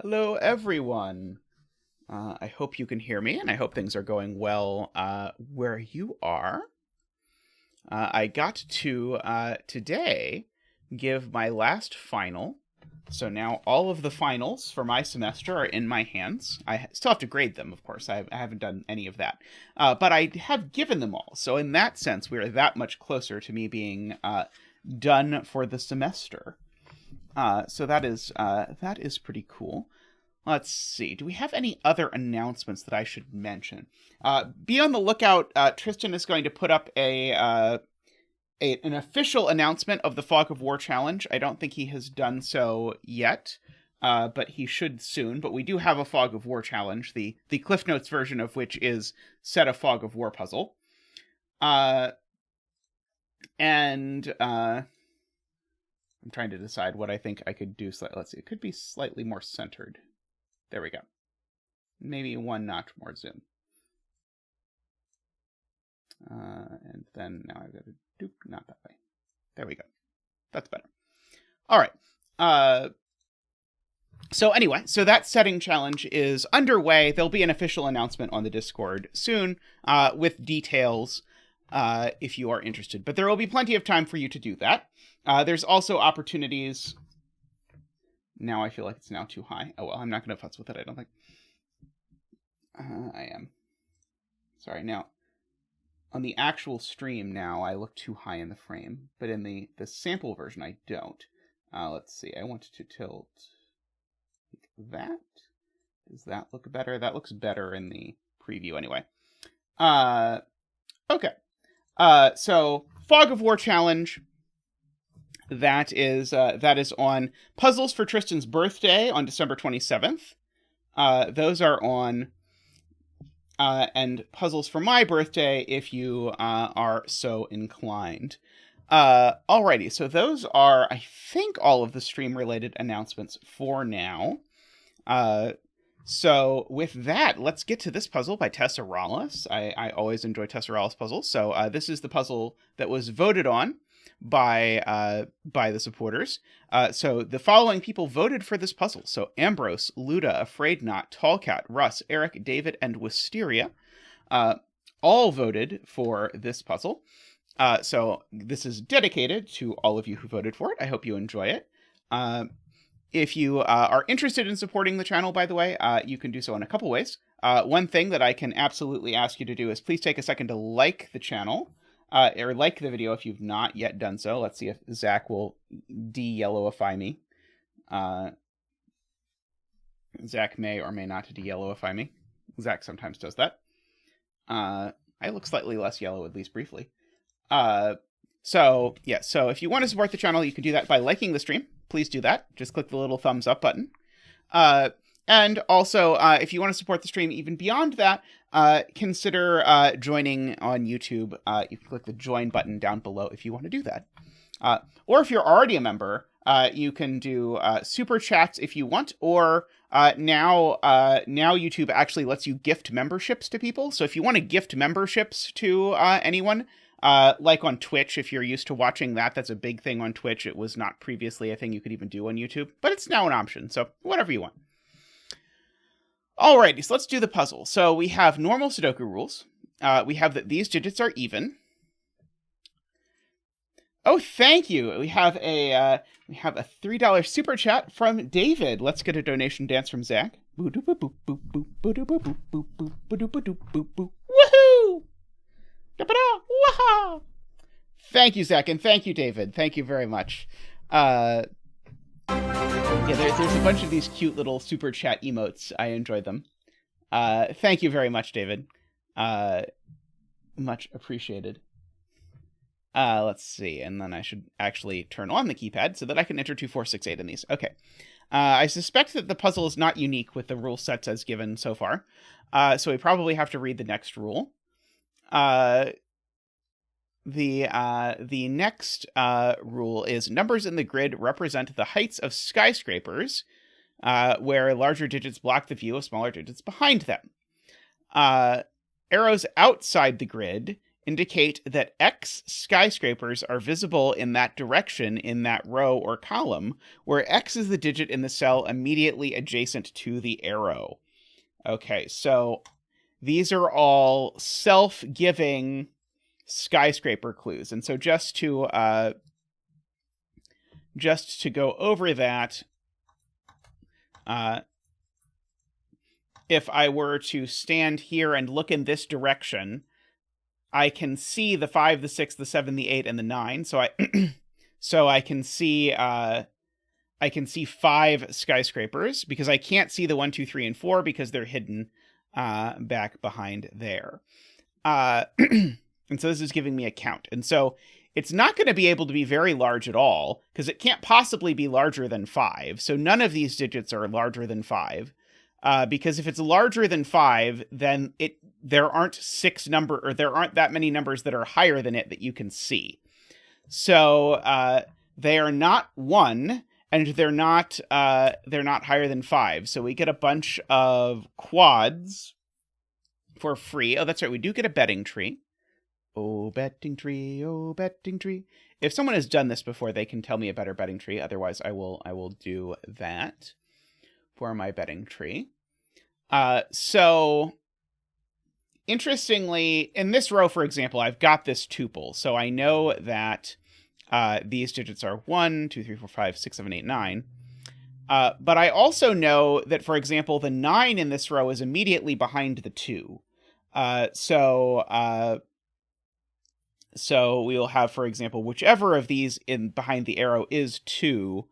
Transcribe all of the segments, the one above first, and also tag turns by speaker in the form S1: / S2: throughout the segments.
S1: Hello, everyone. I hope you can hear me, and I hope things are going well where you are. I got to, today, give my last final. So now all of the finals for my semester are in my hands. I still have to grade them, of course. I haven't done any of that. But I have given them all. So in that sense, we are that much closer to me being done for the semester. So that is pretty cool. Let's see. Do we have any other announcements that I should mention? Be on the lookout. Tristan is going to put up an official announcement of the Fog of War Challenge. I don't think he has done so yet, but he should soon. But we do have a Fog of War Challenge, the Cliff Notes version of which is set a Fog of War puzzle. I'm trying to decide what I think I could do. Let's see. It could be slightly more centered. There we go. Maybe one notch more zoom. And then now I've got to do not that way. There we go. That's better. All right. So anyway, so that setting challenge is underway. There'll be an official announcement on the Discord soon with details if you are interested. But there will be plenty of time for you to do that. There's also opportunities. Now I feel like it's now too high. Oh, well, I'm not going to futz with it, I don't think. I am. Sorry, now, on the actual stream now, I look too high in the frame. But in the sample version, I don't. Let's see, I want to tilt like that. Does that look better? That looks better in the preview anyway. Okay. So, Fog of War Challenge. That is on Puzzles for Tristan's birthday on December 27th. Those are on, and Puzzles for my birthday if you are so inclined. Alrighty, so those are, I think, all of the stream-related announcements for now. So with that, let's get to this puzzle by Tesseralis. I always enjoy Tesseralis puzzles. So this is the puzzle that was voted on by the supporters. So the following people voted for this puzzle. So Ambrose, Luda, Afraid Not, Tallcat, Russ, Eric, David, and Wisteria all voted for this puzzle. So this is dedicated to all of you who voted for it. I hope you enjoy it. If you are interested in supporting the channel, by the way, you can do so in a couple ways. One thing that I can absolutely ask you to do is please take a second to like the channel. Or like the video if you've not yet done so. Let's see if Zach will de-yellowify me. Zach may or may not de-yellowify me. Zach sometimes does that. I look slightly less yellow, at least briefly. So if you want to support the channel, you can do that by liking the stream. Please do that. Just click the little thumbs up button. And also, if you want to support the stream even beyond that, consider joining on YouTube. You can click the join button down below if you want to do that. Or if you're already a member, you can do super chats if you want, or now YouTube actually lets you gift memberships to people. So if you want to gift memberships to anyone, like on Twitch, if you're used to watching that, that's a big thing on Twitch. It was not previously a thing you could even do on YouTube, but it's now an option. So whatever you want. Alrighty, so let's do the puzzle. So we have normal Sudoku rules. We have that these digits are even. Oh, thank you. We have a $3 super chat from David. Let's get a donation dance from Zach. Woohoo! Waha! Thank you, Zach, and thank you, David. Thank you very much. Yeah, there's a bunch of these cute little super chat emotes. I enjoy them. Thank you very much, David. Much appreciated. Let's see, and then I should actually turn on the keypad so that I can enter 2468 in these. Okay. I suspect that the puzzle is not unique with the rule sets as given so far. So we probably have to read the next rule. The next rule is numbers in the grid represent the heights of skyscrapers, where larger digits block the view of smaller digits behind them. Arrows outside the grid indicate that X skyscrapers are visible in that direction in that row or column, where X is the digit in the cell immediately adjacent to the arrow. Okay, so these are all self-giving skyscraper clues. And so just to go over that, if I were to stand here and look in this direction, I can see the 5, the 6, the 7, the 8, and the 9. So I can see 5 skyscrapers, because I can't see the 1, 2, 3, and 4 because they're hidden back behind there. And so this is giving me a count. And so it's not going to be able to be very large at all, because it can't possibly be larger than 5. So none of these digits are larger than 5. Because if it's larger than 5, then there aren't that many numbers that are higher than it that you can see. So they are not 1, and they're not higher than 5. So we get a bunch of quads for free. Oh, that's right. We do get a betting tree. Oh, betting tree. Oh, betting tree. If someone has done this before, they can tell me a better betting tree. Otherwise, I will do that for my betting tree. So interestingly, in this row, for example, I've got this tuple. So I know that these digits are 1, 2, 3, 4, 5, 6, 7, 8, 9. But I also know that, for example, the 9 in this row is immediately behind the 2. So we'll have, for example, whichever of these behind the arrow is 2,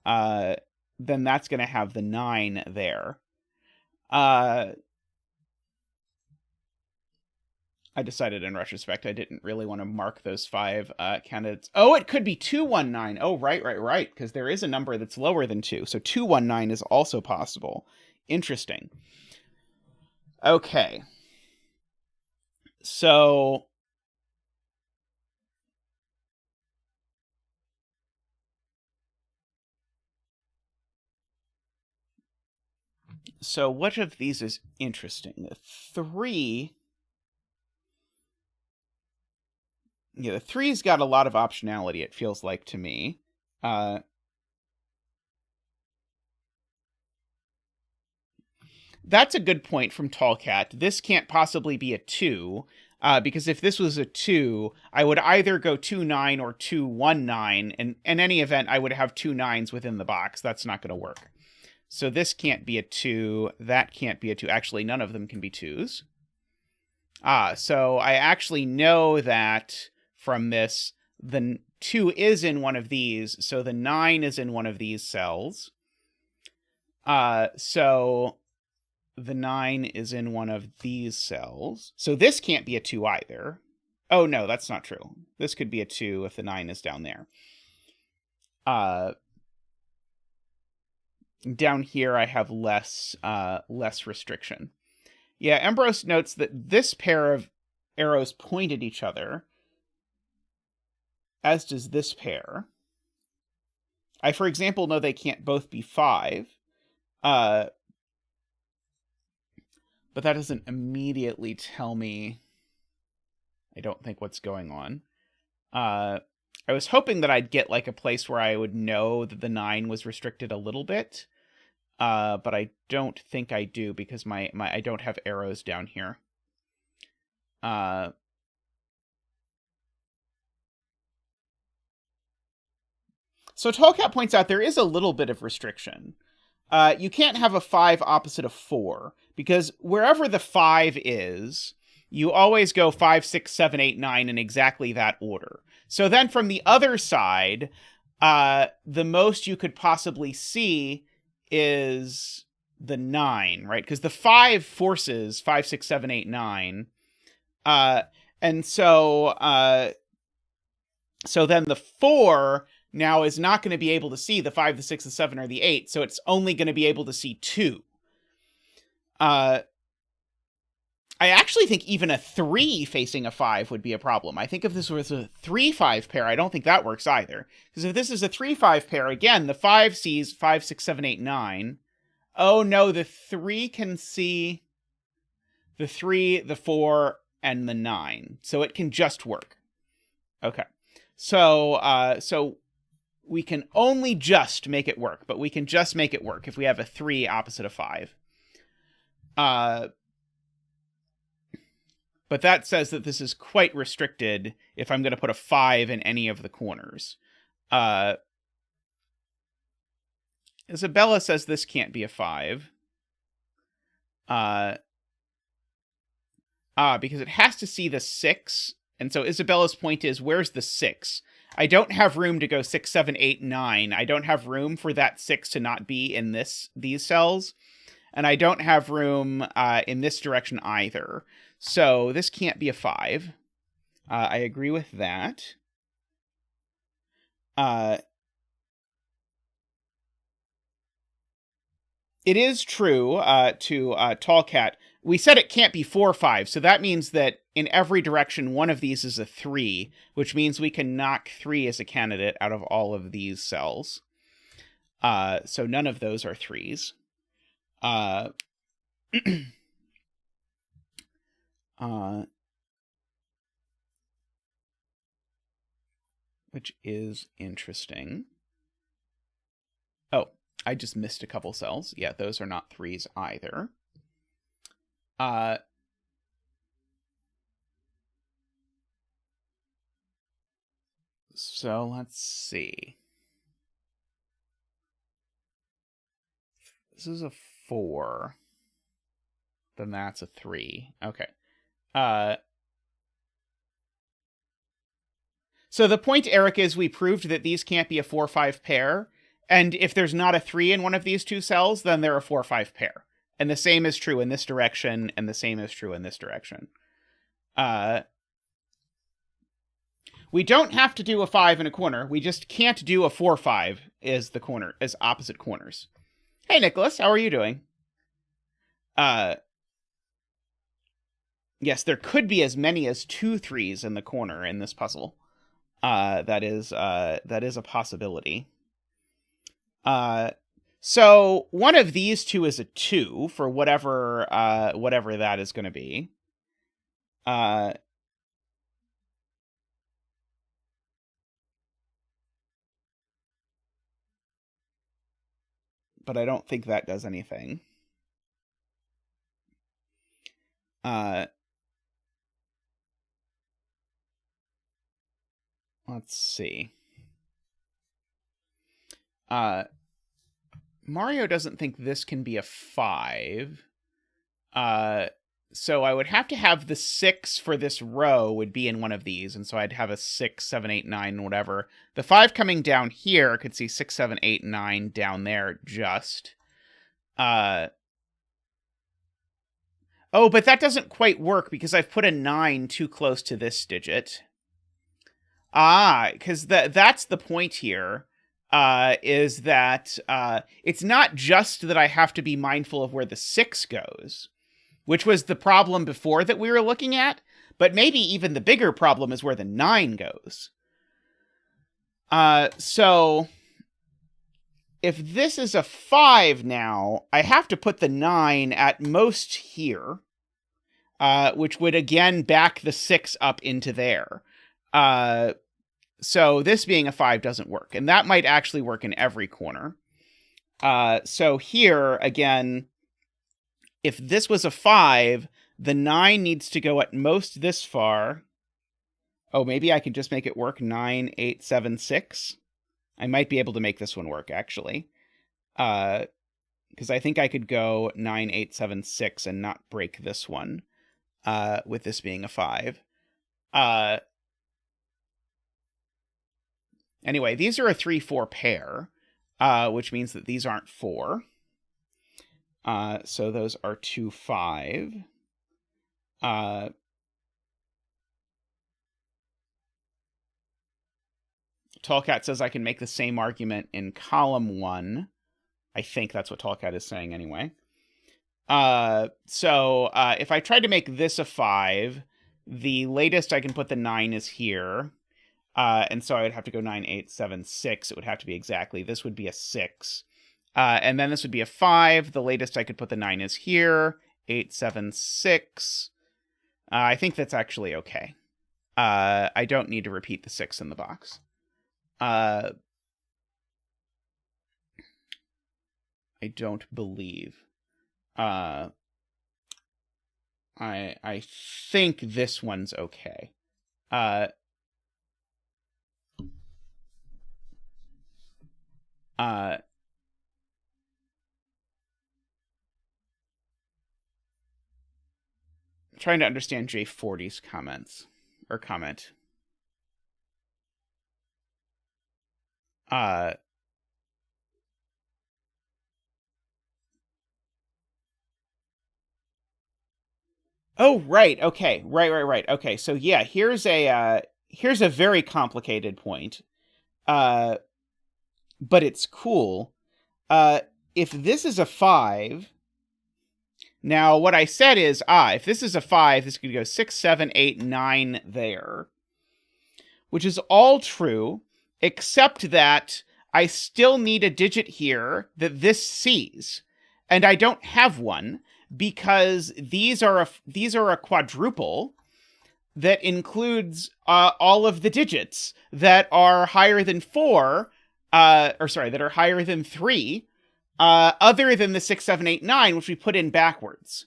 S1: then that's going to have the 9 there. I decided in retrospect I didn't really want to mark those 5 candidates. Oh, it could be 219. Oh, right, because there is a number that's lower than 2. So 219 is also possible. Interesting. Okay. So which of these is interesting? The 3... Yeah, the 3's got a lot of optionality, it feels like to me. That's a good point from Tallcat. This can't possibly be a 2, because if this was a 2, I would either go 2-9 or 2-1-9, and in any event, I would have 2 9s within the box. That's not going to work. So this can't be a 2, that can't be a 2. Actually, none of them can be 2s. So I actually know that from this, the 2 is in one of these, so the 9 is in one of these cells. So the 9 is in one of these cells. So this can't be a 2 either. Oh, no, that's not true. This could be a 2 if the 9 is down there. Down here, I have less restriction. Yeah, Ambrose notes that this pair of arrows point at each other, as does this pair. I, for example, know they can't both be 5. But that doesn't immediately tell me, I don't think, what's going on. I was hoping that I'd get like a place where I would know that the 9 was restricted a little bit. But I don't think I do, because I don't have arrows down here. So Tallcat points out there is a little bit of restriction. You can't have a 5 opposite of 4, because wherever the 5 is, you always go 5, 6, 7, 8, 9 in exactly that order. So then from the other side, the most you could possibly see is the 9, right? Because the 5 forces 5, 6, 7, 8, 9. And so then the 4 now is not going to be able to see the 5, the 6, the 7, or the 8, so it's only going to be able to see 2. I actually think even a 3 facing a 5 would be a problem. I think if this was a 3-5 pair, I don't think that works either. Because if this is a 3-5 pair, again, the 5 sees 5, 6, 7, 8, 9. Oh no, the 3 can see the 3, the 4, and the 9. So it can just work. Okay. So we can only just make it work, but we can just make it work if we have a 3 opposite a 5. But that says that this is quite restricted if I'm going to put a 5 in any of the corners. Isabella says this can't be a 5. Because it has to see the 6. And so Isabella's point is, where's the 6? I don't have room to go 6, 7, 8, 9. I don't have room for that 6 to not be in these cells. And I don't have room in this direction either. So this can't be a 5. I agree with that. It is true to Tallcat. We said it can't be 4, 5. So that means that in every direction, one of these is a 3, which means we can knock 3 as a candidate out of all of these cells. So none of those are 3s. Which is interesting. Oh, I just missed a couple cells. Yeah, those are not 3s either. So let's see. This is a 4. Then that's a 3. Okay. So the point, Eric, is we proved that these can't be a 4-5 pair. And if there's not a 3 in one of these two cells, then they're a 4-5 pair. And the same is true in this direction, and the same is true in this direction. We don't have to do a 5 in a corner. We just can't do a 4-5 as opposite corners. Hey, Nicholas, how are you doing? Yes, there could be as many as 2 3s in the corner in this puzzle. That is a possibility. So one of these two is a 2 for whatever that is going to be. But I don't think that does anything. Let's see. Mario doesn't think this can be a 5. So I would have to have the 6 for this row would be in one of these. And so I'd have a 6, 7, 8, 9, whatever. The 5 coming down here could see 6, 7, 8, 9 down there just. Oh, but that doesn't quite work because I've put a 9 too close to this digit. Because that's the point here. Is that it's not just that I have to be mindful of where the 6 goes, which was the problem before that we were looking at, but maybe even the bigger problem is where the 9 goes. So if this is a 5 now, I have to put the 9 at most here, which would again back the 6 up into there. So this being a 5 doesn't work, and that might actually work in every corner. So here, again, if this was a 5, the 9 needs to go at most this far. Oh, maybe I could just make it work 9, 8, 7, 6. I might be able to make this one work, actually. Because I think I could go 9, 8, 7, 6 and not break this one, with this being a 5. Anyway, these are a 3-4 pair, which means that these aren't 4. So those are 2, 5. Tallcat says I can make the same argument in column 1. I think that's what Tallcat is saying anyway. So if I tried to make this a 5, the latest I can put the 9 is here. And so I would have to go 9, 8, 7, 6. It would have to be exactly. This would be a 6. And then this would be a 5. The latest I could put the 9 is here. 8, 7, 6. I think that's actually okay. I don't need to repeat the 6 in the box. I don't believe. I think this one's okay. Trying to understand J40's comments or comment. Oh, right. Okay. Right. Okay. So yeah, here's a very complicated point. But it's cool. If this is a 5, now what I said is, if this is a 5, this could go 6, 7, 8, 9 there. Which is all true, except that I still need a digit here that this sees. And I don't have one, because these are a quadruple that includes all of the digits that are higher than 4, that are higher than 3, other than the 6, 7, 8, 9, which we put in backwards.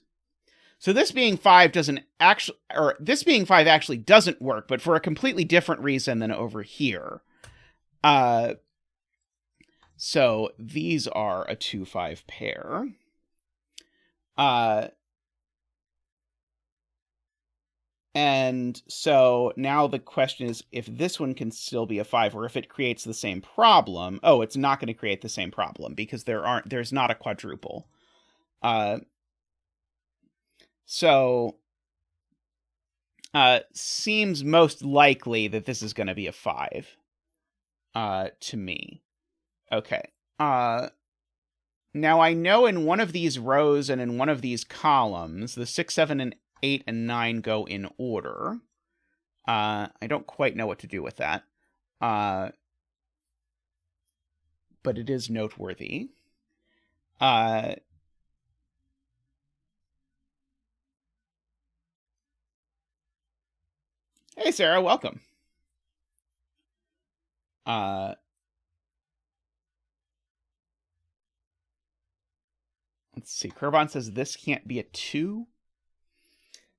S1: So this being 5 actually doesn't work, but for a completely different reason than over here. So these are a 2-5 pair. And so now the question is if this one can still be a 5, or if it creates the same problem. Oh, it's not going to create the same problem because there's not a quadruple. So seems most likely that this is going to be a 5 to me. Okay. Now I know in one of these rows and in one of these columns, the 6, 7, and 8, and 9 go in order. I don't quite know what to do with that. But it is noteworthy. Hey, Sarah, welcome. Let's see. Kerbon says this can't be a 2.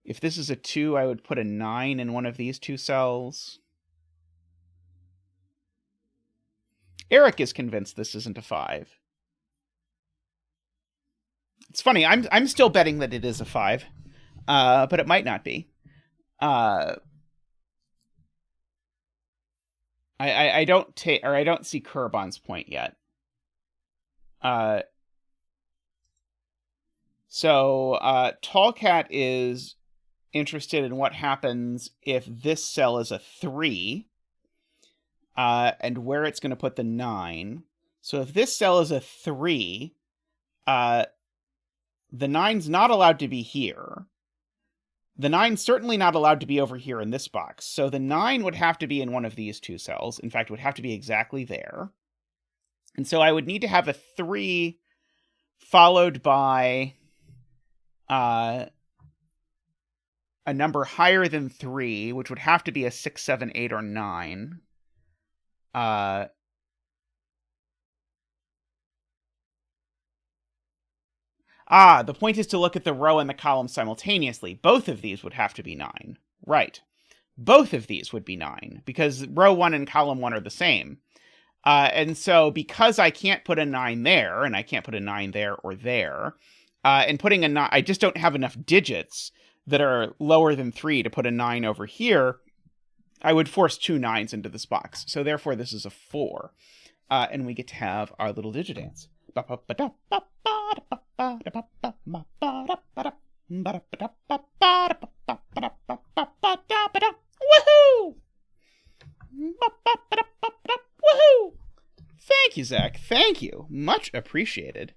S1: If this is a 2, I would put a 9 in one of these two cells. Eric is convinced this isn't a 5. It's funny. I'm still betting that it is a 5, but it might not be. I don't see Kerbon's point yet. So Tallcat is interested in what happens if this cell is a 3, and where it's going to put the 9. So if this cell is a 3, the 9's not allowed to be here. The 9's certainly not allowed to be over here in this box. So the 9 would have to be in one of these two cells. In fact, it would have to be exactly there. And so I would need to have a 3 followed by a number higher than 3, which would have to be a 6, 7, 8, or 9. The point is to look at the row and the column simultaneously. Both of these would have to be 9. Right. Both of these would be 9, because row 1 and column 1 are the same. And so because I can't put a 9 there, and I can't put a 9 there or there, and putting a 9, I just don't have enough digits that are lower than 3 to put a 9 over here, I would force 2 9s into this box. So therefore, this is a 4. And we get to have our little digit dance. Woohoo! Woohoo! Thank you, Zach. Thank you. Much appreciated.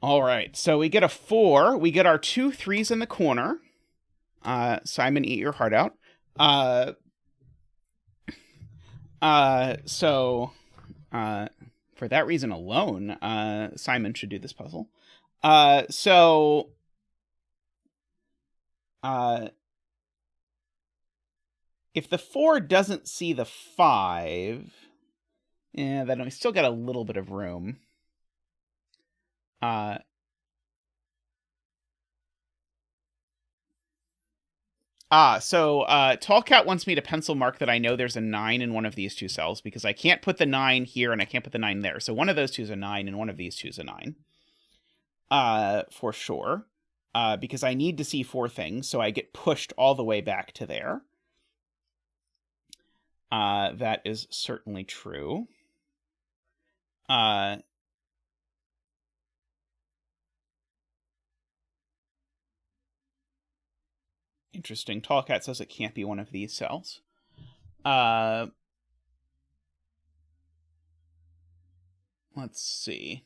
S1: All right, so we get a 4. We get our 2 3s in the corner. Simon, eat your heart out. So for that reason alone, Simon should do this puzzle. So If the 4 doesn't see the 5, then we still got a little bit of room. So Tall Cat wants me to pencil mark that I know there's a 9 in one of these two cells, because I can't put the 9 here and I can't put the 9 there. So one of those two is a 9 and one of these two is a 9. For sure. Because I need to see 4 things, so I get pushed all the way back to there. That is certainly true. Interesting. Tall Cat says it can't be one of these cells. Let's see.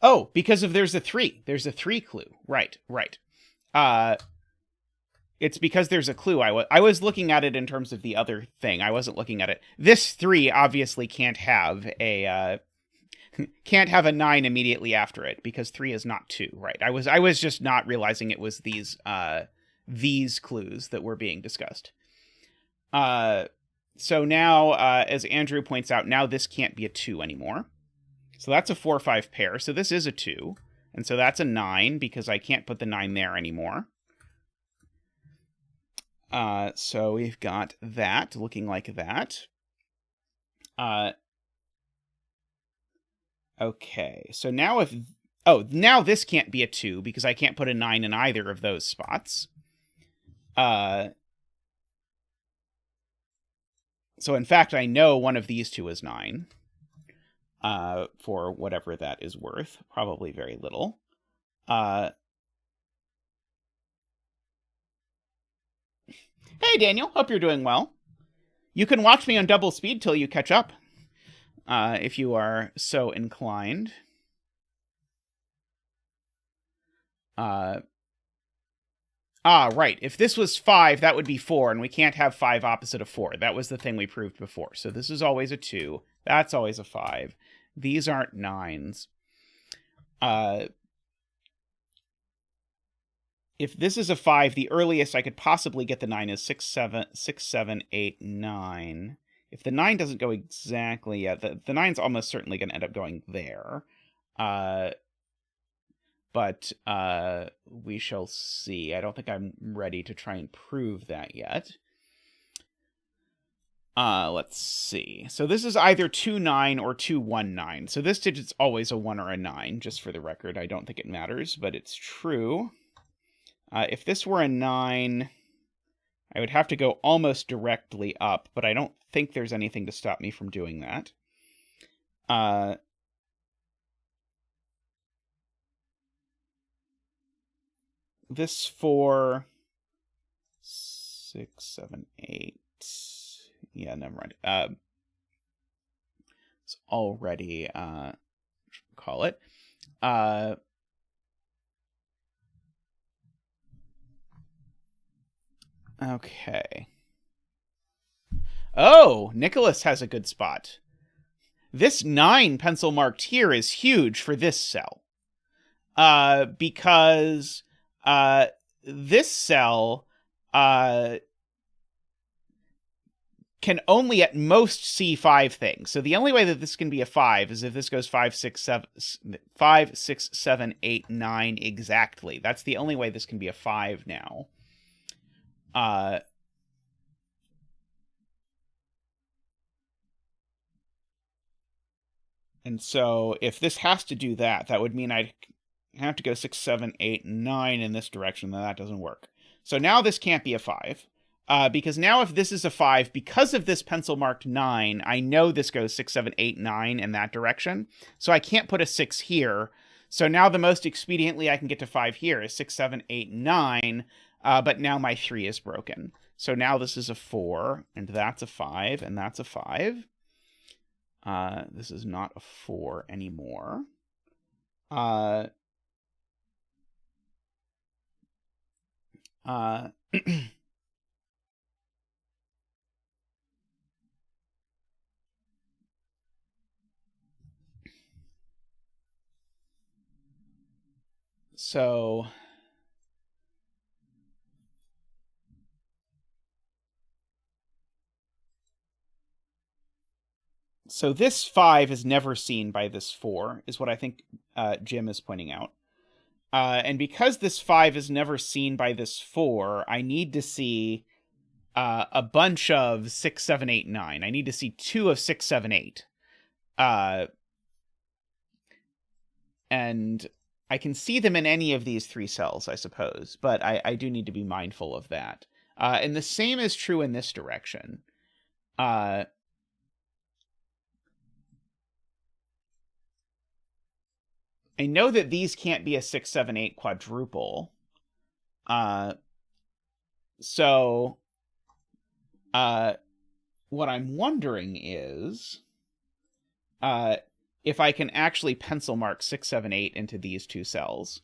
S1: Oh, because of there's a 3. There's a 3 clue. Right. It's because there's a clue. I was looking at it in terms of the other thing. I wasn't looking at it. This 3 obviously can't have a 9 immediately after it, because 3 is not 2, right? I was just not realizing it was these clues that were being discussed. So now, as Andrew points out, now this can't be a 2 anymore. So that's a 4-5 pair. So this is a 2. And so that's a 9, because I can't put the 9 there anymore. So we've got that looking like that. Okay, so now now this can't be a 2, because I can't put a 9 in either of those spots. So in fact, I know one of these two is 9. For whatever that is worth. Probably very little. Hey, Daniel. Hope you're doing well. You can watch me on double speed till you catch up, if you are so inclined. Right. If this was 5, that would be 4, and we can't have 5 opposite of 4. That was the thing we proved before. So this is always a 2. That's always a 5. These aren't 9s. If this is a 5, the earliest I could possibly get the 9 is 6, 7, 8, 9. If the 9 doesn't go exactly yet, the 9's almost certainly going to end up going there. But we shall see. I don't think I'm ready to try and prove that yet. Let's see. So this is either 2-9 or 2-1-9. So this digit's always a 1 or a 9, just for the record. I don't think it matters, but it's true. If this were a 9, I would have to go almost directly up, but I don't think there's anything to stop me from doing that. This 4, 6, 7, 8. Yeah, never mind. It's already, call it. Okay. Oh, Nicholas has a good spot. This 9 pencil marked here is huge for this cell. Because this cell can only at most see 5 things. So the only way that this can be a 5 is if this goes 5, 6, 7, 8, 9 exactly. That's the only way this can be a 5 now. And so if this has to do that, that would mean I'd have to go 6, 7, 8, 9 in this direction, then that doesn't work. So now this can't be a 5. Because now if this is a 5, because of this pencil marked 9, I know this goes 6, 7, 8, 9 in that direction. So I can't put a 6 here. So now the most expediently I can get to 5 here is 6, 7, 8, 9. But now my 3 is broken. So now this is a 4, and that's a 5, and that's a 5. This is not a 4 anymore. So So this 5 is never seen by this 4, is what I think Jim is pointing out. And because this 5 is never seen by this 4, I need to see a bunch of 6, 7, 8, 9. I need to see 2 of 6, 7, 8. And I can see them in any of these 3 cells, I suppose, but I do need to be mindful of that. And the same is true in this direction. I know that these can't be a 6, 7, 8 quadruple. So what I'm wondering is if I can actually pencil mark 6, 7, 8 into these 2 cells.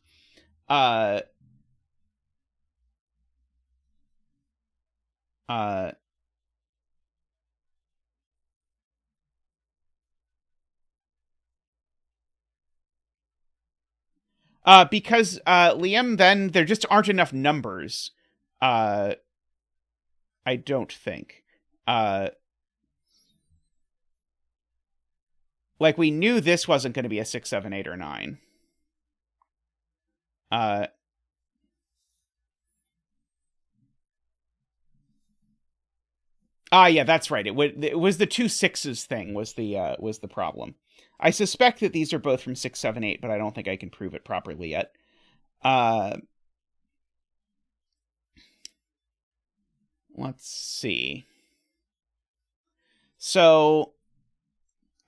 S1: Because Liam, then there just aren't enough numbers. I don't think. Like, we knew this wasn't going to be a 6, 7, 8, or 9. Yeah, that's right. It was the 2 6s thing was the problem. I suspect that these are both from 6, 7, 8, but I don't think I can prove it properly yet. Let's see. So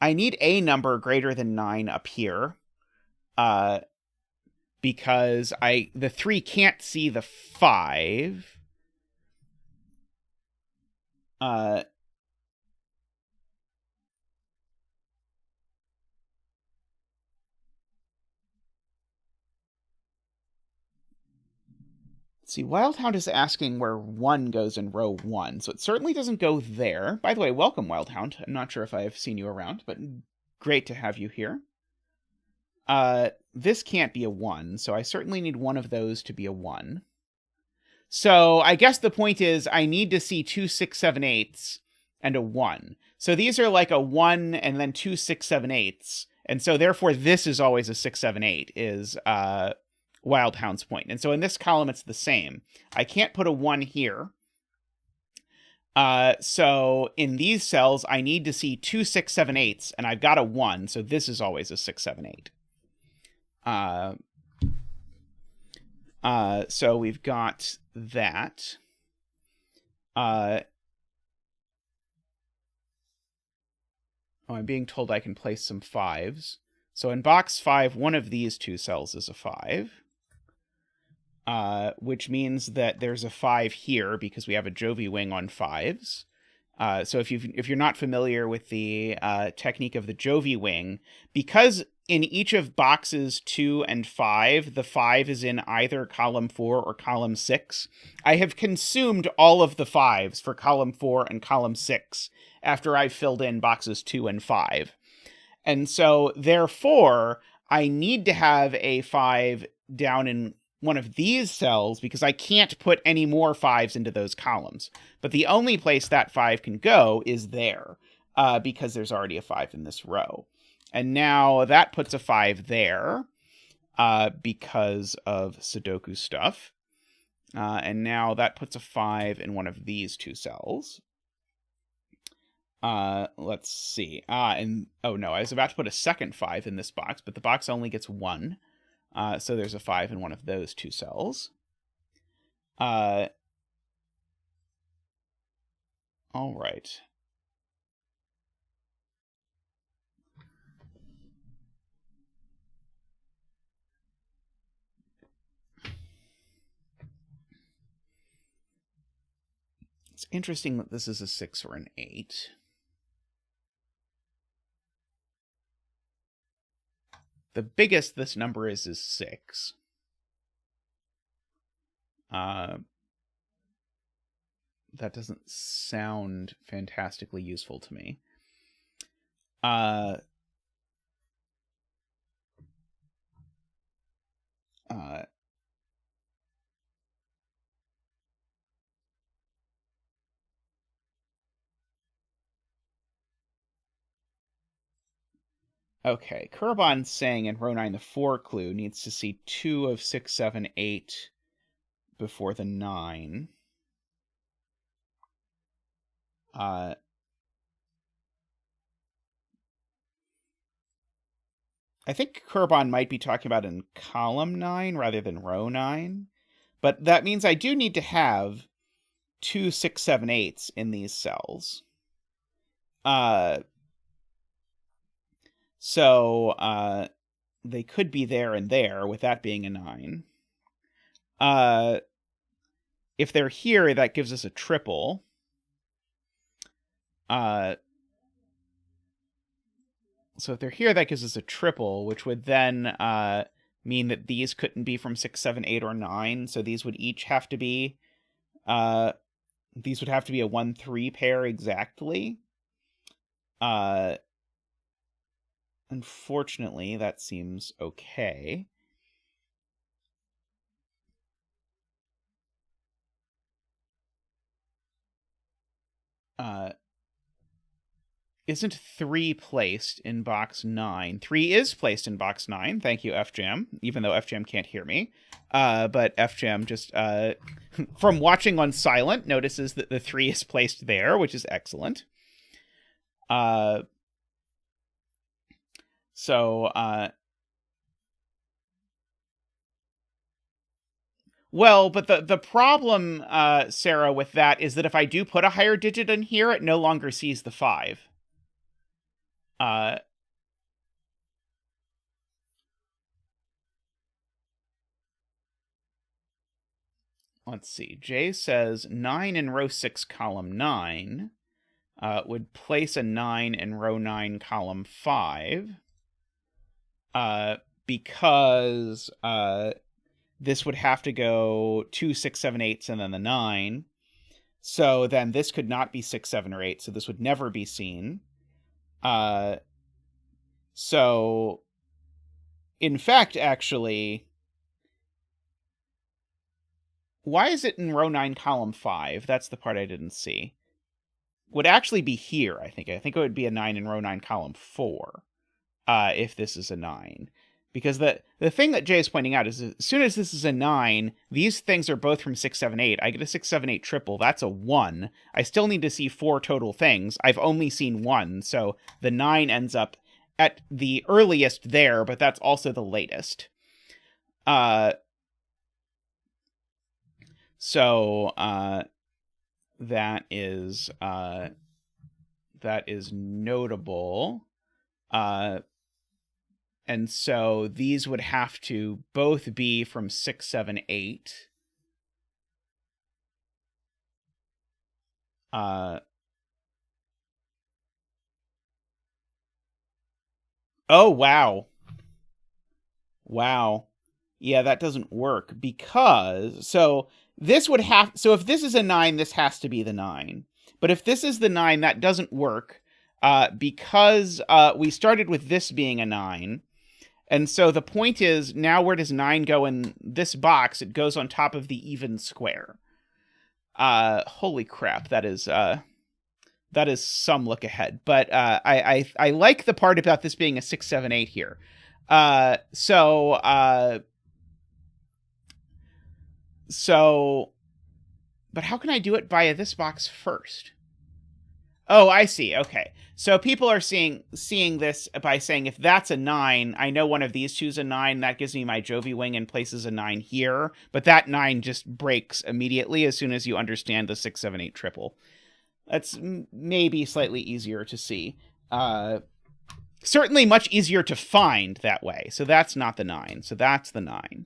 S1: I need a number greater than 9 up here. Because the 3 can't see the 5. See, Wildhound is asking where 1 goes in row 1, so it certainly doesn't go there. By the way, welcome, Wildhound. I'm not sure if I've seen you around, but great to have you here. This can't be a 1, so I certainly need one of those to be a 1. So I guess the point is I need to see 2 6 7 8s and a 1. So these are like a 1 and then 2 6 7 8s. And so therefore this is always a 6 7 8 is Wildhound's point. And so in this column it's the same. I can't put a 1 here. So in these cells I need to see 2 6 7 8s and I've got a 1, so this is always a 6 7 8. So we've got that. Oh, I'm being told I can place some 5s. So in box 5, one of these 2 cells is a 5. Which means that there's a 5 here because we have a Jovi wing on 5s. So if you're not familiar with the technique of the Jovi wing, because in each of boxes 2 and 5, the 5 is in either column 4 or column 6, I have consumed all of the 5s for column 4 and column 6 after I've filled in boxes 2 and 5. And so, therefore, I need to have a 5 down in one of these cells because I can't put any more 5s into those columns. But the only place that 5 can go is there, because there's already a 5 in this row. And now that puts a 5 there, because of Sudoku stuff. And now that puts a 5 in one of these 2 cells. Let's see. And oh no, I was about to put a second 5 in this box, but the box only gets 1. So there's a 5 in one of those 2 cells. All right. It's interesting that this is a 6 or an 8. The biggest this number is 6. That doesn't sound fantastically useful to me. Okay, Kurban's saying in row 9 the 4 clue needs to see 2 of 6, 7, 8 before the 9. I think Kurban might be talking about in column 9 rather than row 9. But that means I do need to have 2, 6, 7, 8s in these cells. So they could be there and there, with that being a 9. If they're here, that gives us a triple. So if they're here, that gives us a triple, which would then mean that these couldn't be from 6, 7, 8, or 9. So these would each have to be these would have to be a 1-3 pair exactly. Unfortunately, that seems okay. Isn't 3 placed in box 9? 3 is placed in box 9. Thank you, FJam, even though FJam can't hear me. But FJam just, from watching on silent, notices that the 3 is placed there, which is excellent. Well, but the problem, Sarah, with that is that if I do put a higher digit in here, it no longer sees the 5. Let's see. Jay says 9 in row 6, column 9 would place a 9 in row 9, column 5. Because this would have to go 2, 6, 7, 8s and then the 9. So then this could not be 6, 7, or 8. So this would never be seen. So, in fact, actually, why is it in row 9, column 5? That's the part I didn't see. Would actually be here, I think. I think it would be a 9 in row 9, column 4, if this is a 9. Because the thing that Jay is pointing out is as soon as this is a 9, these things are both from 6, 7, 8. I get a 6, 7, 8 triple. That's a 1. I still need to see 4 total things. I've only seen 1, so the 9 ends up at the earliest there, but that's also the latest. So that is notable. And so these would have to both be from 6, 7, 8. Oh, wow. Wow. Yeah, that doesn't work because... So this would have... So if this is a 9, this has to be the 9. But if this is the 9, that doesn't work because we started with this being a 9. And so the point is, now where does 9 go in this box? It goes on top of the even square. Holy crap, that is some look ahead. But I like the part about this being a 6, 7, 8 here. So, but how can I do it via this box first? Oh, I see. Okay. So people are seeing this by saying, if that's a 9, I know one of these two's a 9. That gives me my Jovi wing and places a 9 here. But that 9 just breaks immediately as soon as you understand the 6, 7, 8 triple. That's maybe slightly easier to see. Certainly much easier to find that way. So that's not the 9. So that's the 9.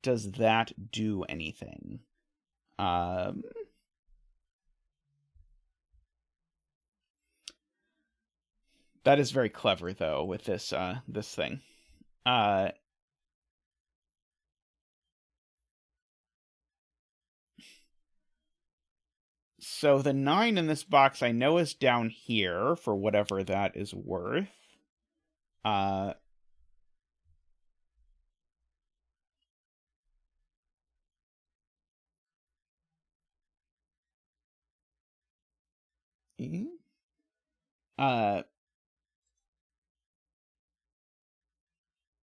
S1: Does that do anything? That is very clever, though, with this this thing. So the 9 in this box I know is down here, for whatever that is worth.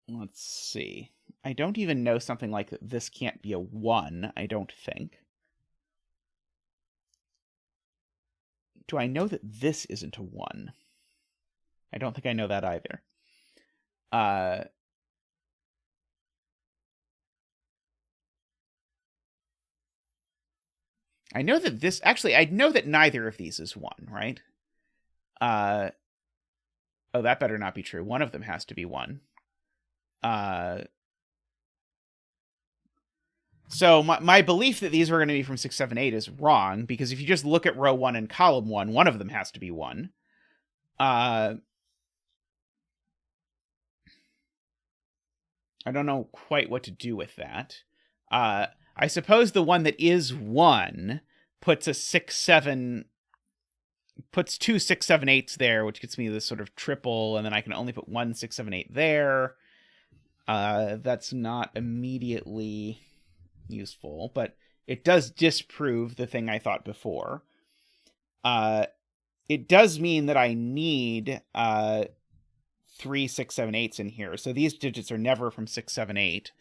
S1: Let's see. I don't even know something like this can't be a 1, I don't think. Do I know that this isn't a 1? I don't think I know that either. I know that this... Actually, I know that neither of these is 1, right? Oh, that better not be true. One of them has to be 1. So my belief that these were going to be from 6, 7, 8 is wrong, because if you just look at row 1 and column 1, one of them has to be 1. I don't know quite what to do with that. I suppose the one that is 1 puts a 6, 7... puts 2 6, 7, 8s there, which gets me this sort of triple, and then I can only put 1 6, 7, 8 there. That's not immediately useful, but it does disprove the thing I thought before. It does mean that I need 3 6, 7, 8s in here, so these digits are never from 6, 7, 8.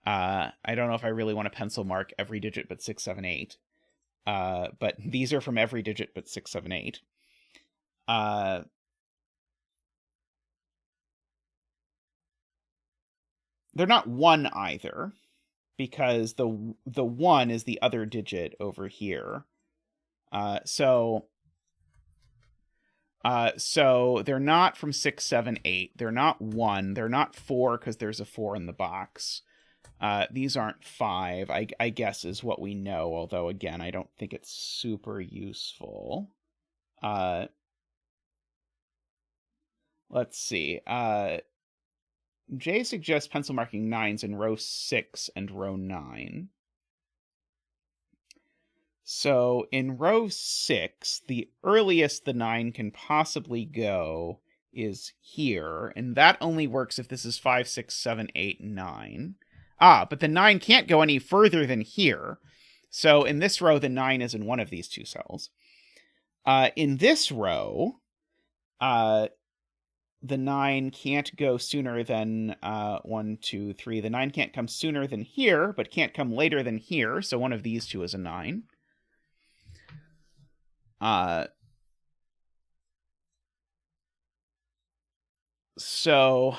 S1: I don't know if I really want to pencil mark every digit but 6, 7, 8. But these are from every digit but 6, 7, 8. They're not 1 either, because the 1 is the other digit over here. So they're not from 6, 7, 8. They're not 1. They're not 4, because there's a 4 in the box. These aren't 5, I guess, is what we know, although, again, I don't think it's super useful. Let's see. Jay suggests pencil marking 9s in row 6 and row 9. So in row 6, the earliest the 9 can possibly go is here, and that only works if this is 5, 6, 7, 8, 9. But the 9 can't go any further than here. So in this row, the 9 is in one of these two cells. In this row, the 9 can't go sooner than 1, 2, 3. The 9 can't come sooner than here, but can't come later than here. So one of these two is a 9. So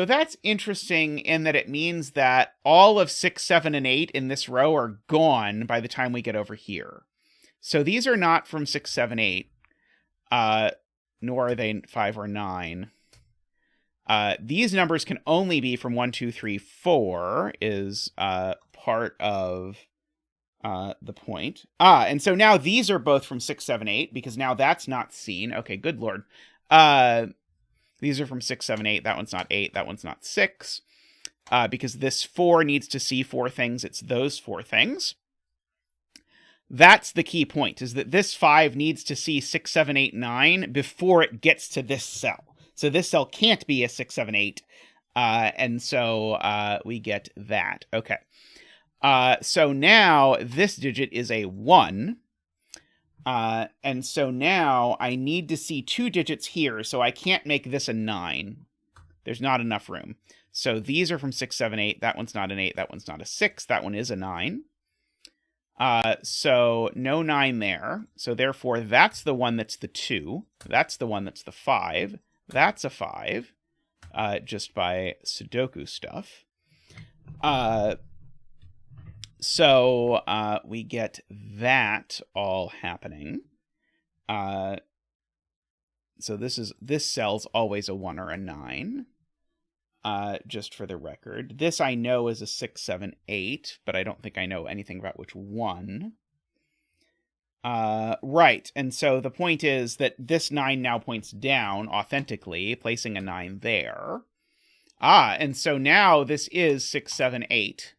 S1: that's interesting in that it means that all of 6, 7, and 8 in this row are gone by the time we get over here. So these are not from 6, 7, 8, nor are they 5 or 9. These numbers can only be from 1, 2, 3, 4 is part of the point. And so now these are both from 6, 7, 8, because now that's not seen. Okay, good lord. These are from 6, 7, 8. That one's not 8. That one's not 6. Because this 4 needs to see 4 things. It's those 4 things. That's the key point, is that this 5 needs to see 6, 7, 8, 9 before it gets to this cell. So this cell can't be a 6, 7, 8. And so we get that. Okay. So now this digit is a 1. And so now I need to see 2 digits here, so I can't make this a 9. There's not enough room. So these are from 6, 7, 8. That one's not an 8. That one's not a 6. That one is a 9. So no 9 there. So therefore, that's the one that's the 2. That's the one that's the 5. That's a 5, just by Sudoku stuff. So we get that all happening. So this cell's always a 1 or a 9. Just for the record. This I know is a 6, 7, 8, but I don't think I know anything about which one. Right, and so the point is that this 9 now points down authentically, placing a 9 there. And so now this is 6, 7, 8,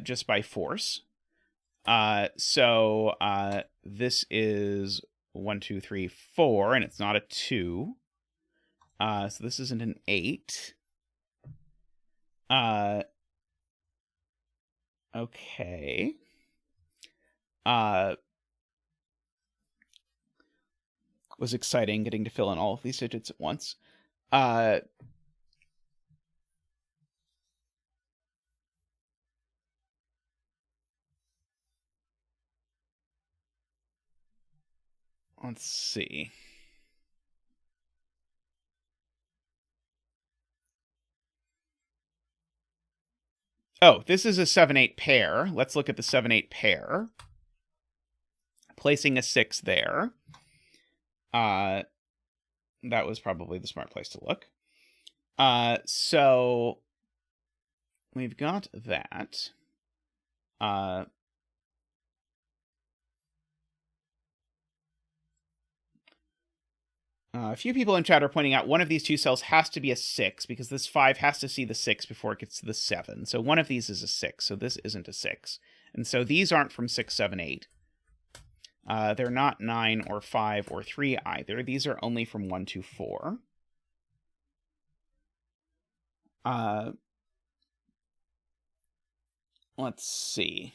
S1: just by force. So this is 1, 2, 3, 4, and it's not a 2. So this isn't an 8. Okay. was exciting, getting to fill in all of these digits at once. Let's see. Oh, this is a 7-8 pair. Let's look at the 7-8 pair. Placing a 6 there. That was probably the smart place to look. So we've got that. A few people in chat are pointing out one of these two cells has to be a 6 because this 5 has to see the 6 before it gets to the 7. So one of these is a 6, so this isn't a 6. And so these aren't from 6, 7, 8. They're not 9 or 5 or 3 either. These are only from 1 to 4. Let's see.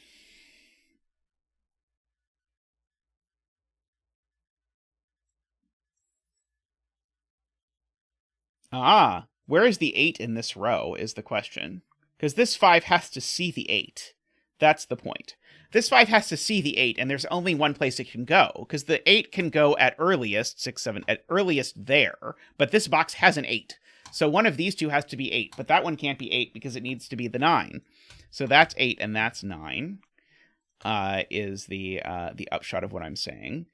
S1: Where is the 8 in this row is the question. Because this 5 has to see the 8. That's the point. This 5 has to see the 8, and there's only one place it can go. Because the 8 can go at earliest, 6, 7, at earliest there, but this box has an 8. So one of these two has to be 8, but that one can't be 8 because it needs to be the 9. So that's 8 and that's 9, is the upshot of what I'm saying.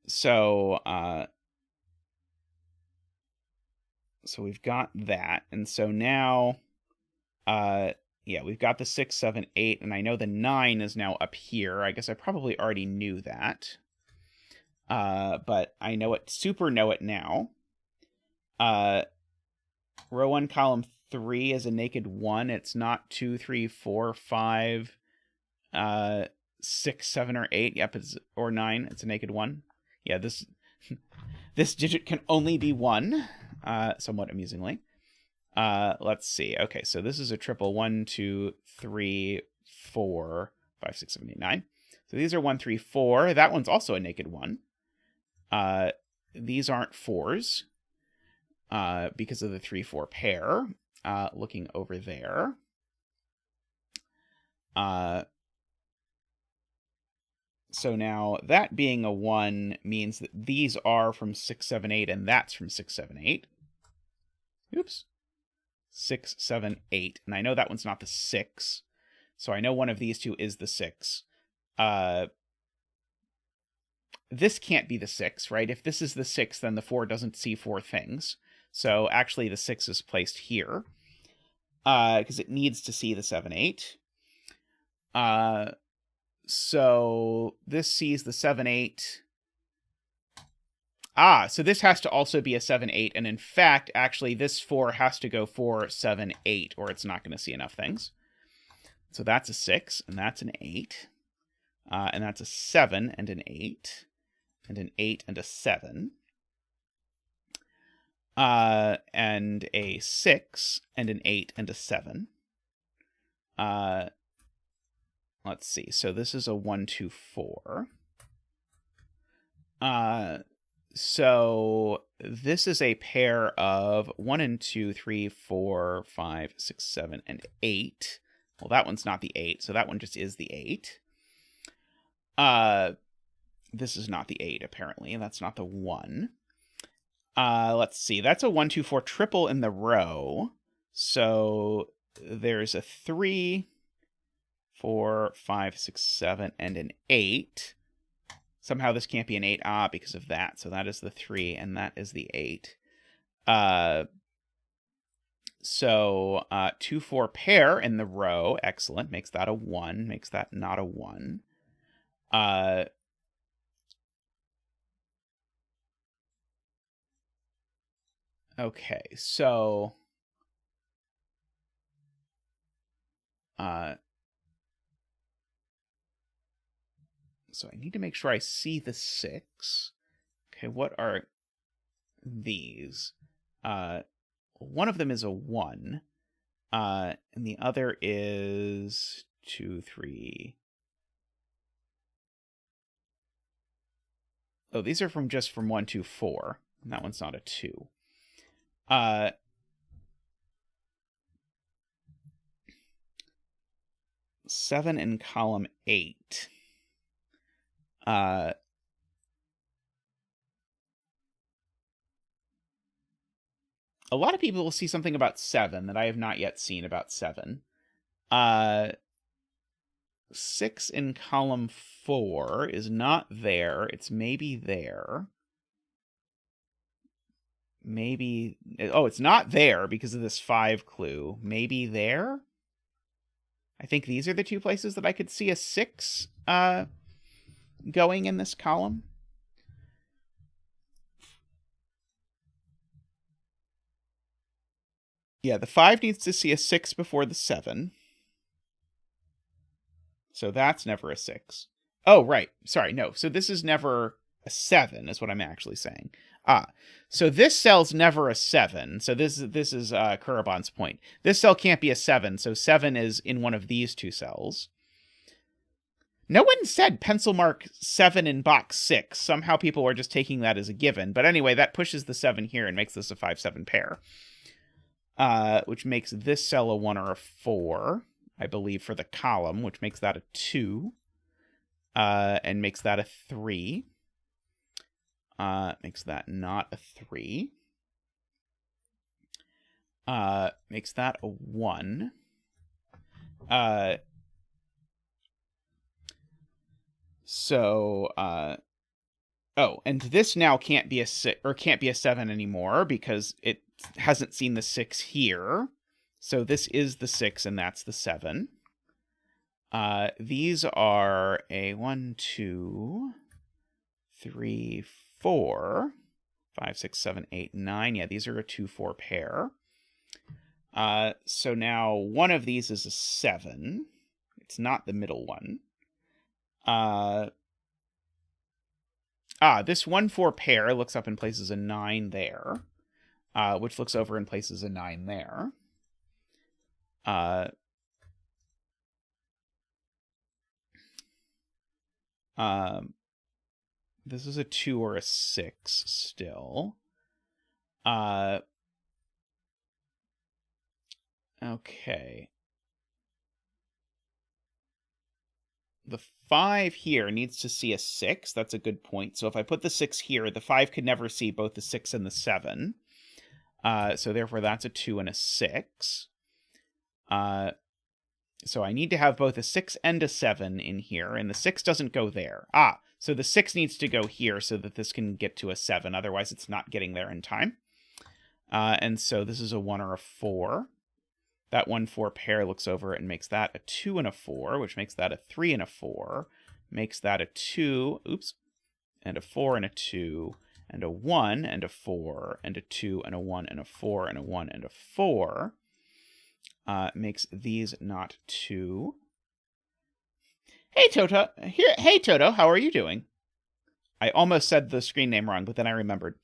S1: So we've got that, and so now, yeah, we've got the 6, 7, 8, and I know the 9 is now up here. I guess I probably already knew that, but I know it, super know it now. Row 1, column 3 is a naked 1. It's not 2, 3, 4, 5, 6, 7, or 8. Yep, or 9. It's a naked 1. Yeah, this digit can only be 1, somewhat amusingly. Let's see. Okay, so this is a triple 1, 2, 3, 4, 5, 6, 7, 8, 9. So these are 1, 3, 4. That one's also a naked 1. These aren't 4s because of the 3, 4 pair. Looking over there. So now, that being a 1 means that these are from 6, 7, 8, and that's from 6, 7, 8. Oops. 6, 7, 8. And I know that one's not the 6. So I know one of these two is the 6. This can't be the 6, right? If this is the 6, then the 4 doesn't see 4 things. So actually the 6 is placed here. Because it needs to see the 7, 8. So this sees the 7, 8. So this has to also be a 7, 8. And in fact, actually, this 4 has to go 4, 7, 8, or it's not going to see enough things. So that's a 6, and that's an 8. And that's a 7 and an 8. And an 8 and a 7. And a 6 and an 8 and a 7. Let's see. So this is a 1, 2, 4. So this is a pair of 1 and 2, 3, 4, 5, 6, 7, and 8. Well, that one's not the 8, so that one just is the 8. This is not the 8, apparently. That's not the 1. Let's see. That's a 1, 2, 4 triple in the row. So there's a 3, 4, 5, 6, 7, and an 8. Somehow this can't be an 8, because of that. So that is the 3, and that is the 8. So 2, 4 pair in the row. Excellent. Makes that a 1. Makes that not a 1. Okay, so so I need to make sure I see the 6. Okay, what are these? One of them is a 1. And the other is 2, 3. Oh, these are from just from 1, 2, 4. And that one's not a 2. 7 in column 8. A lot of people will see something about 7 that I have not yet seen about 7. 6 in column 4 is not there. It's maybe there. Maybe... Oh, it's not there because of this 5 clue. Maybe there? I think these are the 2 places that I could see a 6 going in this column. Yeah, the 5 needs to see a 6 before the 7. So that's never a 6. Oh, right. Sorry, no. So this is never a 7, is what I'm actually saying. So this cell's never a 7. So this is Kurabon's point. This cell can't be a 7, so 7 is in one of these 2 cells. No one said pencil mark 7 in box 6. Somehow people were just taking that as a given. But anyway, that pushes the 7 here and makes this a 5-7 pair. Which makes this cell a 1 or a 4, I believe, for the column, which makes that a 2. And makes that a 3. Makes that not a 3. Makes that a 1. Oh, and this now can't be a 6 or can't be a 7 anymore because it hasn't seen the 6 here. So this is the 6 and that's the 7. These are a 1, 2, 3, 4, 5, 6, 7, 8, 9. Yeah, these are a 2, 4 pair. So now one of these is a 7. It's not the middle one. This 1, 4 pair looks up and places a 9 there, which looks over and places a 9 there. This is a 2 or a 6 still. Okay. The 5 here needs to see a 6. That's a good point. So if I put the 6 here, the 5 could never see both the 6 and the 7. So therefore that's a 2 and a 6. So I need to have both a 6 and a 7 in here, and the 6 doesn't go there. So the 6 needs to go here so that this can get to a 7. Otherwise it's not getting there in time. And so this is a 1 or a 4. That 1, 4 pair looks over and makes that a 2 and a 4, which makes that a 3 and a 4, makes that a 2, and a 4 and a 2, and a 1 and a 4, and a 2 and a 1 and a 4, and a 1 and a 4, makes these not 2. Hey, Toto. Hey, Toto, how are you doing? I almost said the screen name wrong, but then I remembered.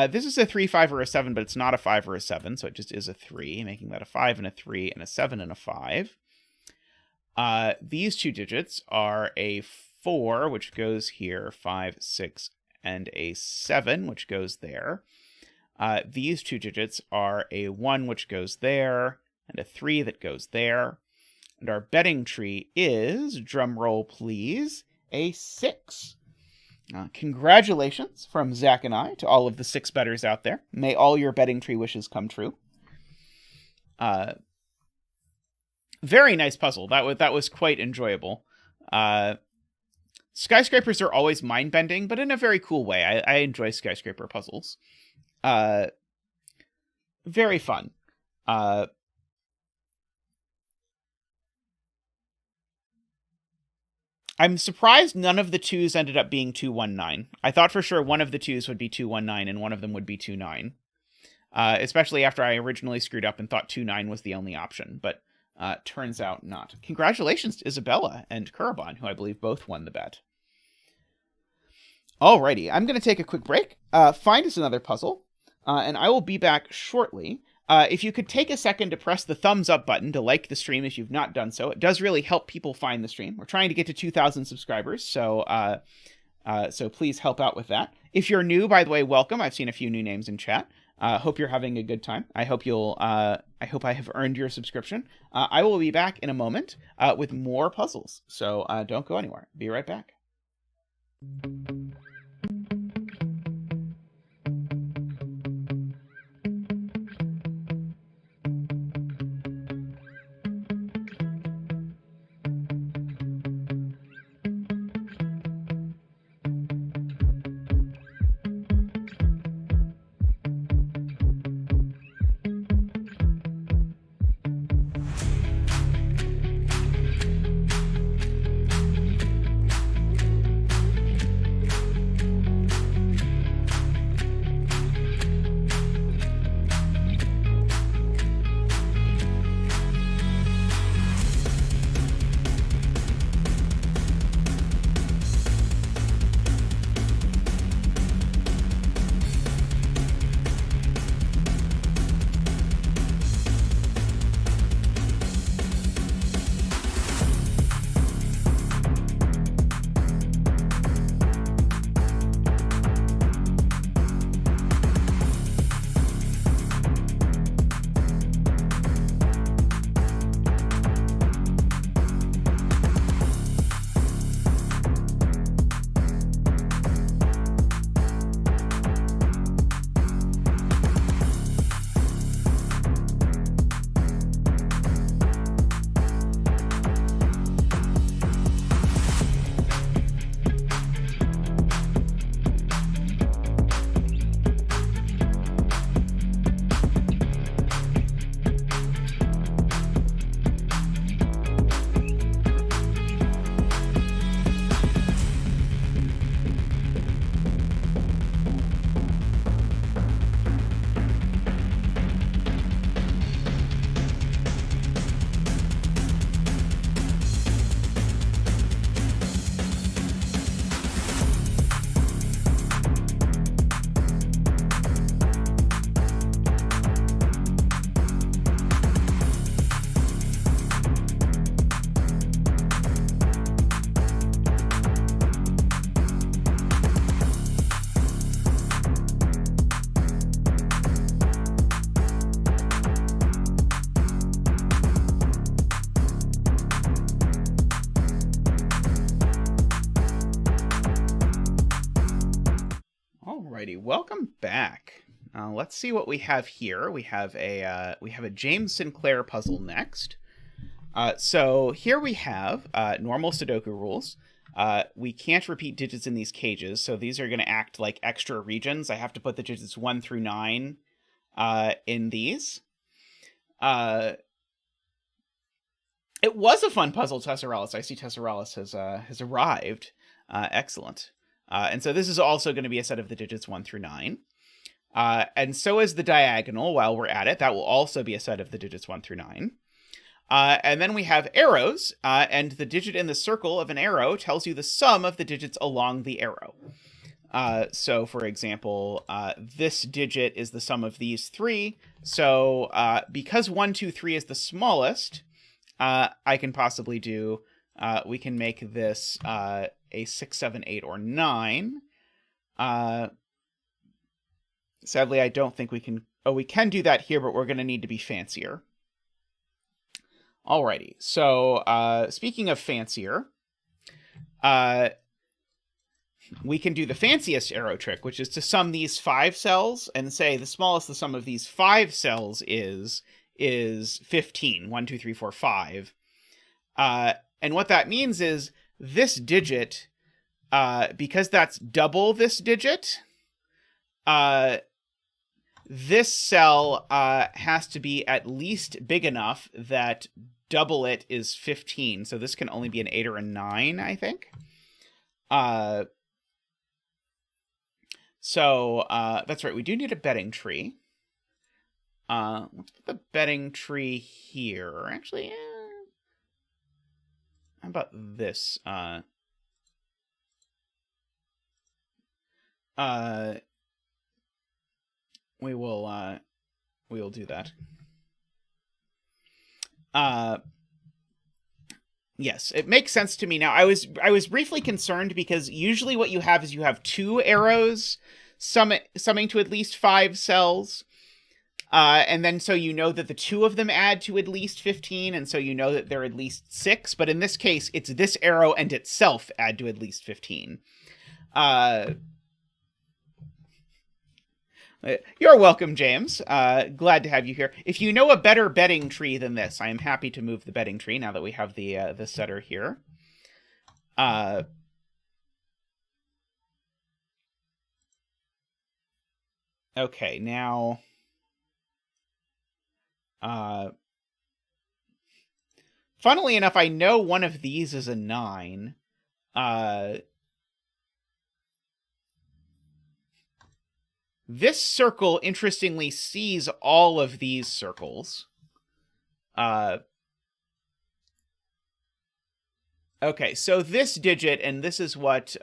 S1: This is a 3, 5, or a 7, but it's not a 5 or a 7, so it just is a 3, making that a 5 and a 3 and a 7 and a 5. These 2 digits are a 4, which goes here, 5, 6, and a 7, which goes there. These 2 digits are a 1, which goes there, and a 3 that goes there. And our betting tree is, drum roll please, a 6. Congratulations from Zach and I to all of the 6 bettors out there. May all your betting tree wishes come true. Very nice puzzle. That was quite enjoyable. Skyscrapers are always mind-bending, but in a very cool way. I enjoy skyscraper puzzles. Very fun. I'm surprised none of the 2s ended up being 219. I thought for sure one of the 2s would be 219 and one of them would be 29. Especially after I originally screwed up and thought 29 was the only option, but turns out not. Congratulations to Isabella and Kurabon, who I believe both won the bet. Alrighty, I'm going to take a quick break, find us another puzzle, and I will be back shortly. If you could take a second to press the thumbs up button to like the stream if you've not done so, it does really help people find the stream. We're trying to get to 2,000 subscribers, so So please help out with that. If you're new, by the way, welcome. I've seen a few new names in chat. Hope you're having a good time. I hope I hope I have earned your subscription. I will be back in a moment with more puzzles. So don't go anywhere. Be right back. Welcome back. Let's see what we have here. We have a James Sinclair puzzle next. So here we have normal Sudoku rules. We can't repeat digits in these cages, so these are going to act like extra regions. I have to put the digits 1 through 9 in these. It was a fun puzzle, Tesseralis. I see Tesseralis has arrived. Excellent. And so this is also going to be a set of the digits 1 through 9. And so is the diagonal while we're at it. That will also be a set of the digits 1 through 9. And then we have arrows, and the digit in the circle of an arrow tells you the sum of the digits along the arrow. So, for example, this digit is the sum of these 3. So because 1, 2, 3 is the smallest, I can possibly do, we can make this a 6, 7, 8, or 9. Sadly, I don't think we can... Oh, we can do that here, but we're going to need to be fancier. Alrighty, so speaking of fancier, we can do the fanciest arrow trick, which is to sum these 5 cells and say the smallest the sum of these 5 cells is 15. 1, 2, 3, 4, 5. And what that means is this digit, because that's double this digit, this cell has to be at least big enough that double it is 15. So this can only be an 8 or a 9, I think. So that's right. We do need a betting tree. Let's put the betting tree here. Actually, how about this? We will do that. Yes, it makes sense to me now. I was briefly concerned because usually what you have is you have 2 arrows summing to at least 5 cells. And then so you know that the 2 of them add to at least 15, and so you know that they're at least 6. But in this case, it's this arrow and itself add to at least 15. You're welcome, James. Glad to have you here. If you know a better betting tree than this, I am happy to move the betting tree now that we have the setter here. Okay, now... funnily enough, I know one of these is a 9. This circle, interestingly, sees all of these circles. Okay, so this digit, and this is what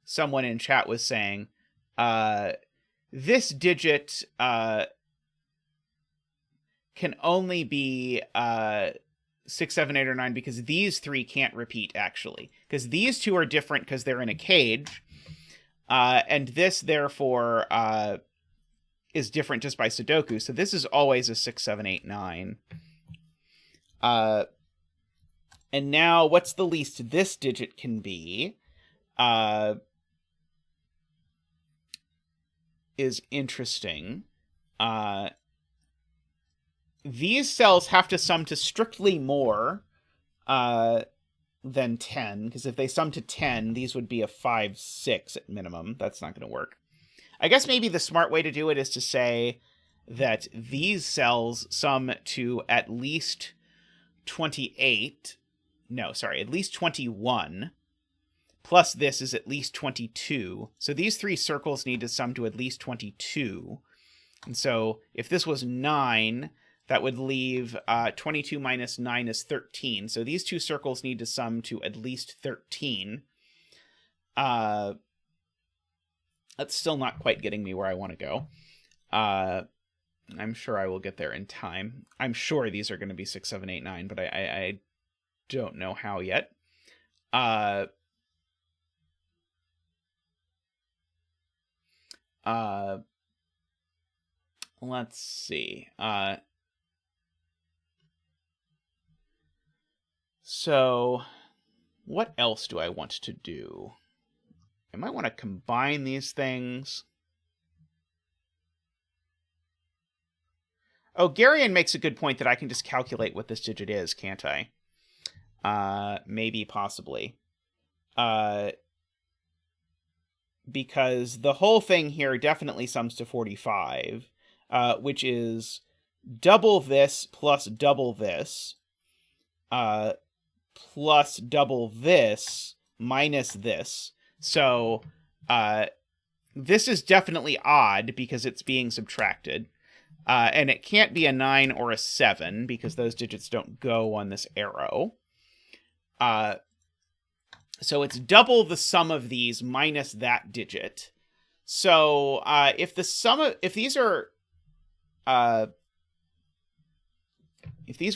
S1: someone in chat was saying, this digit can only be 6, 7, 8, or 9 because these 3 can't repeat, actually. Because these 2 are different because they're in a cage. And this, therefore, is different just by Sudoku. So this is always a 6, 7, 8, 9. And now, what's the least this digit can be? Is interesting. These cells have to sum to strictly more than 10, because if they sum to 10, these would be a 5, 6 at minimum. That's not going to work. I guess maybe the smart way to do it is to say that these cells sum to at least 28. No, sorry, at least 21. Plus this is at least 22. So these 3 circles need to sum to at least 22. And so if this was 9, that would leave 22 minus 9 is 13. So these 2 circles need to sum to at least 13. That's still not quite getting me where I want to go. I'm sure I will get there in time. I'm sure these are going to be 6, 7, 8, 9, but I don't know how yet. Let's see. So, what else do I want to do? I might want to combine these things. Oh, Garion makes a good point that I can just calculate what this digit is, can't I? Maybe, possibly. Because the whole thing here definitely sums to 45, which is double this plus double this, plus double this minus this. So this is definitely odd because it's being subtracted. And it can't be a 9 or a 7 because those digits don't go on this arrow. So it's double the sum of these minus that digit. So if the sum of, if these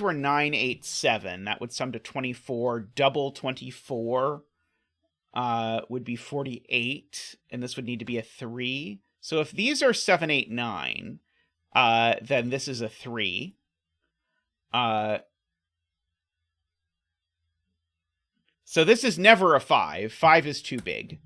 S1: were 9, 8, 7, that would sum to 24. Double 24 would be 48, and this would need to be a 3. So if these are 7, 8, 9, then this is a 3. So this is never a 5. 5 is too big.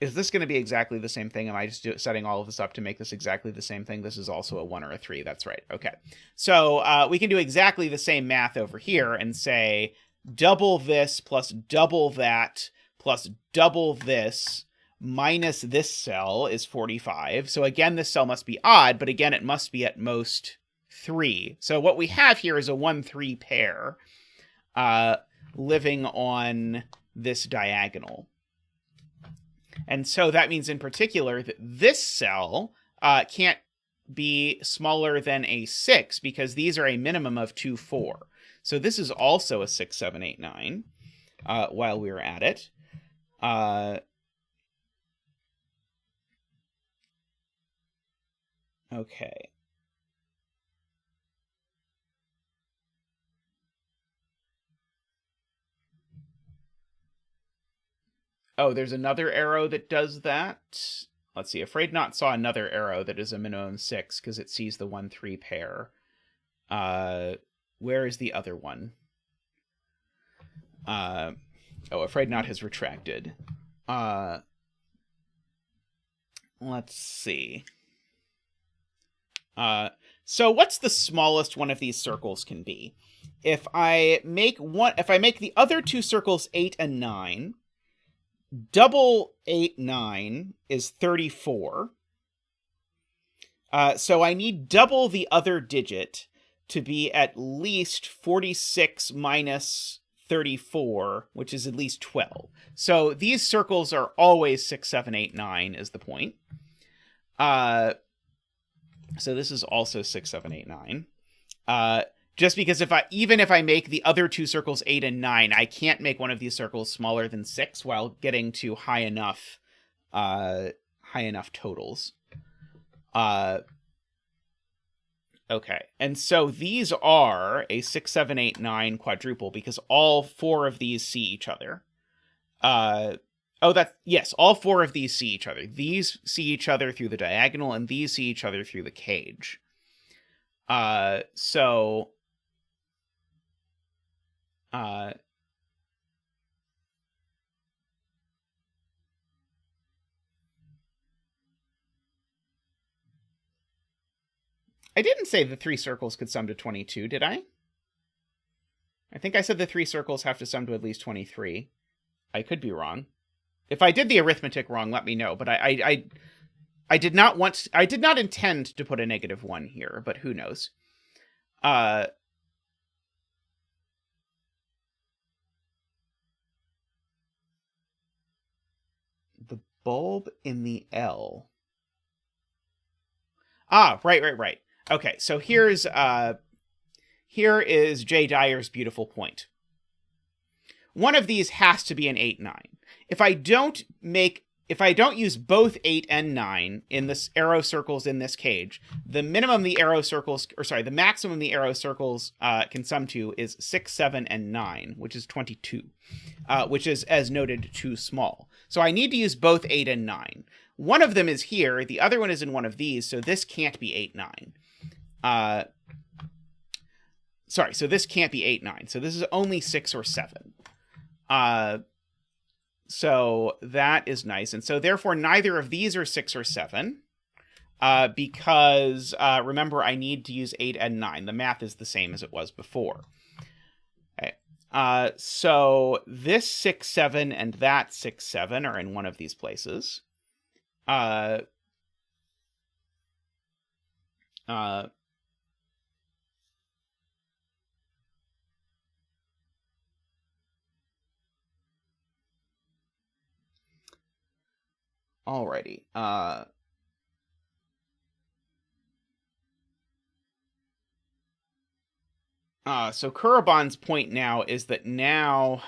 S1: Is this going to be exactly the same thing? Am I just setting all of this up to make this exactly the same thing? This is also a 1 or a 3. That's right. Okay. So we can do exactly the same math over here and say double this plus double that plus double this minus this cell is 45. So again, this cell must be odd, but again, it must be at most 3. So what we have here is a 1-3 pair living on this diagonal. And so that means in particular that this cell can't be smaller than a 6 because these are a minimum of 2, 4. So this is also a 6, 7, 8, 9 while we're at it. Okay. Oh, there's another arrow that does that. Let's see. Afraid Not saw another arrow that is a minimum 6 because it sees the 1-3 pair. Where is the other one? Oh, Afraid Not has retracted. Let's see. So what's the smallest one of these circles can be? If I make the other two circles 8 and 9, double 8, 9 is 34. So I need double the other digit to be at least 46 minus 34, which is at least 12. So these circles are always 6, 7, 8, 9 is the point. So this is also 6, 7, 8, 9. Just because even if I make the other two circles 8 and 9, I can't make one of these circles smaller than 6 while getting to high enough totals. Okay, and so these are a 6, 7, 8, 9 quadruple because all 4 of these see each other. Yes, all 4 of these see each other. These see each other through the diagonal, and these see each other through the cage. So I didn't say the 3 circles could sum to 22, did I? I think I said the 3 circles have to sum to at least 23. I could be wrong. If I did the arithmetic wrong, let me know. But I did not intend to put a -1 here, but who knows? The bulb in the L. Right. Okay, so here is Jay Dyer's beautiful point. One of these has to be an 8, 9. If I don't use both 8 and 9 in this arrow circles in this cage, the maximum the arrow circles can sum to is 6, 7, and 9, which is 22, which is, as noted, too small. So I need to use both 8 and 9. One of them is here, the other one is in one of these, so this can't be 8, 9. So this can't be 8, 9. So this is only 6 or 7. So that is nice. And so therefore neither of these are 6 or 7. Because remember I need to use 8 and 9. The math is the same as it was before. Okay. So this 6, 7 and that 6, 7 are in one of these places. Alrighty. So Kurobon's point now is that now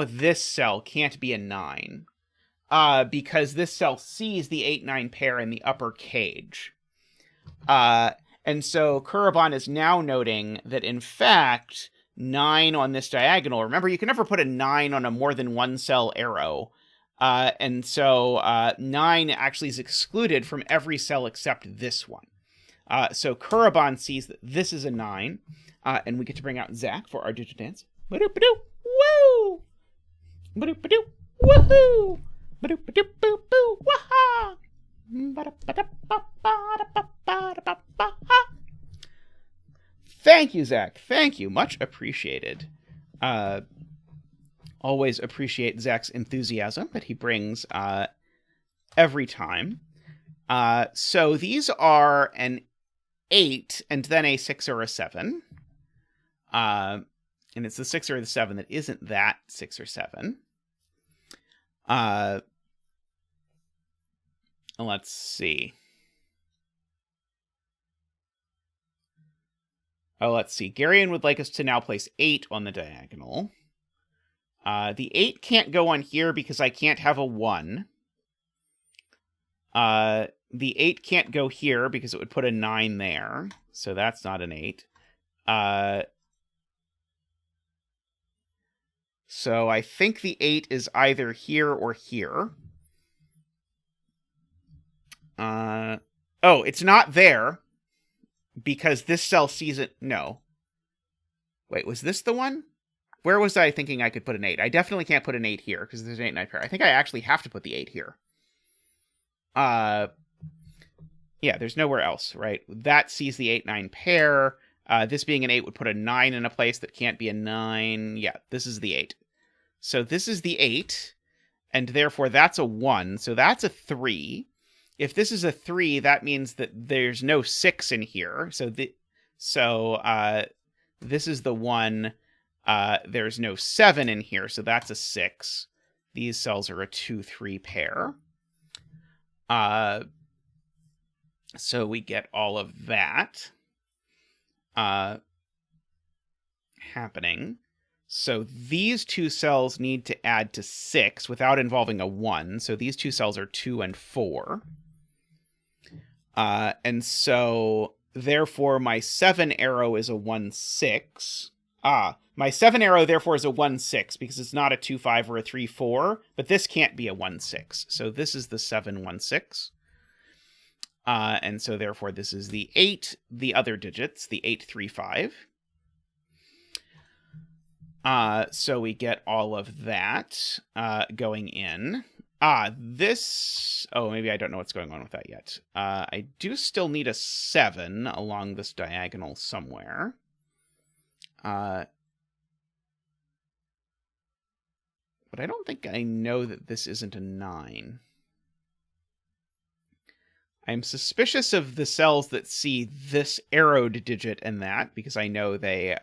S1: this cell can't be a 9. Because this cell sees the 8, 9 pair in the upper cage. And so Kurobon is now noting that, in fact, 9 on this diagonal, remember, you can never put a 9 on a more than one cell arrow. And so 9 actually is excluded from every cell except this one. So Kurobon sees that this is a 9. And we get to bring out Zach for our digit dance. Ba-doop-ba-doo! Woo! Ba-doop-ba-doo! Woohoo! Ba-doop-ba-doop-boo-boo! Waha! Thank you, Zach. Thank you. Much appreciated. Always appreciate Zach's enthusiasm that he brings every time. So these are an 8 and then a 6 or a 7. And it's the 6 or the 7 that isn't that 6 or 7. Let's see. Let's see. Garion would like us to now place 8 on the diagonal. The 8 can't go on here because I can't have a 1. The 8 can't go here because it would put a 9 there. So that's not an 8. So I think the 8 is either here or here. Oh, it's not there because this cell sees it. No. Wait, was this the one? Where was I thinking I could put an 8? I definitely can't put an 8 here because there's an 8 9 pair. I think I actually have to put the 8 here. Yeah, there's nowhere else, right? That sees the 8 9 pair. This being an 8 would put a 9 in a place that can't be a 9. Yeah, this is the 8. So this is the 8, and therefore that's a 1. So that's a 3. If this is a 3, that means that there's no 6 in here. So this is the 1. There's no 7 in here, so that's a 6. These cells are a 2 3 pair. So we get all of that happening. So these two cells need to add to 6 without involving a 1. So these two cells are 2 and 4. And so therefore my 7 arrow is a 1 6. My 7 arrow therefore is a 1 6 because it's not a 2 5 or a 3 4, but this can't be a 1 6. So this is the 7 1 6. And so therefore this is the 8, the other digits, the 8 3 5. So we get all of that going in. Maybe I don't know what's going on with that yet. I do still need a 7 along this diagonal somewhere. But I don't think I know that this isn't a 9. I'm suspicious of the cells that see this arrowed digit and that, because I know they're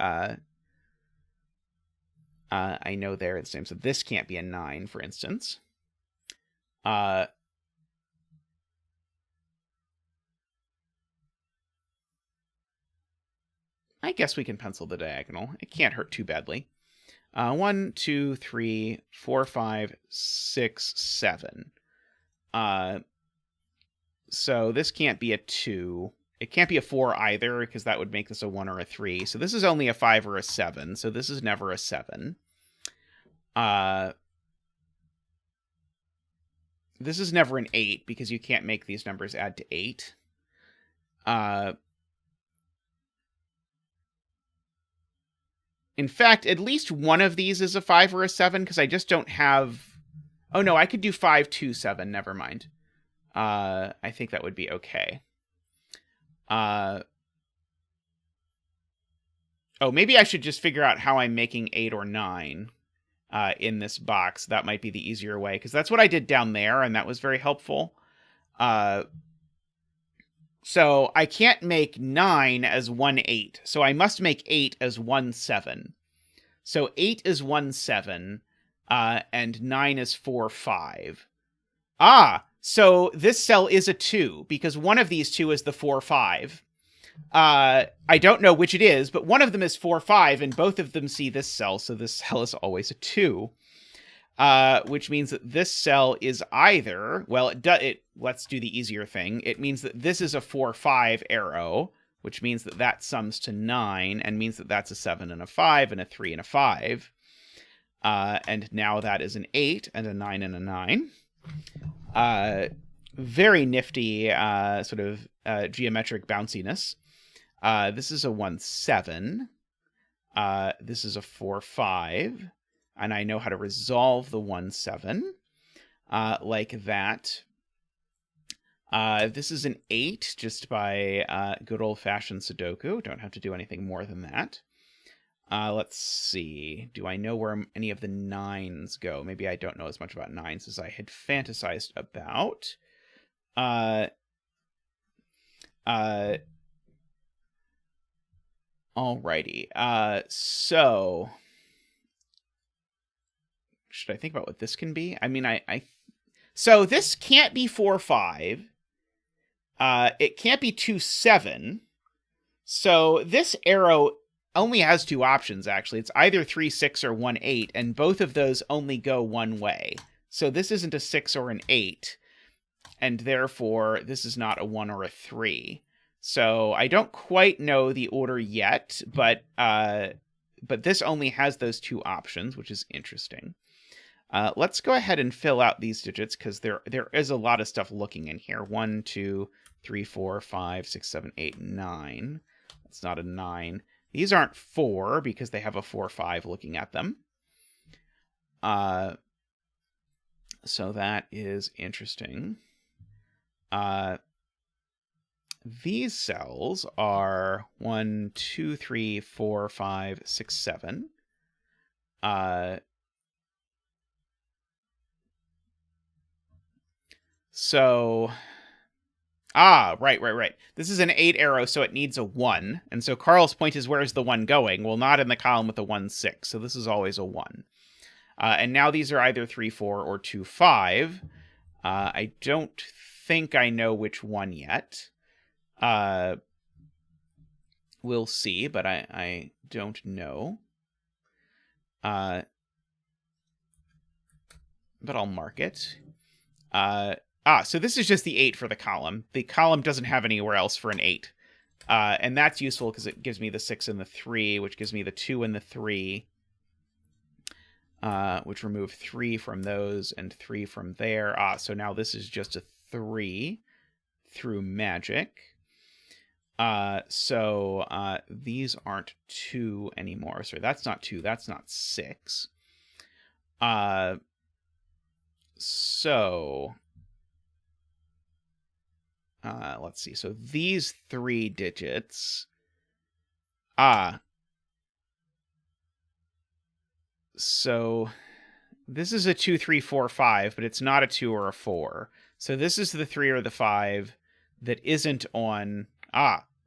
S1: the same. So this can't be a 9, for instance. I guess we can pencil the diagonal. It can't hurt too badly. 1, 2, 3, 4, 5, 6, 7. So this can't be a 2. It can't be a 4 either, because that would make this a 1 or a 3. So this is only a 5 or a 7. So this is never a 7. This is never an 8, because you can't make these numbers add to 8. In fact, at least one of these is a 5 or a 7, because I just don't have... Oh, no, I could do 5, 2, 7. Never mind. I think that would be okay. Oh, maybe I should just figure out how I'm making 8 or 9 in this box. That might be the easier way, because that's what I did down there, and that was very helpful. So I can't make 9 as 1 8. So I must make 8 as 1 7. So 8 is 1 7, and 9 is 4 5. So this cell is a 2, because one of these two is the 4 5. I don't know which it is, but one of them is 4 5, and both of them see this cell, so this cell is always a 2. Which means that this cell is either, well, let's do the easier thing. It means that this is a 4 5 arrow, which means that that sums to 9, and means that that's a 7 and a 5, and a 3 and a 5. And now that is an 8, and a 9 and a 9. Very nifty sort of geometric bounciness. This is a 1 7. This is a 4 5. And I know how to resolve the 1 7 like that. This is an 8 just by good old-fashioned Sudoku. Don't have to do anything more than that. Let's see. Do I know where any of the 9s go? Maybe I don't know as much about 9s as I had fantasized about. Alrighty. So... should I think about what this can be? I mean, so this can't be 4 5. It can't be 2 7. So this arrow only has 2 options, actually. It's either 3 6 or 1 8, and both of those only go one way. So this isn't a 6 or an 8, and therefore this is not a 1 or a 3. So I don't quite know the order yet, but but this only has those two options, which is interesting. Let's go ahead and fill out these digits because there is a lot of stuff looking in here. 1, 2, 3, 4, 5, 6, 7, 8, 9. That's not a 9. These aren't 4 because they have a 4, 5 looking at them. So that is interesting. These cells are 1, 2, 3, 4, 5, 6, 7. So, right. This is an 8 arrow, so it needs a 1. And so Carl's point is, where's the 1 going? Well, not in the column with a 1, 6. So this is always a 1. And now these are either 3, 4, or 2, 5. I don't think I know which one yet. We'll see, but I don't know. But I'll mark it. So this is just the 8 for the column. The column doesn't have anywhere else for an 8. And that's useful because it gives me the 6 and the 3, which gives me the 2 and the 3, which remove 3 from those and 3 from there. So now this is just a 3 through magic. So these aren't 2 anymore. Sorry, that's not 2. That's not 6. Let's see. So these 3 digits. So this is a 2, 3, 4, 5, but it's not a 2 or a 4. So this is the 3 or the 5 that isn't on.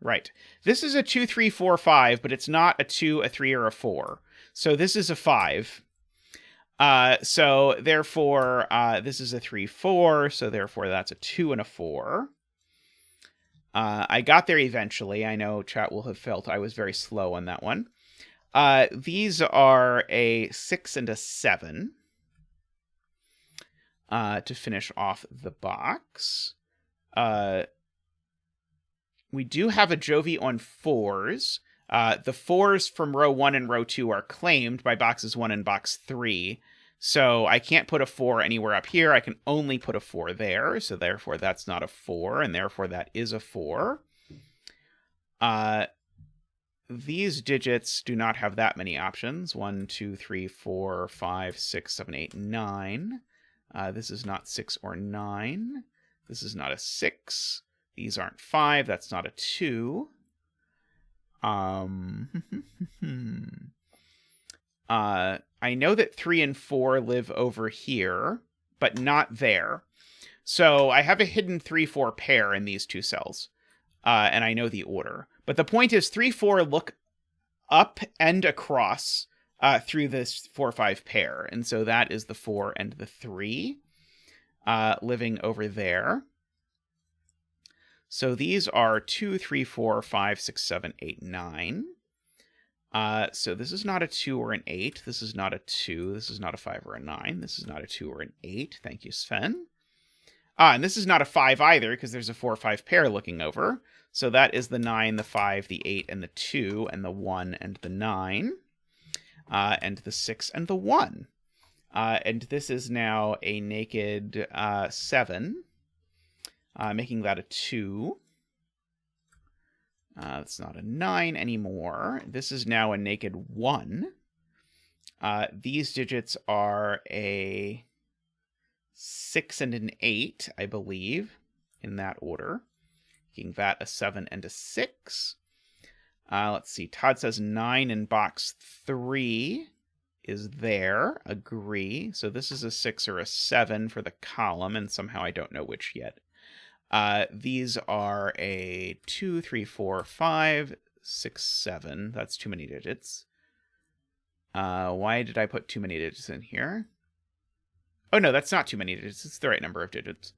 S1: Right. This is a 2, 3, 4, 5, but it's not a 2, a 3, or a 4. So this is a 5. So therefore, this is a 3, 4. So therefore, that's a 2 and a 4. I got there eventually. I know chat will have felt I was very slow on that one. These are a 6 and a 7 to finish off the box. We do have a Jovi on 4s. The 4s from row 1 and row 2 are claimed by boxes 1 and box 3. So I can't put a 4 anywhere up here. I can only put a 4 there. So therefore that's not a 4, and therefore that is a 4. These digits do not have that many options. 1, 2, 3, 4, 5, 6, 7, 8, 9. This is not 6 or 9. This is not a 6. These aren't 5. That's not a 2. I know that 3 and 4 live over here, but not there. So I have a hidden 3-4 pair in these two cells, and I know the order. But the point is 3, 4 look up and across through this 4, 5 pair, and so that is the 4 and the 3 living over there. So these are 2, 3, 4, 5, 6, 7, 8, 9. So this is not a 2 or an 8. This is not a 2. This is not a 5 or a 9. This is not a 2 or an 8. Thank you, Sven. And this is not a 5 either, because there's a 4 or 5 pair looking over. So that is the 9, the 5, the 8, and the 2, and the 1, and the 9, and the 6, and the 1. And this is now a naked 7, making that a 2. It's not a 9 anymore. This is now a naked 1. These digits are a 6 and an 8, I believe, in that order. Making that a 7 and a 6. Let's see. Todd says 9 in box 3 is there. Agree. So this is a 6 or a 7 for the column, and somehow I don't know which yet. These are a 2, 3, 4, 5, 6, 7. That's too many digits. Why did I put too many digits in here? Oh, no, that's not too many digits. It's the right number of digits.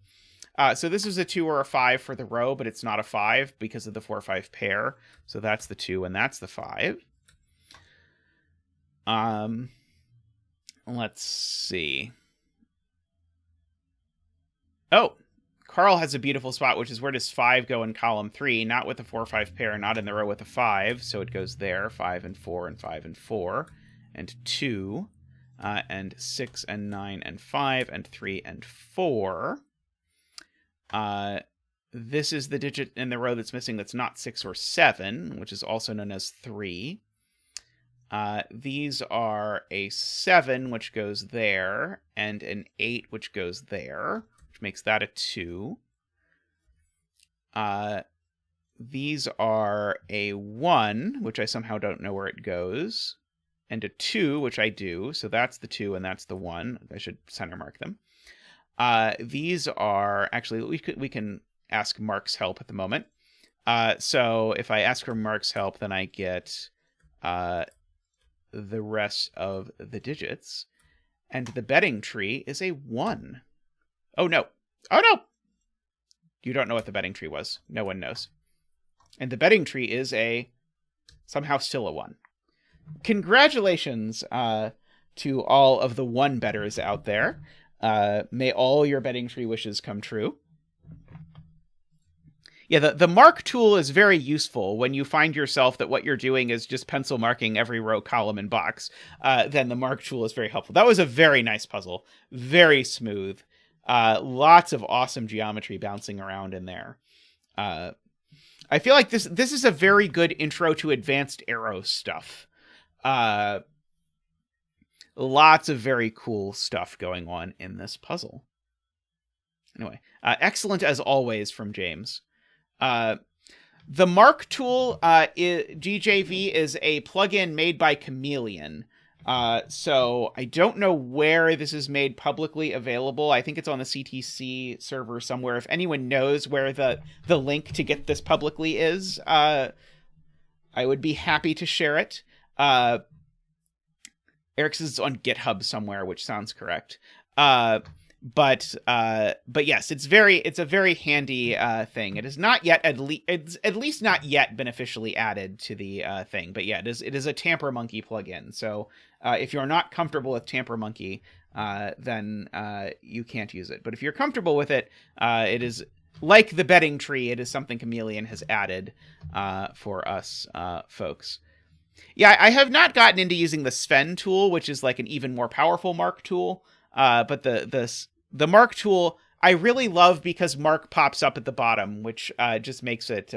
S1: So this is a 2 or a 5 for the row, but it's not a 5 because of the 4 or 5 pair. So that's the 2 and that's the 5. Let's see. Oh, Carl has a beautiful spot, which is where does 5 go in column 3? Not with the 4-5 pair, not in the row with a 5. So it goes there, 5 and 4 and 5 and 4, and 2, and 6 and 9 and 5 and 3 and 4. This is the digit in the row that's missing that's not 6 or 7, which is also known as 3. These are a 7, which goes there, and an 8, which goes there, which makes that a 2. These are a 1, which I somehow don't know where it goes, and a 2, which I do, so that's the 2 and that's the 1. I should center mark them. These are, actually, we can ask Mark's help at the moment. So if I ask for Mark's help, then I get the rest of the digits, and the betting tree is a 1. Oh no. Oh no! You don't know what the betting tree was. No one knows. And the betting tree is somehow still a 1. Congratulations to all of the 1 bettors out there. May all your betting tree wishes come true. Yeah, the mark tool is very useful when you find yourself that what you're doing is just pencil marking every row, column, and box. Then the mark tool is very helpful. That was a very nice puzzle. Very smooth. Lots of awesome geometry bouncing around in there. I feel like this is a very good intro to advanced arrow stuff. Lots of very cool stuff going on in this puzzle. Anyway, excellent as always from James. The mark tool, GJV, is a plugin made by Chameleon. So I don't know where this is made publicly available. I think it's on the CTC server somewhere. If anyone knows where the link to get this publicly is, I would be happy to share it. Eric says it's on GitHub somewhere, which sounds correct. But yes, it's a very handy thing. It is not yet it's at least not yet been officially added to the thing. But yeah, it is a Tamper Monkey plugin. So if you're not comfortable with Tamper Monkey, then you can't use it. But if you're comfortable with it, it is like the betting tree. It is something Chameleon has added for us folks. Yeah, I have not gotten into using the Sven tool, which is like an even more powerful mark tool. But the mark tool I really love because mark pops up at the bottom, which just makes it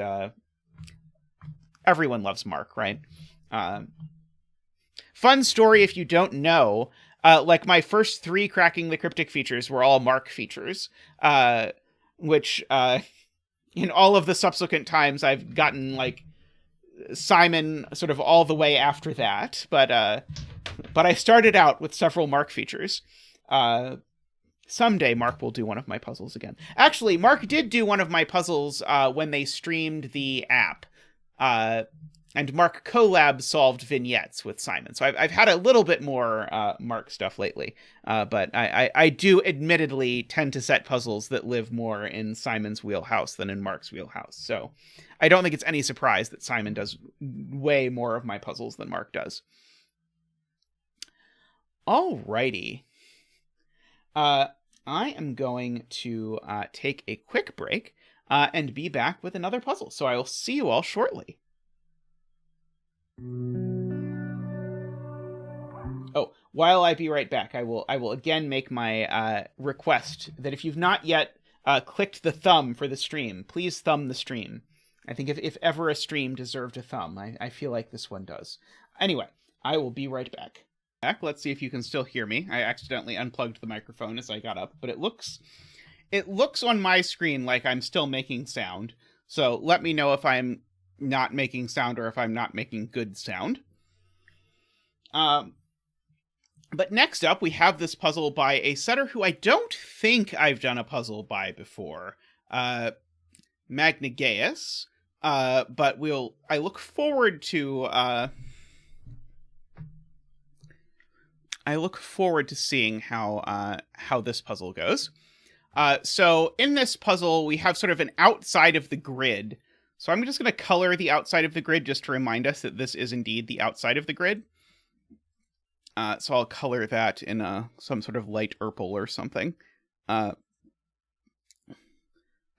S1: everyone loves mark, right? Fun story if you don't know, like my first 3 cracking the cryptic features were all mark features, which in all of the subsequent times I've gotten like Simon sort of all the way after that, but I started out with several mark features. Someday Mark will do one of my puzzles again. Actually, Mark did do one of my puzzles when they streamed the app. And Mark collab solved vignettes with Simon. So I've had a little bit more Mark stuff lately. But I do admittedly tend to set puzzles that live more in Simon's wheelhouse than in Mark's wheelhouse. So I don't think it's any surprise that Simon does way more of my puzzles than Mark does. Alrighty. I am going to take a quick break and be back with another puzzle. So I will see you all shortly. Oh, while I be right back, I will again make my request that if you've not yet clicked the thumb for the stream, please thumb the stream. I think if ever a stream deserved a thumb, I feel like this one does. Anyway, I will be right back. Let's see if you can still hear me. I accidentally unplugged the microphone as I got up, but it looks on my screen like I'm still making sound. So let me know if I'm not making sound or if I'm not making good sound. But next up, we have this puzzle by a setter who I don't think I've done a puzzle by before. Magnageas. But I look forward to seeing how this puzzle goes. So in this puzzle, we have sort of an outside of the grid. So I'm just going to color the outside of the grid just to remind us that this is indeed the outside of the grid. So I'll color that in some sort of light purple or something.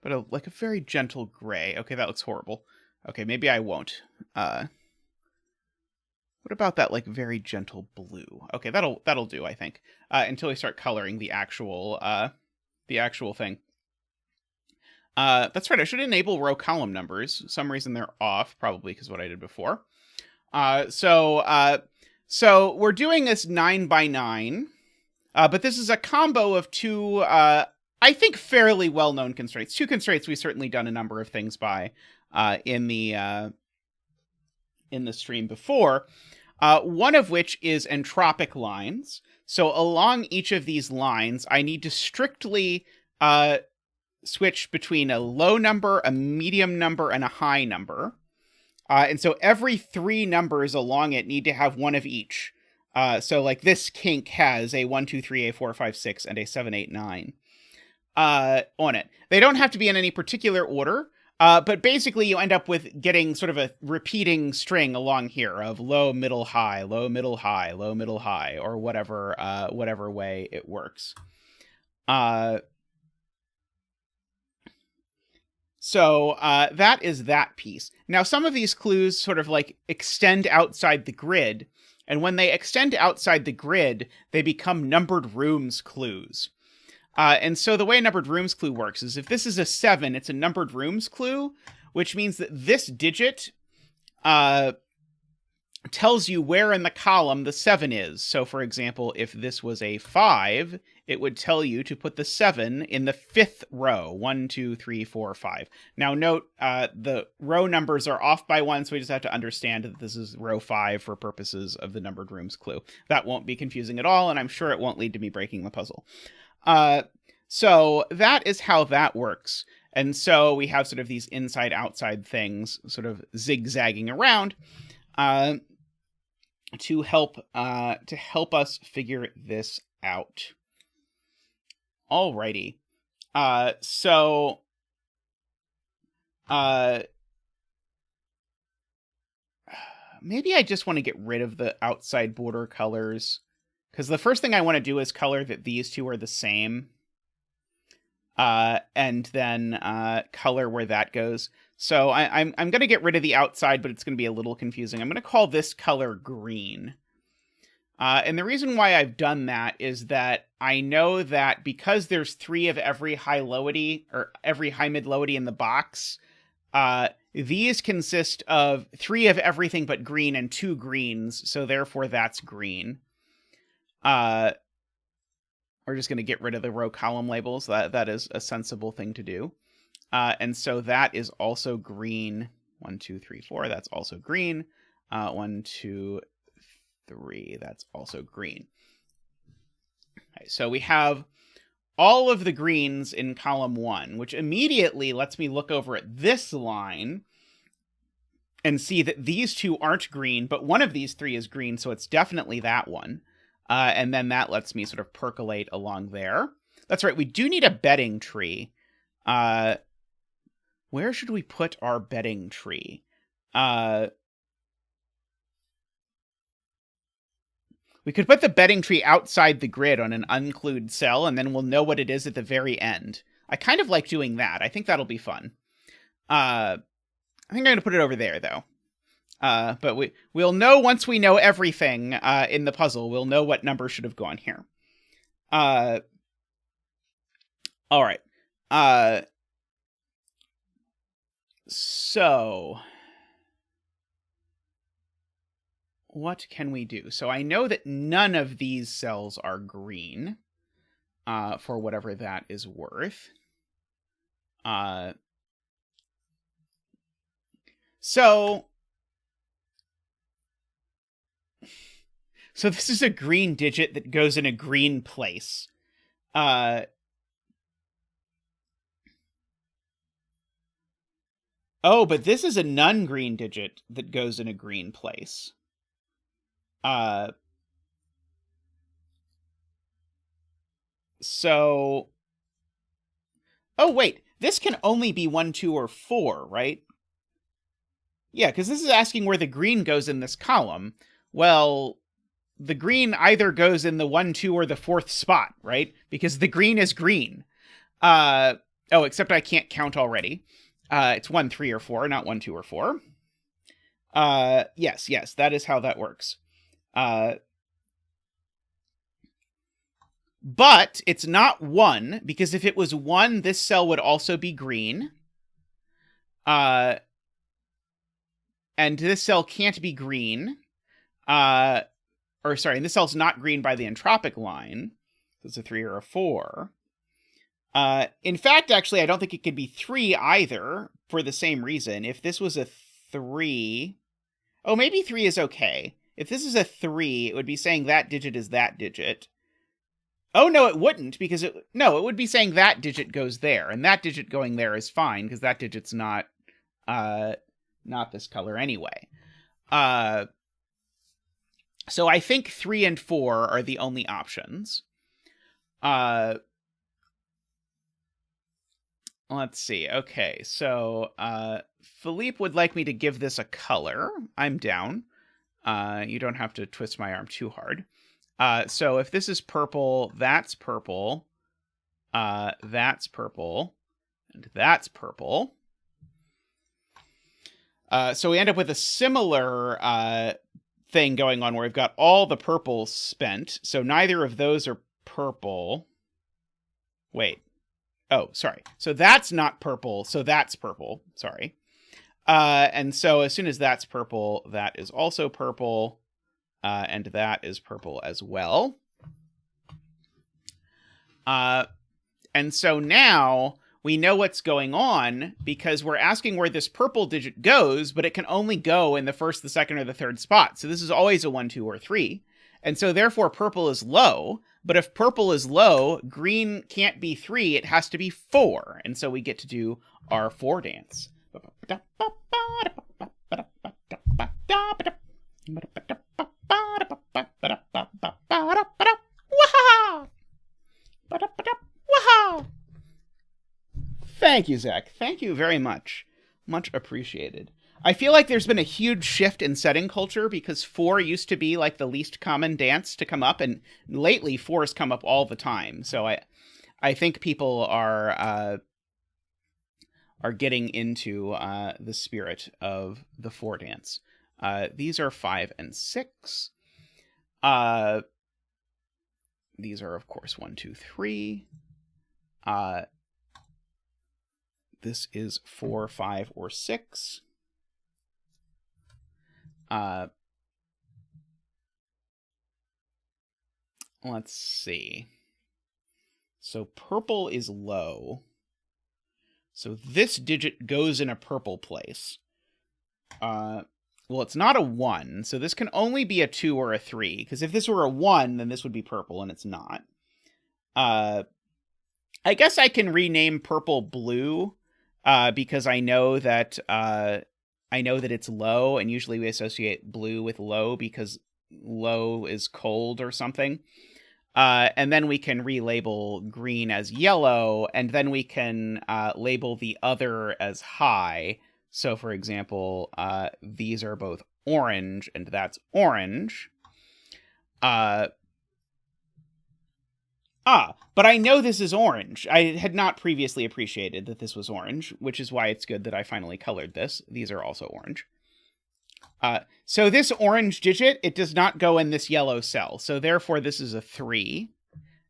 S1: but like a very gentle gray. Okay, that looks horrible. Okay, maybe I won't. What about that like very gentle blue? Okay, that'll do, I think. Until we start coloring the actual thing. That's right. I should enable row column numbers. For some reason they're off, probably because of what I did before. So we're doing this 9x9, but this is a combo of two, I think, fairly well-known constraints. Two constraints we've certainly done a number of things by in the stream before. One of which is entropic lines. So along each of these lines, I need to strictly switch between a low number, a medium number, and a high number. And so every 3 numbers along it need to have one of each. So like this kink has a 1, 2, 3, a 4, 5, 6, and a 7, 8, 9 on it. They don't have to be in any particular order, but basically you end up with getting sort of a repeating string along here of low, middle, high, low, middle, high, low, middle, high, or whatever way it works. So that is that piece. Now, some of these clues sort of like extend outside the grid, and when they extend outside the grid, they become numbered rooms clues. And so the way a numbered rooms clue works is if this is a 7, it's a numbered rooms clue, which means that this digit tells you where in the column the 7 is. So, for example, if this was a 5, it would tell you to put the 7 in the 5th row. 1, 2, 3, 4, 5. Now, note, the row numbers are off by 1, so we just have to understand that this is row 5 for purposes of the numbered rooms clue. That won't be confusing at all, and I'm sure it won't lead to me breaking the puzzle. So that is how that works. And so we have sort of these inside-outside things sort of zigzagging around to help us figure this out. Alrighty. So maybe I just want to get rid of the outside border colors, because the first thing I want to do is color that these two are the same. And then color where that goes. So I'm going to get rid of the outside, but it's going to be a little confusing. I'm going to call this color green. And the reason why I've done that is that I know that because there's 3 of every high lowity or every high mid lowity in the box, these consist of 3 of everything but green and 2 greens. So therefore that's green. We're just going to get rid of the row column labels. That is a sensible thing to do. And so that is also green. 1, 2, 3, 4. That's also green. 1, 2, 3. That's also green. Okay, so we have all of the greens in column 1, which immediately lets me look over at this line and see that these 2 aren't green, but one of these 3 is green, so it's definitely that one. And then that lets me sort of percolate along there. That's right, we do need a bedding tree. Where should we put our bedding tree? We could put the bedding tree outside the grid on an unclued cell, and then we'll know what it is at the very end. I kind of like doing that. I think that'll be fun. I think I'm going to put it over there, though. But we'll know once we know everything in the puzzle. We'll know what number should have gone here. All right. So what can we do? So I know that none of these cells are green, for whatever that is worth. So this is a green digit that goes in a green place. Oh, but this is a non-green digit that goes in a green place. So... Oh, wait. This can only be 1, 2, or 4, right? Yeah, because this is asking where the green goes in this column. Well, the green either goes in the 1, 2, or the 4th spot, right? Because the green is green. Oh, except I can't count already. It's 1, 3, or 4, not 1, 2, or 4. Yes, that is how that works. But it's not 1, because if it was 1, this cell would also be green. And this cell can't be green. And this cell's not green by the entropic line. So it's a 3 or a 4. In fact, actually, I don't think it could be 3 either, for the same reason. If this was a 3... Oh, maybe 3 is okay. If this is a 3, it would be saying that digit is that digit. Oh, no, it wouldn't, because it would be saying that digit goes there, and that digit going there is fine, because that digit's not this color anyway. So I think 3 and 4 are the only options. Let's see. Okay, so Philippe would like me to give this a color. I'm down. You don't have to twist my arm too hard. So if this is purple, that's purple, that's purple, and that's purple. So we end up with a similar thing going on where we've got all the purples spent. So neither of those are purple. Wait. Oh, sorry. So that's not purple. So that's purple. Sorry. And so as soon as that's purple, that is also purple. And that is purple as well. And so now we know what's going on because we're asking where this purple digit goes, but it can only go in the first, the second, or the third spot. So this is always a 1, 2, or 3. And so therefore purple is low. But if purple is low, green can't be 3. It has to be 4. And so we get to do our 4 dance. Thank you, Zach. Thank you very much. Much appreciated. I feel like there's been a huge shift in setting culture because 4 used to be like the least common dance to come up, and lately 4 has come up all the time. So I think people are getting into the spirit of the 4 dance. These are 5 and 6. These are, of course, 1, 2, 3. This is 4, 5, or 6. Let's see. So purple is low. So this digit goes in a purple place. Well, it's not a 1, so this can only be a 2 or a 3, because if this were a 1, then this would be purple, and it's not. I guess I can rename purple blue, because I know that it's low, and usually we associate blue with low because low is cold or something. And then we can relabel green as yellow, and then we can label the other as high. So, for example, these are both orange, and that's orange. But I know this is orange. I had not previously appreciated that this was orange, which is why it's good that I finally colored this. These are also orange. So this orange digit, it does not go in this yellow cell. So therefore, this is a 3,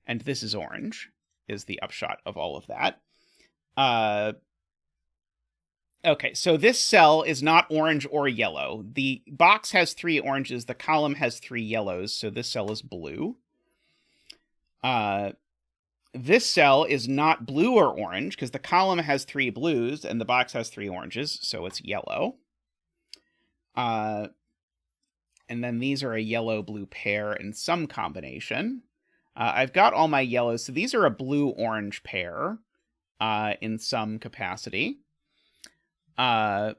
S1: and this is orange, is the upshot of all of that. Okay, so this cell is not orange or yellow. The box has 3 oranges, the column has 3 yellows, so this cell is blue. This cell is not blue or orange, because the column has 3 blues, and the box has 3 oranges, so it's yellow. And then these are a yellow-blue pair in some combination. I've got all my yellows, so these are a blue-orange pair in some capacity. Yes,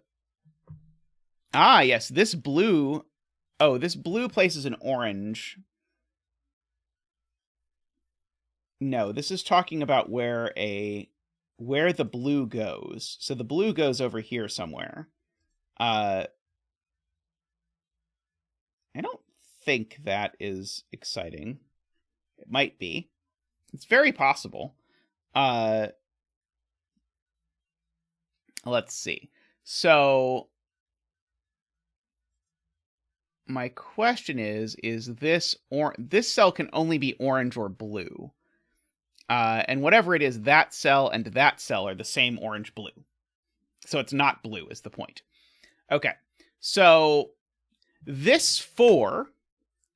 S1: this blue... Oh, this blue places an orange. No, this is talking about where the blue goes. So the blue goes over here somewhere. I don't think that is exciting. It might be. It's very possible. let's see. So my question is this this cell can only be orange or blue. And whatever it is, that cell and that cell are the same orange-blue. So it's not blue is the point. Okay, so this 4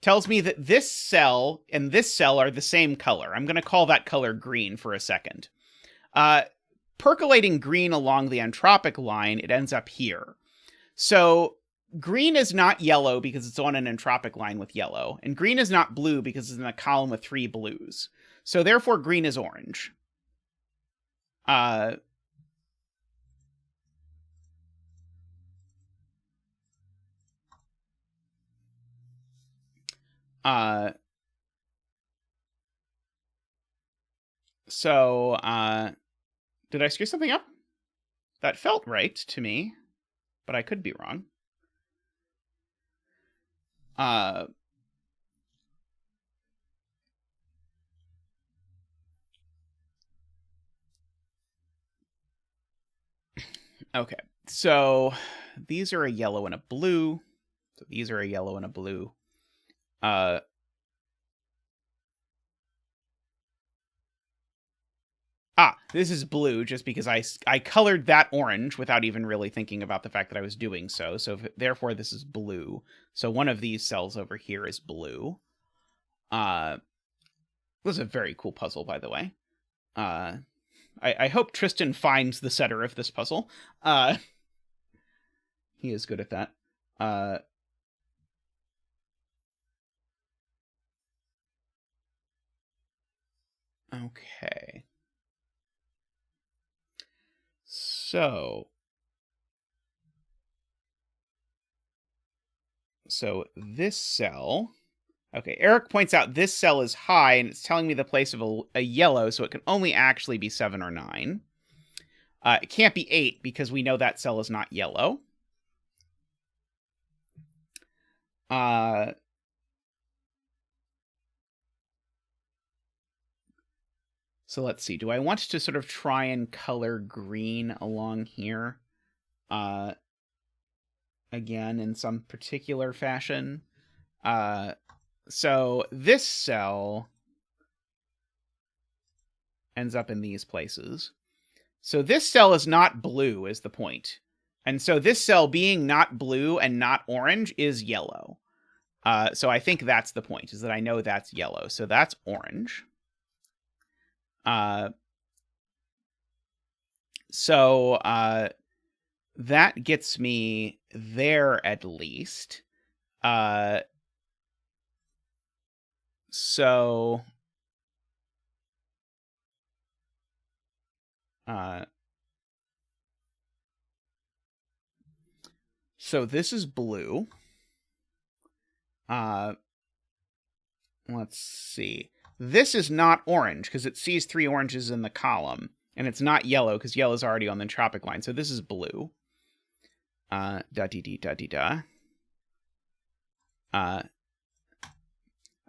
S1: tells me that this cell and this cell are the same color. I'm going to call that color green for a second. Percolating green along the entropic line, it ends up here. So green is not yellow because it's on an entropic line with yellow, and green is not blue because it's in a column with 3 blues. So therefore, green is orange. So, did I screw something up? That felt right to me, but I could be wrong. Okay, so these are a yellow and a blue. So these are a yellow and a blue. This is blue just because I colored that orange without even really thinking about the fact that I was doing so. So therefore, this is blue. So one of these cells over here is blue. This is a very cool puzzle, by the way. I hope Tristan finds the setter of this puzzle. He is good at that. Okay. So this cell... Okay, Eric points out this cell is high, and it's telling me the place of a yellow, so it can only actually be 7 or 9. It can't be 8, because we know that cell is not yellow. So let's see. Do I want to sort of try and color green along here? Again, in some particular fashion. So this cell ends up in these places. So this cell is not blue, is the point. And so this cell being not blue and not orange is yellow. So I think that's the point, is that I know that's yellow. So that's orange. So that gets me there at least. So this is blue. Let's see. This is not orange because it sees 3 oranges in the column, and it's not yellow because yellow is already on the entropic line. So this is blue. Da-dee-dee-da-dee-da.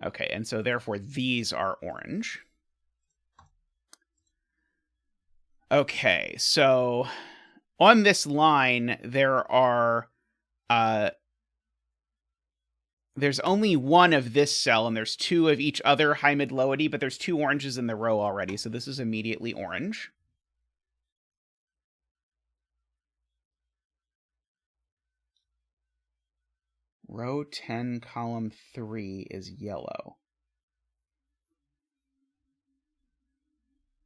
S1: Okay, and so therefore these are orange. Okay, so on this line, there are... there's only 1 of this cell, and there's 2 of each other high, mid, lowity, but there's 2 oranges in the row already, so this is immediately orange. Row 10, column 3 is yellow.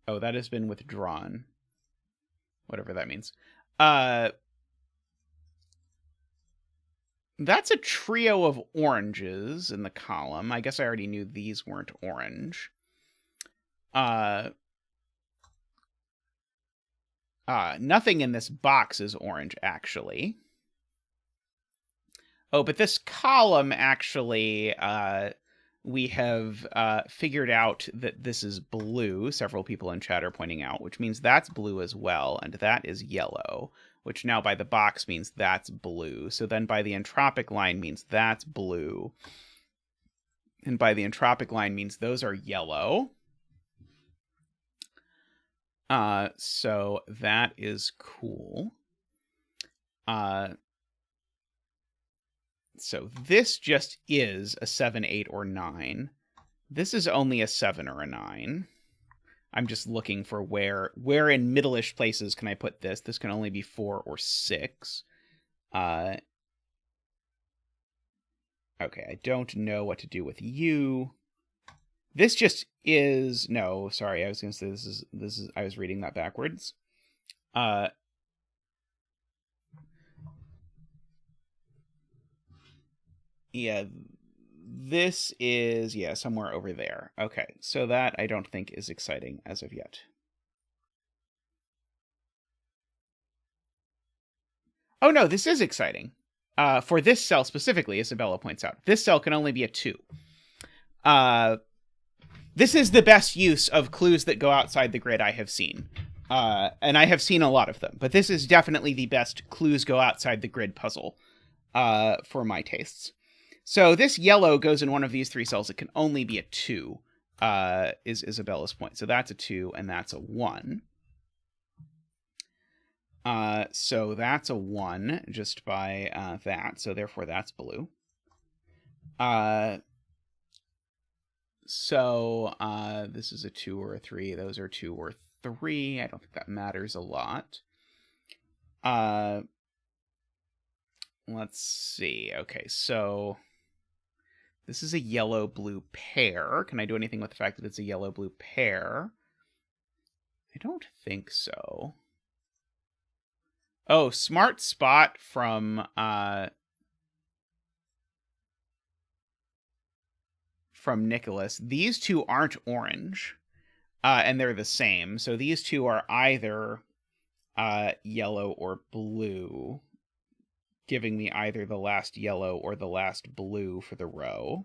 S1: Oh, that has been withdrawn. Whatever that means. That's a trio of oranges in the column. I guess I already knew these weren't orange. Nothing in this box is orange, actually. Oh, but this column, actually, we have figured out that this is blue. Several people in chat are pointing out, which means that's blue as well, and that is yellow, which now by the box means that's blue. So then by the entropic line means that's blue. And by the entropic line means those are yellow. So that is cool. So this just is a 7, 8, or 9. This is only a 7 or a 9. I'm just looking for where in middle-ish places can I put this. This can only be 4 or 6. Okay, I don't know what to do with you. This just is... No, sorry, I was going to say this is... I was reading that backwards. Yeah, this is, yeah, somewhere over there. Okay, so that I don't think is exciting as of yet. Oh, no, this is exciting. For this cell specifically, Isabella points out. This cell can only be a 2. This is the best use of clues that go outside the grid I have seen. And I have seen a lot of them, but this is definitely the best clues go outside the grid puzzle for my tastes. So this yellow goes in one of these 3 cells. It can only be a 2, is Isabella's point. So that's a 2, and that's a 1. So that's a 1 just by that. So therefore that's blue. So this is a 2 or a 3. Those are 2 or 3. I don't think that matters a lot. Let's see. Okay, so this is a yellow-blue pair. Can I do anything with the fact that it's a yellow-blue pair? I don't think so. Oh, smart spot from Nicholas. These 2 aren't orange, and they're the same. So these 2 are either yellow or blue, giving me either the last yellow or the last blue for the row.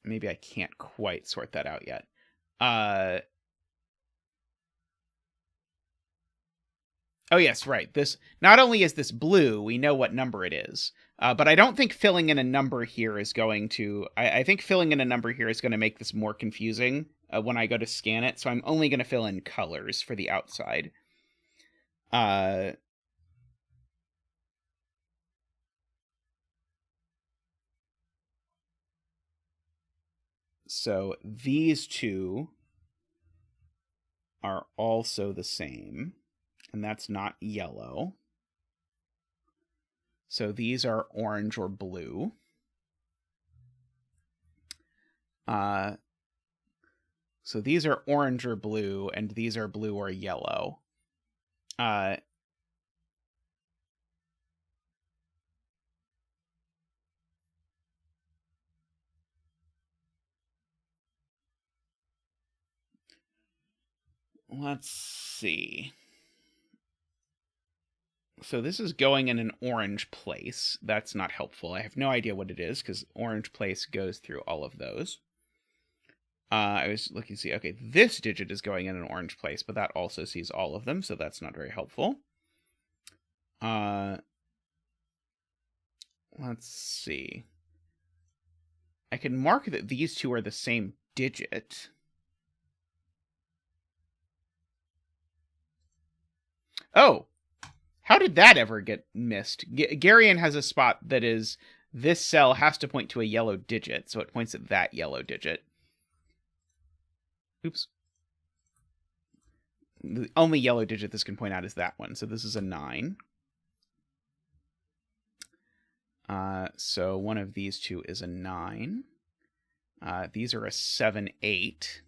S1: Maybe I can't quite sort that out yet. Oh, yes, right. This not only is this blue, we know what number it is, but I don't think filling in a number here is going to... I think filling in a number here is going to make this more confusing when I go to scan it, so I'm only going to fill in colors for the outside. So these 2 are also the same, and that's not yellow. So these are orange or blue. So these are orange or blue, and these are blue or yellow. Let's see. So this is going in an orange place. That's not helpful. I have no idea what it is, because orange place goes through all of those. I was looking to see, okay, this digit is going in an orange place, but that also sees all of them, so that's not very helpful. Let's see. I can mark that these 2 are the same digit. Oh! How did that ever get missed? Garion has a spot that is... This cell has to point to a yellow digit, so it points at that yellow digit. Oops. The only yellow digit this can point out is that one, so this is a 9. So one of these 2 is a 9. These are a 7, 8.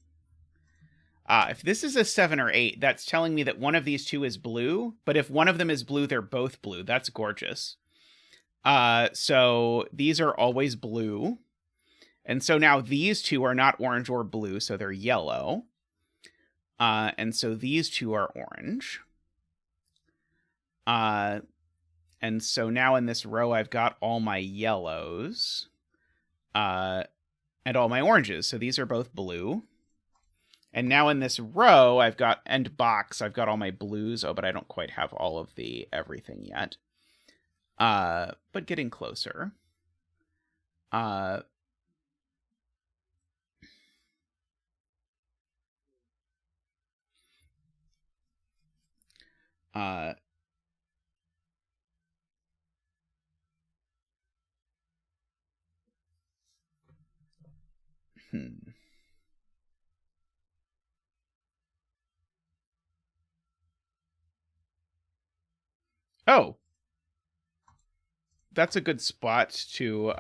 S1: If this is a 7 or 8, that's telling me that one of these 2 is blue, but if one of them is blue, they're both blue. That's gorgeous. So these are always blue. And so now these 2 are not orange or blue, so they're yellow. And so these 2 are orange. And so now in this row, I've got all my yellows. And all my oranges. So these are both blue. And now in this row, I've got, and box, I've got all my blues. Oh, but I don't quite have all of the everything yet. But getting closer. Uh, hmm. Oh, that's a good spot to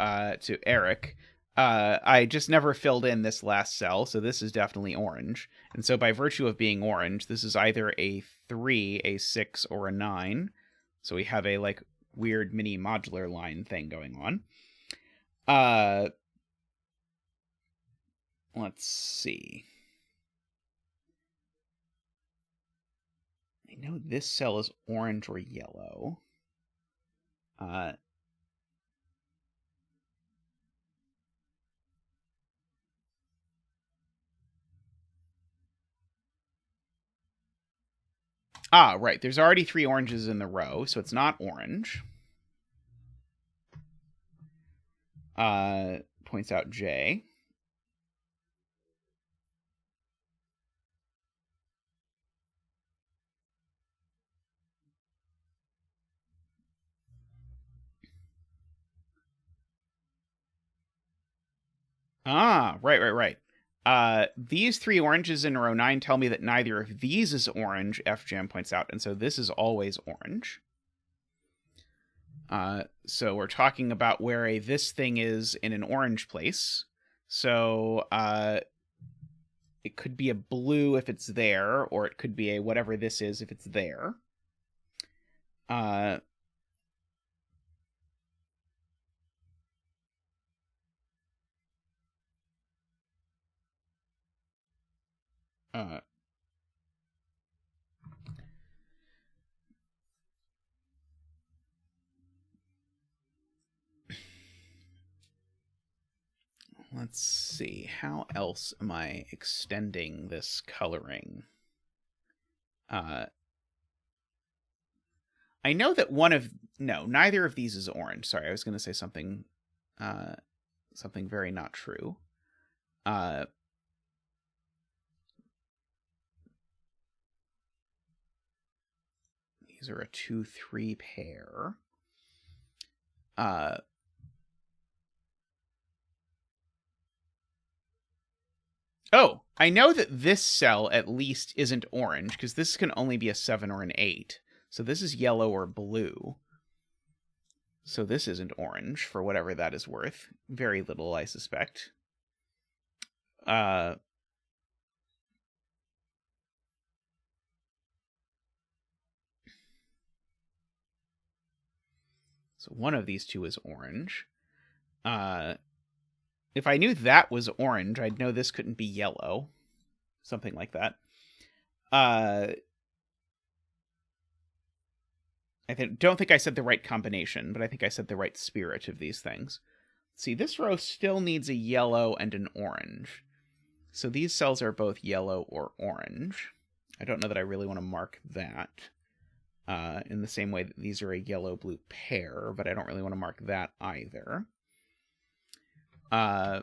S1: Eric. I just never filled in this last cell, so this is definitely orange. And so by virtue of being orange, this is either a 3, a 6, or a 9. So we have a like weird mini modular line thing going on. Let's see. I know this cell is orange or yellow. Right. There's already 3 oranges in the row, so it's not orange. Points out Jay. Right. These 3 oranges in row 9 tell me that neither of these is orange, FJam points out, and so this is always orange. So we're talking about where this thing is in an orange place. So it could be a blue if it's there, or it could be a whatever this is if it's there. Let's see, how else am I extending this coloring? I know that neither of these is orange. Sorry, I was going to say something very not true. These are a 2-3 pair. Oh, I know that this cell at least isn't orange, because this can only be a 7 or an 8. So this is yellow or blue. So this isn't orange, for whatever that is worth. Very little, I suspect. So one of these two is orange. If I knew that was orange, I'd know this couldn't be yellow. Something like that. Don't think I said the right combination, but I think I said the right spirit of these things. See, this row still needs a yellow and an orange. So these cells are both yellow or orange. I don't know that I really want to mark that. In the same way that these are a yellow-blue pair, but I don't really want to mark that either. Yeah,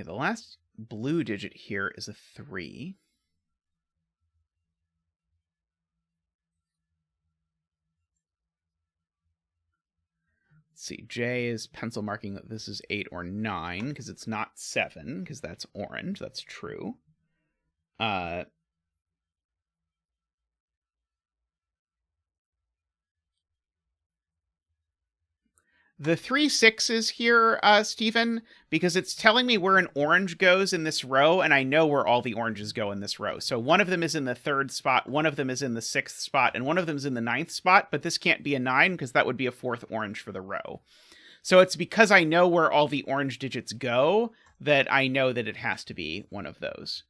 S1: the last blue digit here is a 3. Let's see, Jay is pencil marking that this is 8 or 9, because it's not 7, because that's orange. That's true. The 3 6s here, Stephen, because it's telling me where an orange goes in this row, and I know where all the oranges go in this row. So one of them is in the 3rd spot, one of them is in the 6th spot, and one of them is in the 9th spot, but this can't be a 9 because that would be a 4th orange for the row. So it's because I know where all the orange digits go that I know that it has to be one of those.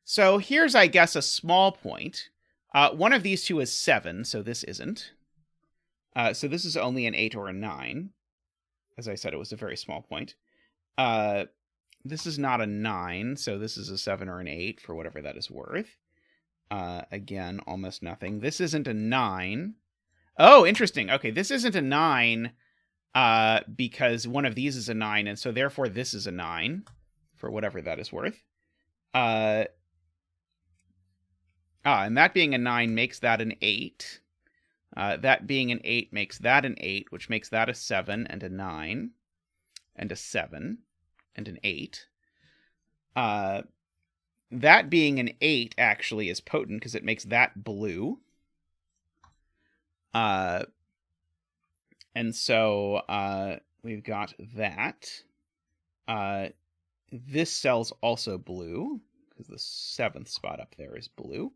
S1: So here's, I guess, a small point. One of these two is 7, so this isn't. So this is only an 8 or a 9. As I said, it was a very small point. This is not a 9, so this is a 7 or an 8, for whatever that is worth. Again, almost nothing. This isn't a 9. Oh, interesting. Okay, this isn't a 9 because one of these is a 9, and so therefore this is a 9, for whatever that is worth. And that being a 9 makes that an 8. That being an 8 makes that an 8, which makes that a 7 and a 9 and a 7 and an 8. That being an 8 actually is potent because it makes that blue. And so we've got that. This cell's also blue because the 7th spot up there is blue.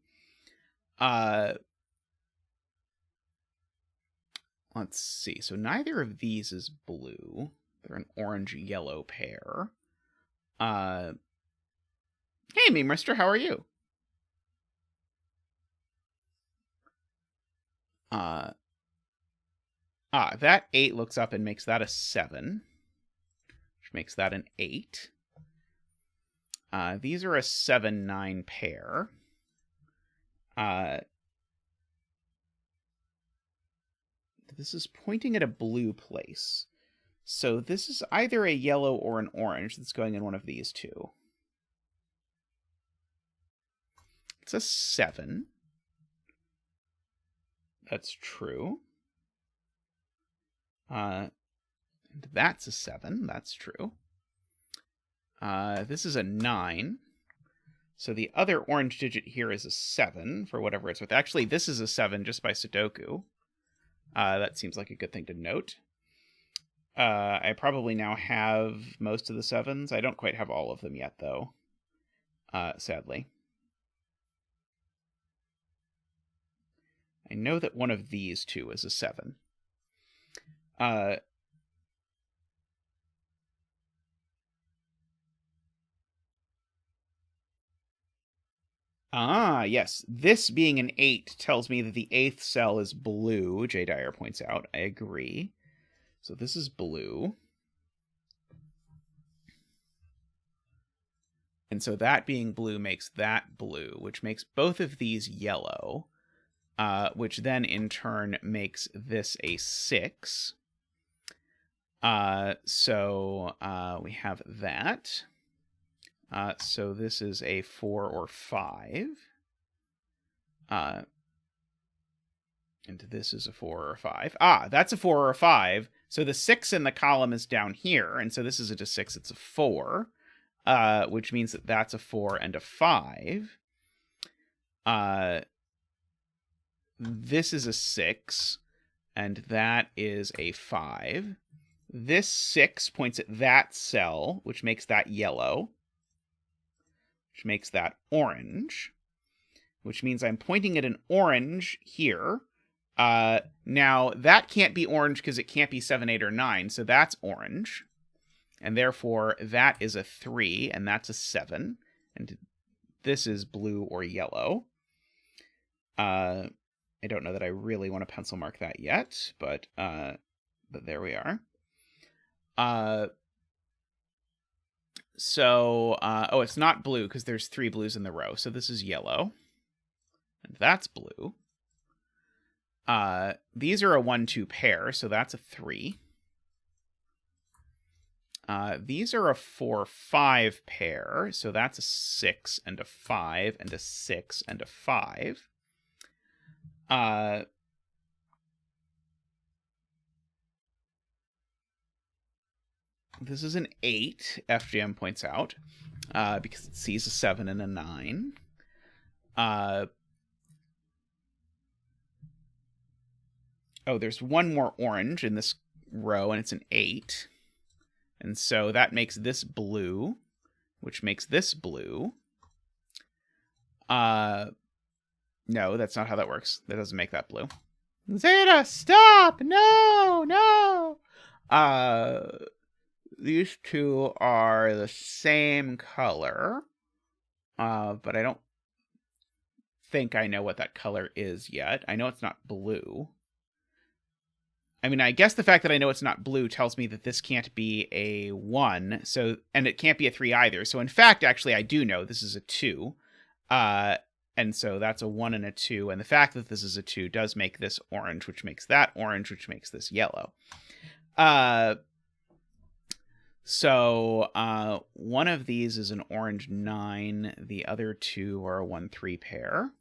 S1: Let's see. So neither of these is blue. They're an orange-yellow pair. Hey, Memrister, how are you? That 8 looks up and makes that a 7, which makes that an 8. These are a 7-9 pair. This is pointing at a blue place. So this is either a yellow or an orange that's going in one of these two. It's a 7. That's true. And that's a 7. That's true. This is a 9. So the other orange digit here is a 7, for whatever it's worth. Actually, this is a 7 just by Sudoku. That seems like a good thing to note. I probably now have most of the 7s. I don't quite have all of them yet, though. Sadly. I know that one of these two is a 7. Yes. This being an 8 tells me that the 8th cell is blue, Jay Dyer points out. I agree. So this is blue. And so that being blue makes that blue, which makes both of these yellow, which then in turn makes this a 6. So we have that. So this is a 4 or 5. And this is a 4 or 5. That's a 4 or a 5. So the 6 in the column is down here. And so this isn't a 6, it's a 4. Which means that that's a 4 and a 5. This is a 6. And that is a 5. This 6 points at that cell, which makes that yellow. Which makes that orange. Which means I'm pointing at an orange here. Now, that can't be orange because it can't be 7, 8, or 9, so that's orange. And therefore, that is a 3, and that's a 7. And this is blue or yellow. I don't know that I really want to pencil mark that yet, but there we are. It's not blue because there's 3 blues in the row. So this is yellow. And that's blue. These are a 1-2 pair, so that's a 3. These are a 4-5 pair, so that's a 6 and a 5 and a 6 and a 5. This is an 8, FGM points out, because it sees a 7 and a 9. There's one more orange in this row, and it's an 8. And so that makes this blue, which makes this blue. No, that's not how that works. That doesn't make that blue. Zeta, stop! No! These two are the same color, but I don't think I know what that color is yet. I know it's not blue. I mean, I guess the fact that I know it's not blue tells me that this can't be a 1, and it can't be a 3 either. So in fact, actually, I do know this is a 2. And so that's a 1 and a 2. And the fact that this is a 2 does make this orange, which makes that orange, which makes this yellow. So one of these is an orange 9. The other two are a 1-3 pair.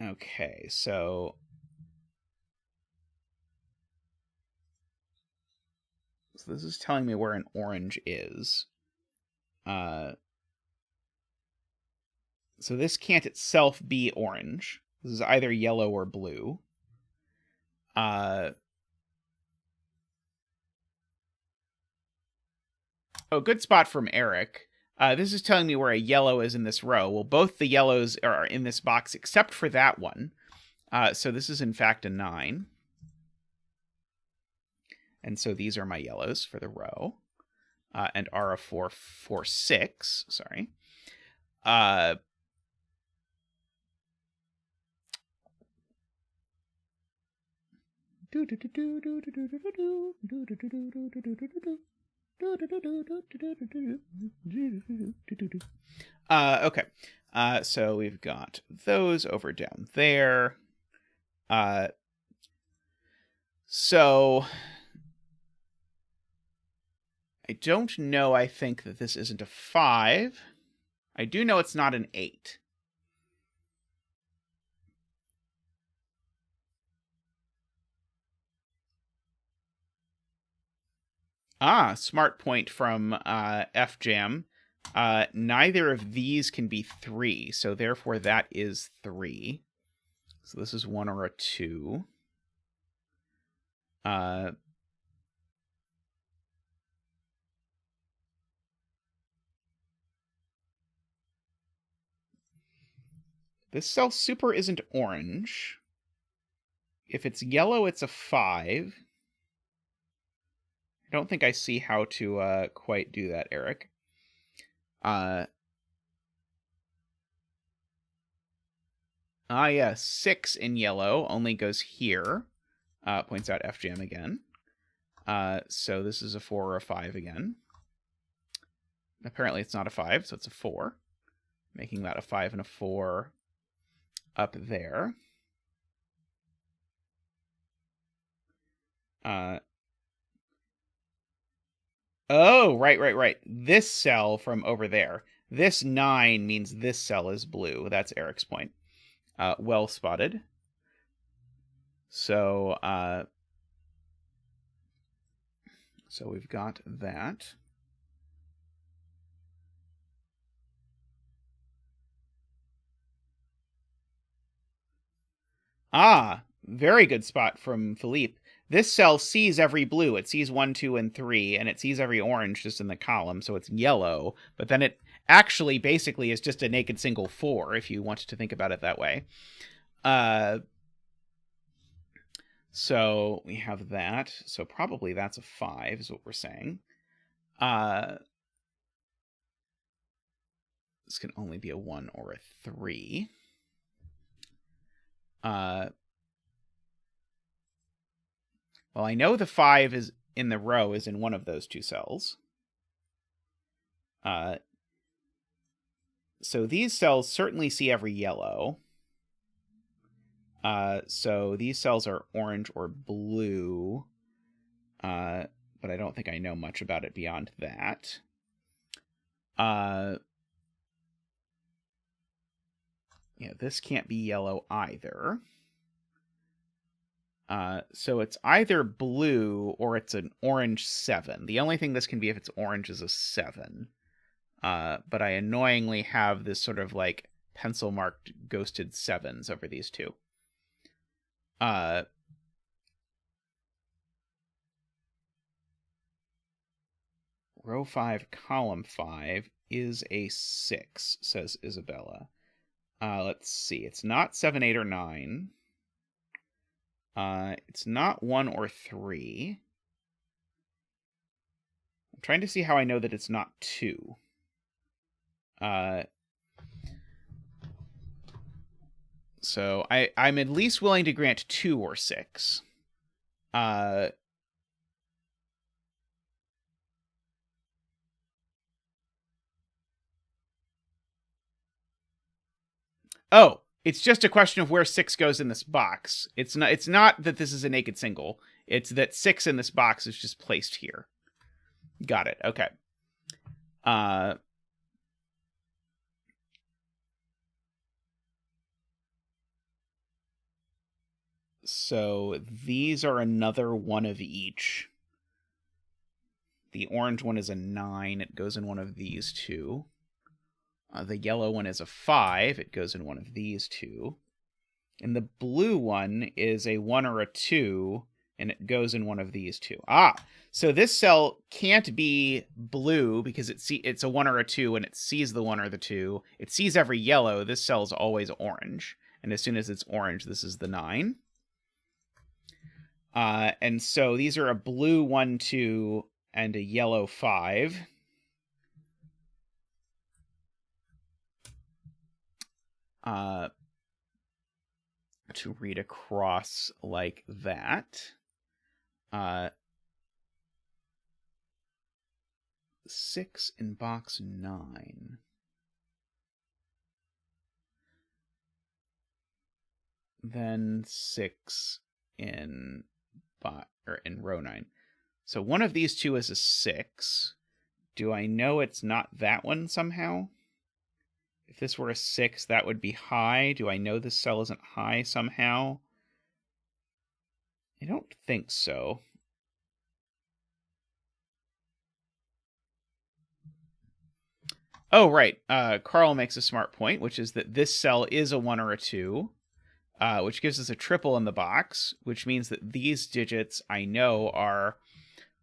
S1: Okay, so this is telling me where an orange is. So this can't itself be orange. This is either yellow or blue. Oh, good spot from Eric. This is telling me where a yellow is in this row. Well, both the yellows are in this box except for that one. So this is in fact a 9. And so these are my yellows for the row. And are a 4, 4, 6. Sorry. Okay. So we've got those over down there. So I don't know. I think that this isn't a 5. I do know it's not an 8. Smart point from FJam. Neither of these can be 3, so therefore that is 3. So this is 1 or a 2. This cell super isn't orange. If it's yellow, it's a 5. I don't think I see how to quite do that, Eric. Yeah, 6 in yellow only goes here. Points out FJam again. So this is a 4 or a 5 again. Apparently it's not a 5, so it's a 4. Making that a 5 and a 4 up there. Oh, right. This cell from over there. This 9 means this cell is blue. That's Eric's point. Well spotted. So we've got that. Very good spot from Philippe. This cell sees every blue. It sees 1, 2, and 3, and it sees every orange just in the column, so it's yellow. But then it actually basically is just a naked single 4, if you want to think about it that way. So we have that. So probably that's a 5 is what we're saying. This can only be a 1 or a 3. Well, I know the 5 is in the row is in one of those two cells. So these cells certainly see every yellow. So these cells are orange or blue. But I don't think I know much about it beyond that. Yeah, this can't be yellow either. So it's either blue or it's an orange 7. The only thing this can be if it's orange is a 7. But I annoyingly have this sort of like pencil marked ghosted 7s over these two. Row 5, column 5 is a 6, says Isabella. Let's see. It's not 7, 8, or 9. It's not 1 or 3. I'm trying to see how I know that it's not 2. So I'm at least willing to grant 2 or 6. Oh, it's just a question of where 6 goes in this box. It's not that this is a naked single. It's that 6 in this box is just placed here. Got it. Okay. So these are another one of each. The orange one is a 9. It goes in one of these two. The yellow one is a 5. It goes in one of these two. And the blue one is a 1 or a 2, and it goes in one of these two. So this cell can't be blue because it's a 1 or a 2, and it sees the 1 or the 2. It sees every yellow. This cell is always orange. And as soon as it's orange, this is the 9. And so these are a blue 1, 2, and a yellow 5. To read across like that. 6 in box 9. Then 6 in row 9. So one of these two is a 6. Do I know it's not that one somehow? If this were a 6, that would be high. Do I know this cell isn't high somehow? I don't think so. Oh, right. Carl makes a smart point, which is that this cell is a 1 or a 2, which gives us a triple in the box, which means that these digits I know are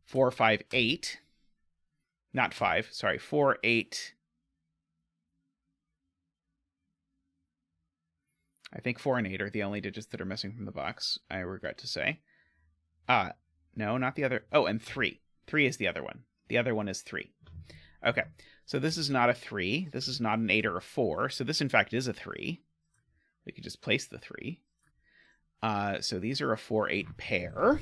S1: 4, 5, 8. Not 5, sorry, 4, 8. I think 4 and 8 are the only digits that are missing from the box, I regret to say. No, not the other. Oh, and 3. 3 is the other one. The other one is 3. Okay, so this is not a 3. This is not an 8 or a 4. So this, in fact, is a 3. We could just place the 3. So these are a 4, 8 pair.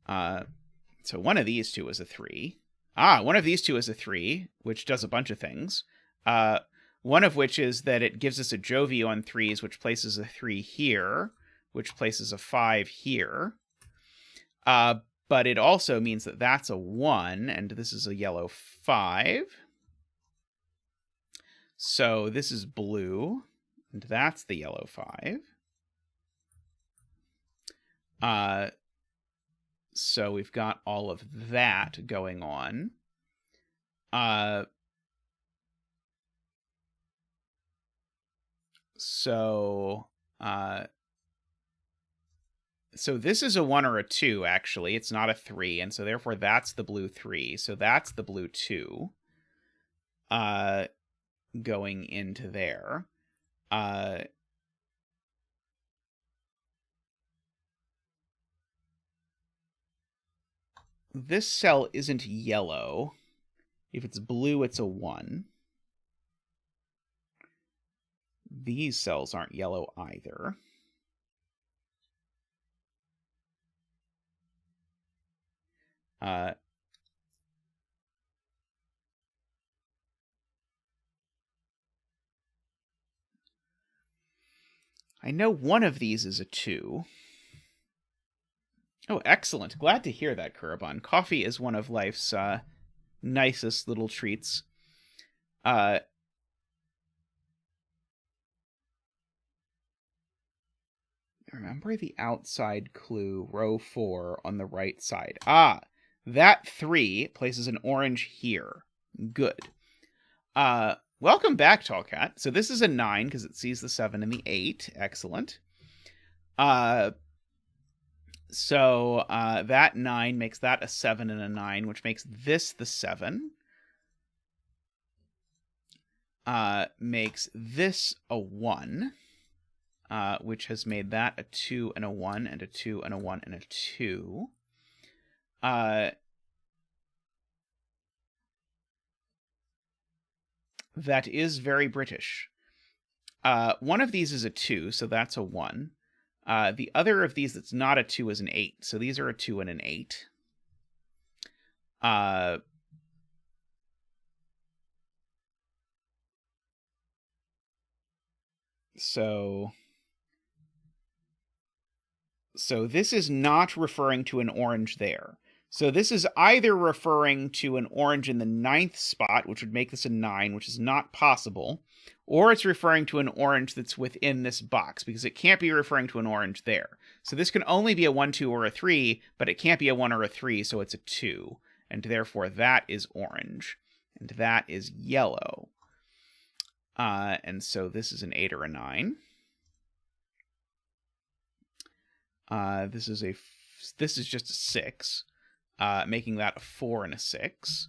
S1: So one of these two is a 3. One of these two is a 3, which does a bunch of things. One of which is that it gives us a Jovi on 3s, which places a 3 here, which places a 5 here. But it also means that that's a 1, and this is a yellow 5. So this is blue, and that's the yellow 5. So we've got all of that going on. So this is a 1 or a 2, actually. It's not a 3, and so therefore that's the blue 3. So that's the blue 2 going into there. This cell isn't yellow. If it's blue, it's a 1. These cells aren't yellow either. I know one of these is a 2. Oh, excellent. Glad to hear that, Kurabon. Coffee is one of life's nicest little treats. Remember the outside clue, row 4 on the right side. That 3 places an orange here. Good. Welcome back, Tall Cat. So this is a 9 because it sees the 7 and the 8. Excellent. So that 9 makes that a 7 and a 9, which makes this the 7. Makes this a 1, which has made that a 2 and a 1 and a 2 and a 1 and a 2. That is very British. One of these is a 2, so that's a 1. The other of these that's not a 2 is an 8, so these are a 2 and an 8. So this is not referring to an orange there. So this is either referring to an orange in the 9th spot, which would make this a 9, which is not possible, or it's referring to an orange that's within this box, because it can't be referring to an orange there. So this can only be a 1, 2, or a 3, but it can't be a 1 or a 3, so it's a 2. And therefore that is orange, and that is yellow. And so this is an 8 or a 9. This is just a 6, making that a 4 and a 6.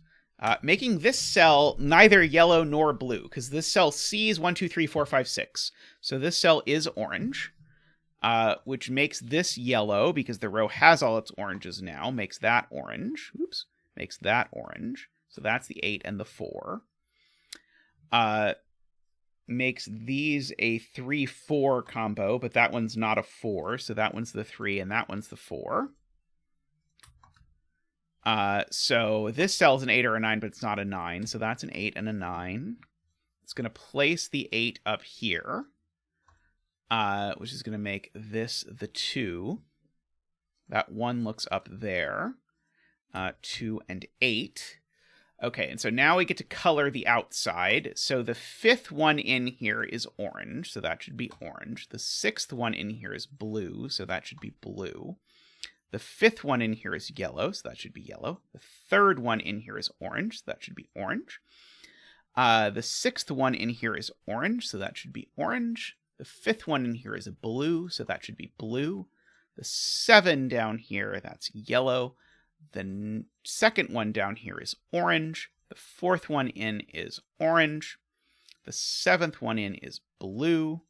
S1: Making this cell neither yellow nor blue, because this cell sees 1, 2, 3, 4, 5, 6. So this cell is orange, which makes this yellow, because the row has all its oranges now, makes that orange. Oops, makes that orange. So that's the 8 and the 4. Makes these a 3-4 combo, but that one's not a 4, so that one's the 3 and that one's the 4. So this cell's an 8 or a 9, but it's not a 9, so that's an 8 and a 9. It's going to place the 8 up here, which is going to make this the 2. That 1 looks up there. 2 and 8. Okay, and so now we get to color the outside. So the 5th one in here is orange, so that should be orange. The 6th one in here is blue, so that should be blue. The 5th one in here is yellow, so that should be yellow. The 3rd one in here is orange, so that should be orange. The 6th one in here is orange, so that should be orange. The 5th one in here is blue, so that should be blue. The 7 down here, that's yellow. The 2nd one down here is orange. The 4th one in is orange. The 7th one in is blue.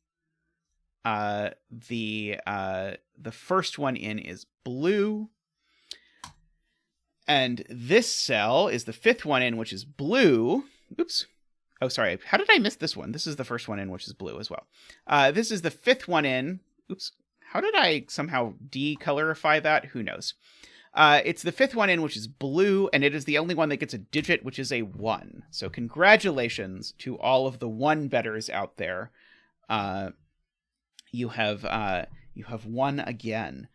S1: The 1st one in is blue. And this cell is the 5th one in, which is blue. Oops. Oh, sorry. How did I miss this one? This is the 1st one in, which is blue as well. This is the 5th one in. Oops. How did I somehow decolorify that? Who knows? It's the 5th one in, which is blue, and it is the only one that gets a digit, which is a 1. So congratulations to all of the 1-betters out there. You have won again.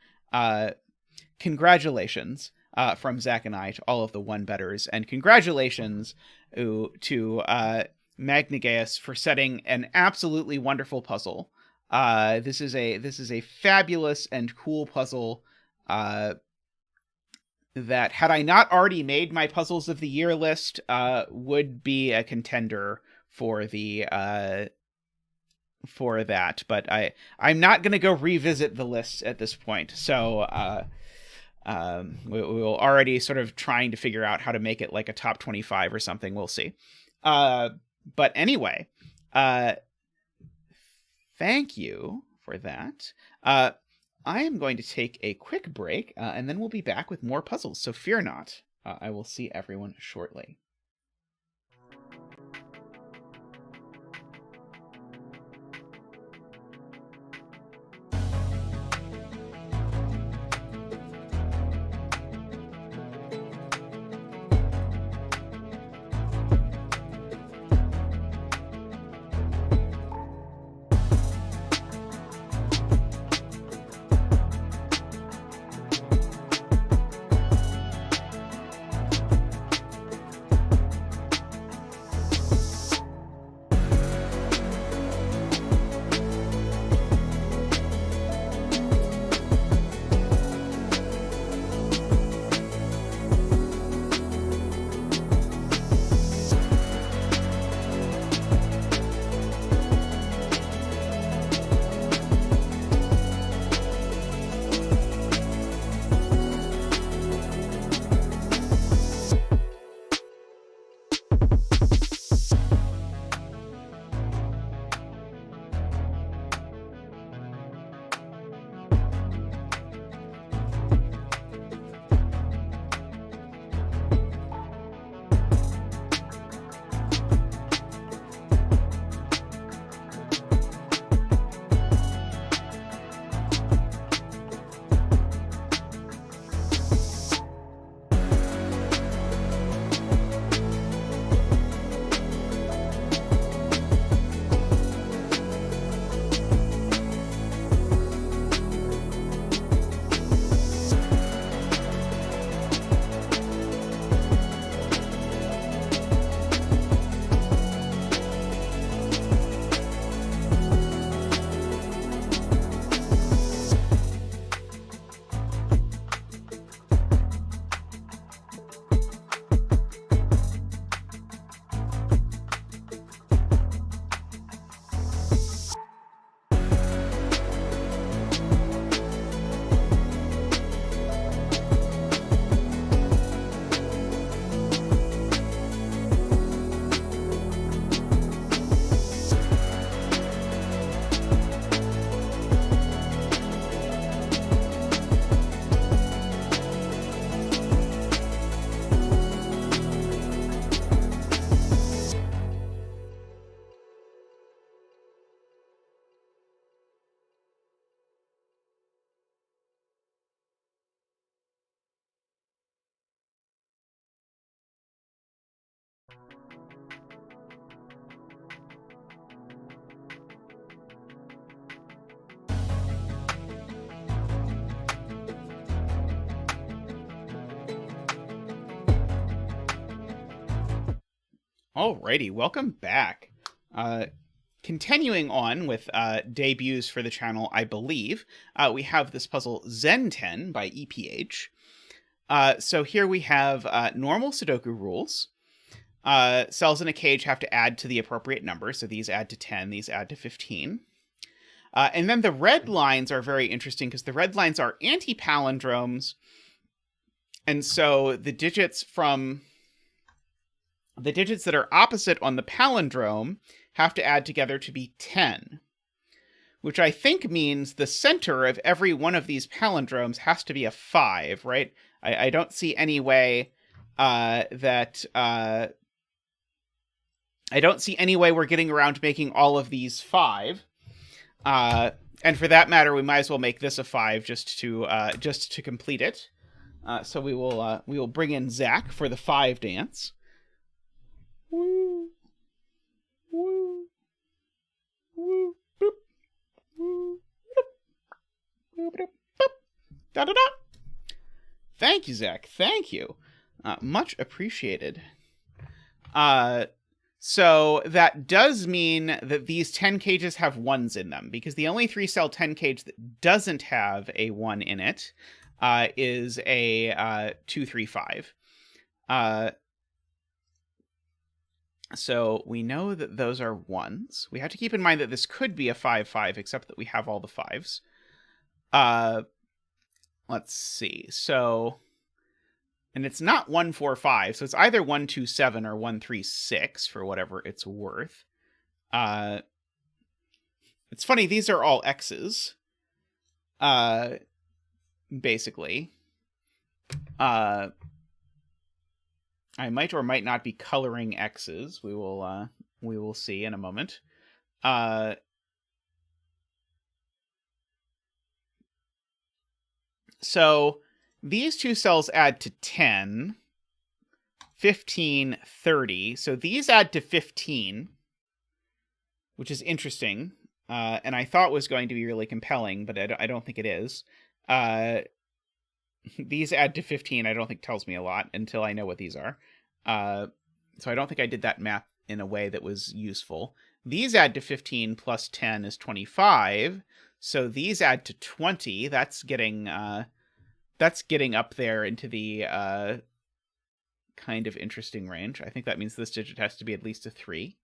S1: Congratulations from Zach and I to all of the 1-betters, and congratulations to Magnageas for setting an absolutely wonderful puzzle. This is a fabulous and cool puzzle. That, had I not already made my Puzzles of the Year list, would be a contender for the for that. But I'm not going to go revisit the list at this point. So we'll already sort of trying to figure out how to make it like a top 25 or something. We'll see. But anyway, thank you for that. I am going to take a quick break, and then we'll be back with more puzzles, so fear not. I will see everyone shortly. Alrighty, welcome back. Continuing on with debuts for the channel, I believe, we have this puzzle Zen-Ten by EPH. So here we have normal Sudoku rules. Cells in a cage have to add to the appropriate number, so these add to 10, these add to 15. And then the red lines are very interesting because the red lines are anti-palindromes, and so the digits that are opposite on the palindrome have to add together to be 10, which I think means the center of every one of these palindromes has to be a 5, right? I don't see any way I don't see any way we're getting around to making all of these 5. And for that matter, we might as well make this a 5 just to complete it. So we will bring in Zach for the 5 dance. Woo, woo, woo, boop, woo, boop, boop, boop, da da da. Thank you, Zach. Thank you. Much appreciated. So that does mean that these 10 cages have 1s in them, because the only 3-cell 10 cage that doesn't have a 1 in it is a 2, 3, 5. So we know that those are 1s. We have to keep in mind that this could be a 5, 5, except that we have all the 5s. Let's see. So, and it's not 1, 4, 5. So it's either 1, 2, 7 or 1, 3, 6 for whatever it's worth. It's funny. These are all X's. Basically. I might or might not be coloring X's. We will see in a moment. So these 2 cells add to 10, 15, 30. So these add to 15, which is interesting. And I thought was going to be really compelling, but I don't think it is. These add to 15, I don't think tells me a lot until I know what these are. So I don't think I did that math in a way that was useful. These add to 15 plus 10 is 25. So these add to 20. That's getting up there into the kind of interesting range. I think that means this digit has to be at least a 3.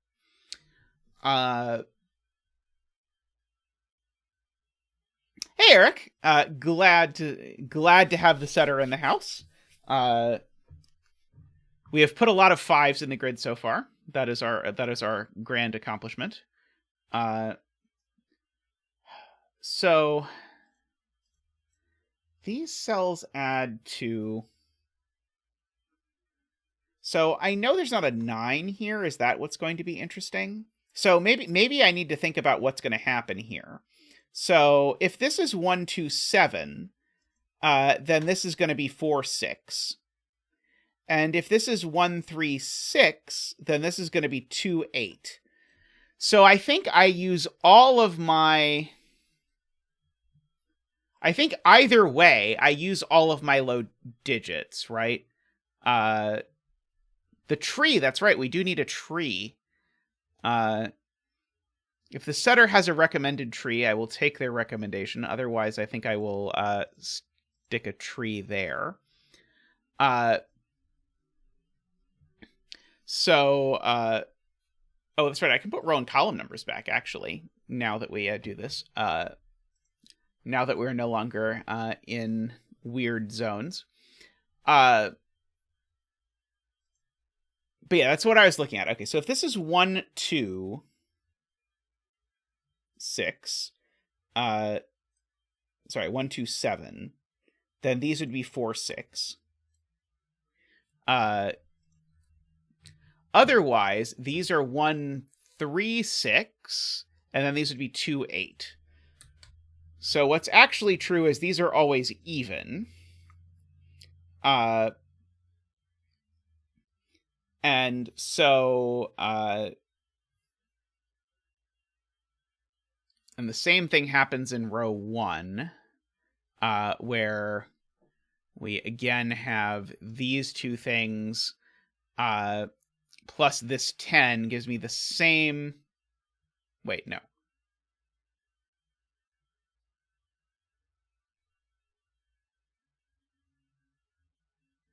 S1: Hey, Eric. Glad to have the setter in the house. We have put a lot of 5s in the grid so far. That is our grand accomplishment. So these cells add to. So I know there's not a 9 here. Is that what's going to be interesting? So maybe I need to think about what's going to happen here. So if this is 1, 2, 7, then this is going to be 4, 6. And if this is 1, 3, 6, then this is going to be 2, 8. So I think I use all of my. I think either way, I use all of my low digits, right? The tree, that's right, we do need a tree. If the setter has a recommended tree, I will take their recommendation. Otherwise, I think I will stick a tree there. Oh, that's right. I can put row and column numbers back, actually, now that we do this. Now that we're no longer in weird zones. But yeah, that's what I was looking at. Okay, so if this is 1, 2, 6, 1, 2, 7, then these would be 4, 6. Otherwise, these are 1, 3, 6, and then these would be 2, 8. So what's actually true is these are always even. And so, and the same thing happens in row 1, where we again have these two things plus this 10 gives me the same... Wait, no.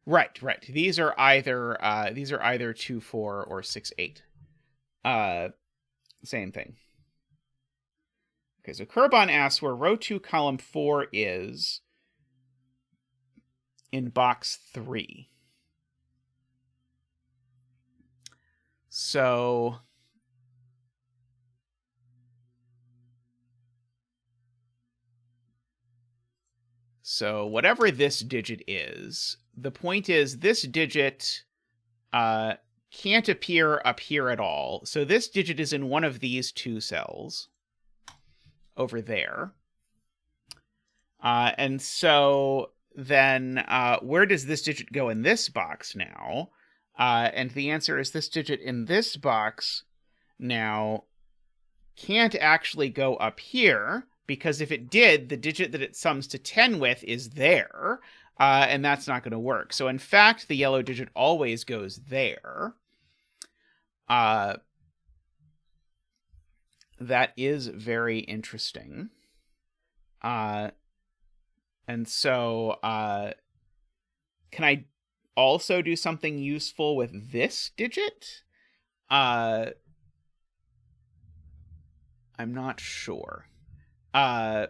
S1: Right. These are either 2, 4 or 6, 8. Same thing. Okay, so Kurbon asks where row 2, column 4 is in box 3. So whatever this digit is, the point is this digit can't appear up here at all. So this digit is in one of these 2 cells over there. And so then where does this digit go in this box now? And the answer is this digit in this box now can't actually go up here, because if it did, the digit that it sums to 10 with is there, and that's not going to work. So in fact, the yellow digit always goes there. That is very interesting. And so can I also do something useful with this digit? I'm not sure. I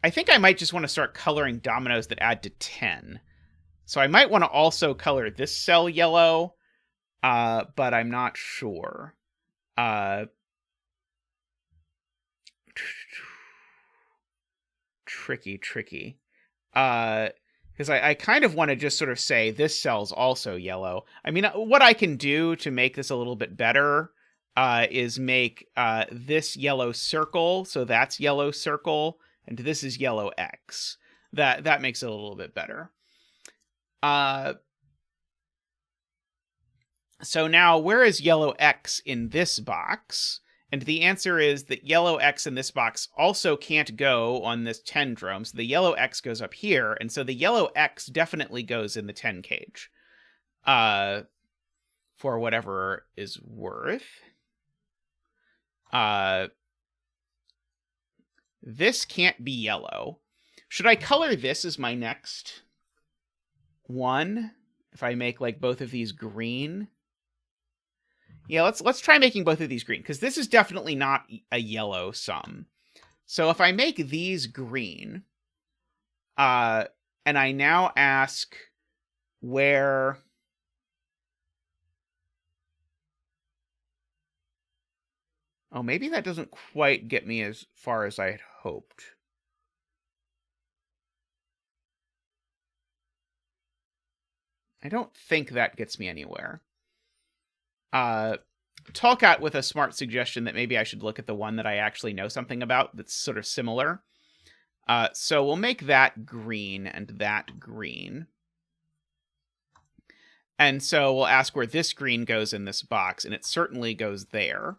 S1: think I might just want to start coloring dominoes that add to 10. So I might want to also color this cell yellow, but I'm not sure. Tricky. Because I kind of want to just sort of say this cell's also yellow. I mean, what I can do to make this a little bit better is make this yellow circle, so that's yellow circle, and this is yellow X. That makes it a little bit better. So now, where is yellow X in this box? And the answer is that yellow X in this box also can't go on this 10 drum, so the yellow X goes up here, and so the yellow X definitely goes in the 10 cage. For whatever is worth. This can't be yellow. Should I color this as my next one? If I make like both of these green? Yeah, let's try making both of these green, because this is definitely not a yellow sum. So if I make these green, and I now ask where... Oh, maybe that doesn't quite get me as far as I had hoped. I don't think that gets me anywhere. Talkat with a smart suggestion that maybe I should look at the one that I actually know something about that's sort of similar. So we'll make that green and that green. And so we'll ask where this green goes in this box, and it certainly goes there.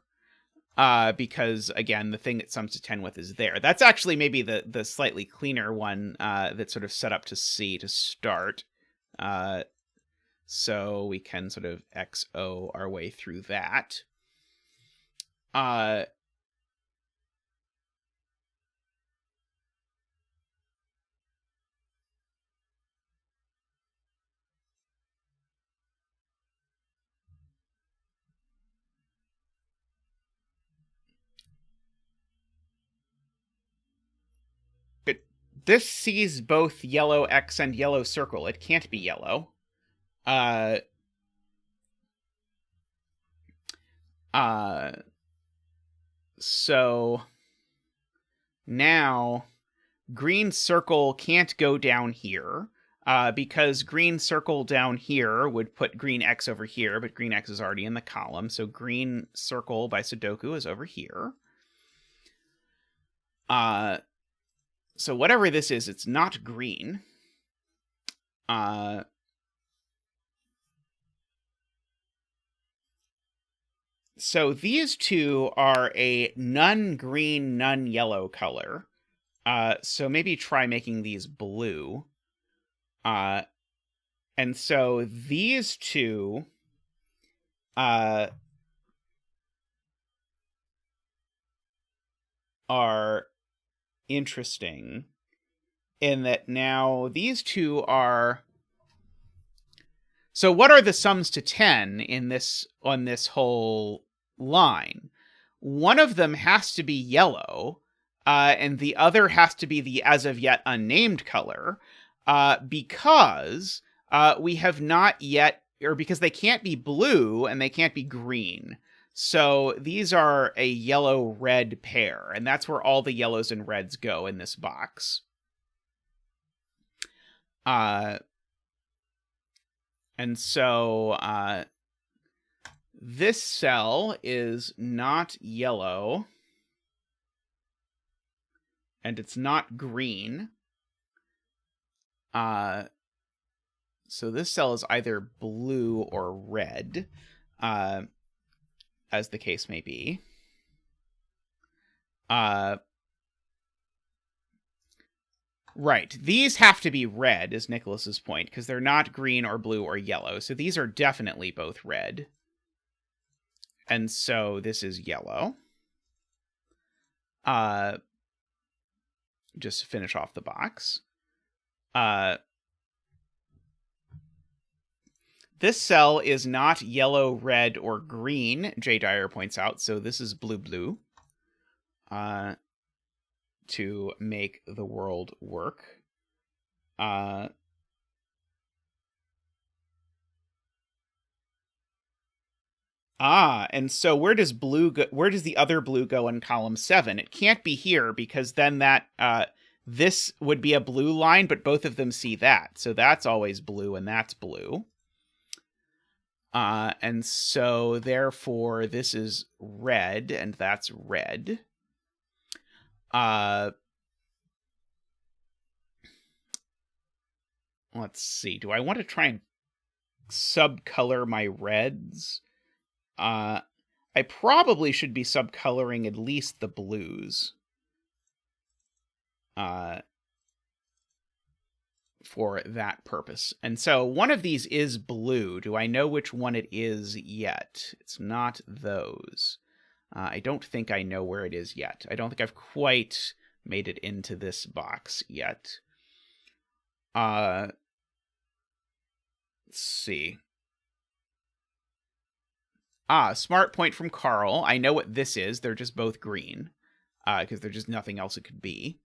S1: Because, again, the thing that sums to 10 with is there. That's actually maybe the slightly cleaner one that's sort of set up to C to start. So we can sort of XO our way through that. But this sees both yellow X and yellow circle. It can't be yellow. So now green circle can't go down here, because green circle down here would put green X over here, but green X is already in the column, so green circle by Sudoku is over here. So whatever this is, it's not green. So these two are a none green, none yellow color. So maybe try making these blue. And so these two are interesting in that now these two are... So what are the sums to 10 in this on this whole line? One of them has to be yellow, and the other has to be the as of yet unnamed color, because we have not yet, or because they can't be blue and they can't be green. So these are a yellow-red pair, and that's where all the yellows and reds go in this box. And so this cell is not yellow, and it's not green. So this cell is either blue or red, as the case may be. Right. These have to be red, is Nicholas's point, because they're not green or blue or yellow. So these are definitely both red. And so this is yellow. Just to finish off the box. This cell is not yellow, red, or green, Jay Dyer points out. So this is blue. To make the world work. And so where does blue go? Where does the other blue go in column 7? It can't be here, because then that this would be a blue line, but both of them see that. So that's always blue, and that's blue. And so therefore this is red, and that's red. Let's see. Do I want to try and subcolor my reds? I probably should be subcoloring at least the blues. For that purpose. And so one of these is blue. Do I know which one it is yet? It's not those. I don't think I know where it is yet. I don't think I've quite made it into this box yet. Let's see. Smart point from Carl. I know what this is. They're just both green. Because there's just nothing else it could be.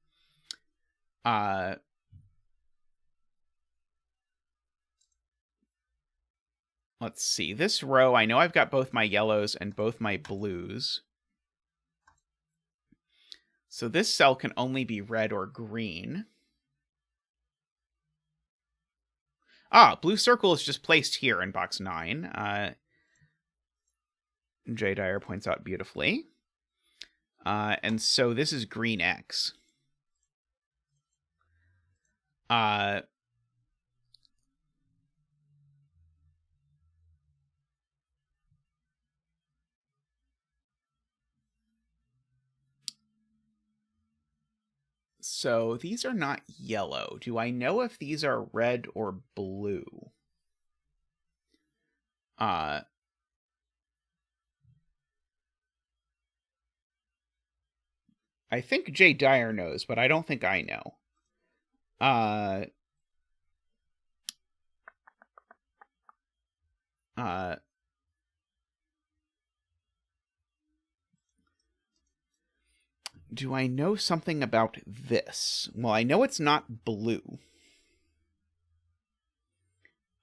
S1: Let's see. This row, I know I've got both my yellows and both my blues. So this cell can only be red or green. Blue circle is just placed here in box 9. Jay Dyer points out beautifully. And so this is green X. So these are not yellow. Do I know if these are red or blue? I think Jay Dyer knows, but I don't think I know. Do I know something about this? Well, I know it's not blue.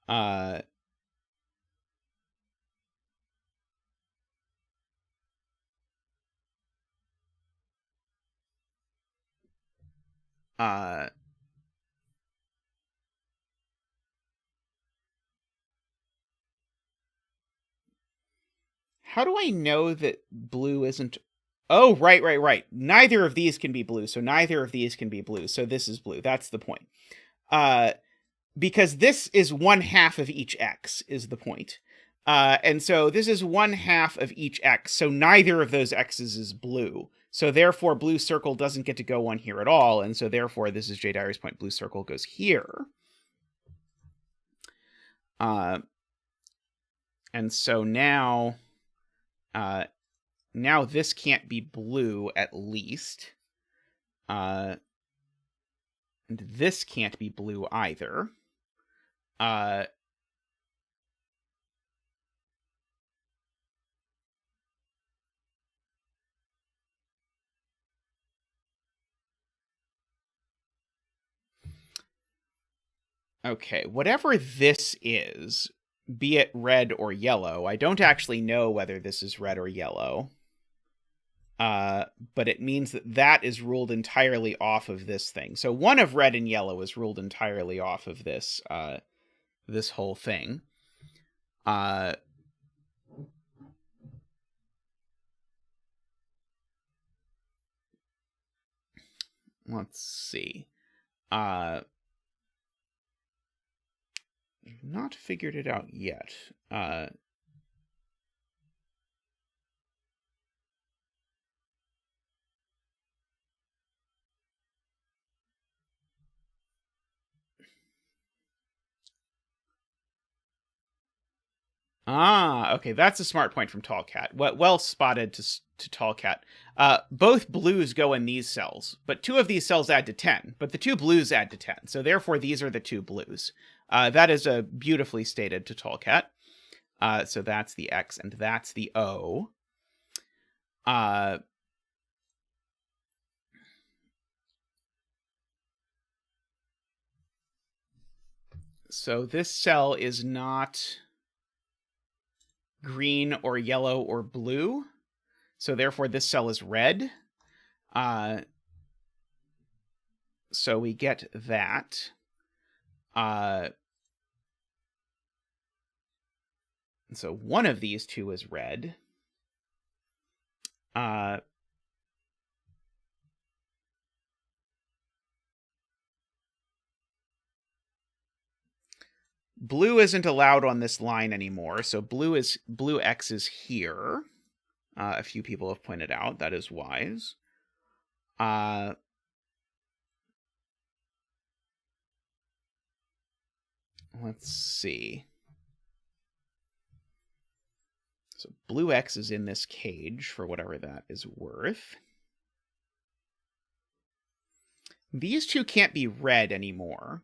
S1: How do I know that blue isn't... Oh, right. Neither of these can be blue, so neither of these can be blue. So this is blue. That's the point. Because this is 1/2 of each X, is the point. And so this is 1/2 of each X, so neither of those X's is blue. So therefore, blue circle doesn't get to go on here at all, and so therefore, this is Jay Dyer's point, blue circle goes here. And so now, now this can't be blue at least. And this can't be blue either. Okay, whatever this is, be it red or yellow, I don't actually know whether this is red or yellow. But it means that that is ruled entirely off of this thing. So one of red and yellow is ruled entirely off of this, this whole thing. Let's see. Not figured it out yet. Okay, that's a smart point from Tall Cat. Well spotted to Tall Cat. Both blues go in these cells, but 2 of these cells add to 10, but the 2 blues add to 10, so therefore these are the 2 blues. That is beautifully stated to Tall Cat. So that's the X, and that's the O. So this cell is not green or yellow or blue, so therefore this cell is red. So we get that. So one of these 2 is red. Blue isn't allowed on this line anymore, so blue X is here. A few people have pointed out that is wise. Let's see. So blue X is in this cage for whatever that is worth. These 2 can't be red anymore.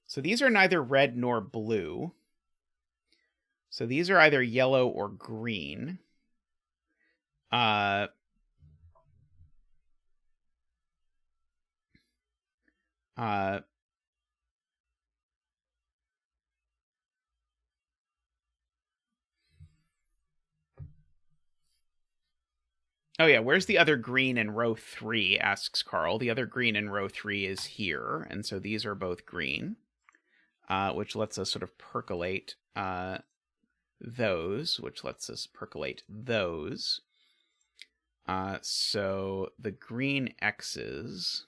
S1: So these are neither red nor blue. So these are either yellow or green. Oh yeah, where's the other green in row 3, asks Carl. The other green in row 3 is here, and so these are both green, which lets us sort of percolate those, which lets us percolate those. So the green X's...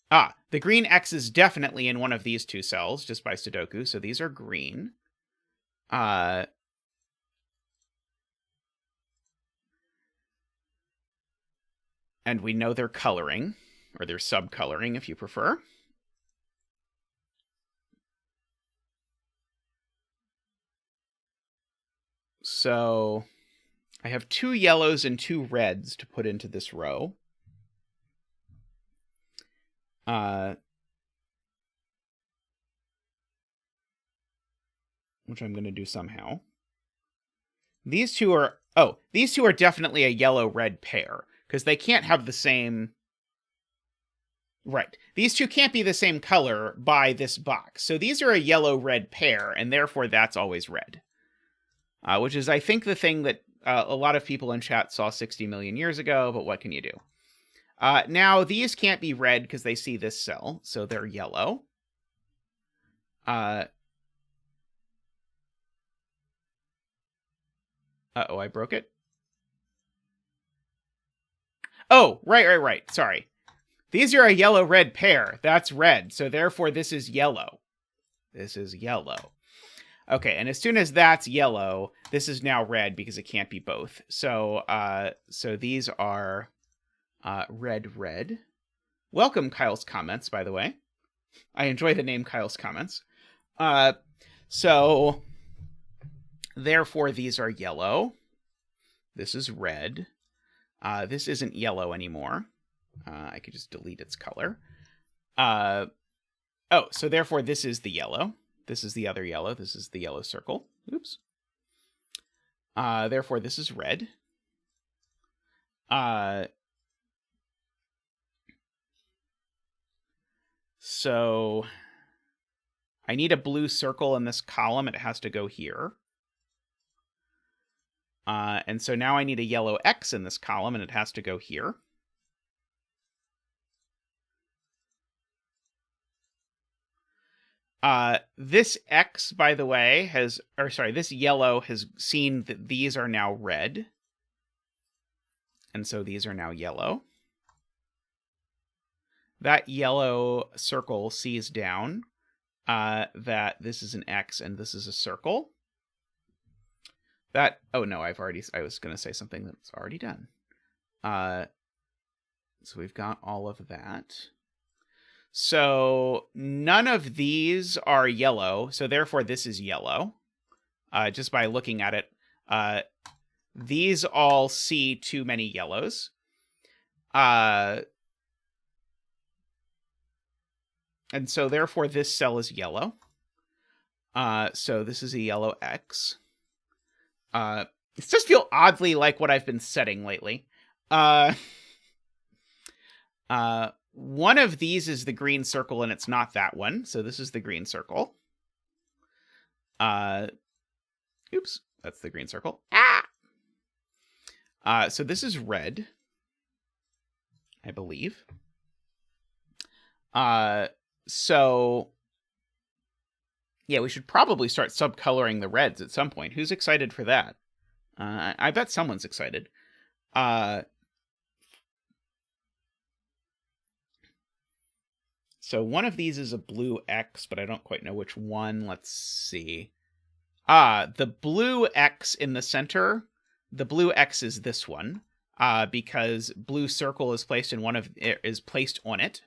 S1: the green X is definitely in one of these 2 cells, just by Sudoku, so these are green. And we know they're coloring, or they're subcoloring if you prefer. So I have 2 yellows and 2 reds to put into this row. Which I'm going to do somehow. These 2 are... these 2 are definitely a yellow-red pair, because they can't have the same... Right. These 2 can't be the same color by this box. So these are a yellow-red pair, and therefore that's always red. Which is, I think, the thing that a lot of people in chat saw 60 million years ago, but what can you do? Now, these can't be red because they see this cell, so they're yellow. Uh-oh, I broke it. Oh, right. Sorry. These are a yellow-red pair. That's red, so therefore this is yellow. This is yellow. Okay, and as soon as that's yellow, this is now red because it can't be both. So, so these are red. Welcome, Kyle's Comments, by the way. I enjoy the name Kyle's Comments. So, therefore, these are yellow. This is red. This isn't yellow anymore. I could just delete its color. So therefore this is the yellow. This is the other yellow. This is the yellow circle. Oops. Therefore this is red. So I need a blue circle in this column. It has to go here. And so now I need a yellow X in this column, and it has to go here. This X, by the way, this yellow has seen that these are now red. And so these are now yellow. That yellow circle sees down that this is an X and this is a circle. Oh no, I was going to say something that's already done. So we've got all of that. So none of these are yellow, so therefore this is yellow. Just by looking at it, these all see too many yellows. And so therefore this cell is yellow. So this is a yellow X. It does feel oddly like what I've been setting lately. One of these is the green circle, and it's not that one. So this is the green circle. Oops, that's the green circle. So this is red, I believe. So yeah, we should probably start subcoloring the reds at some point. Who's excited for that? I bet someone's excited. So one of these is a blue X, but I don't quite know which one. Let's see. The blue X in the center, the blue X is this one, because blue circle is placed on it.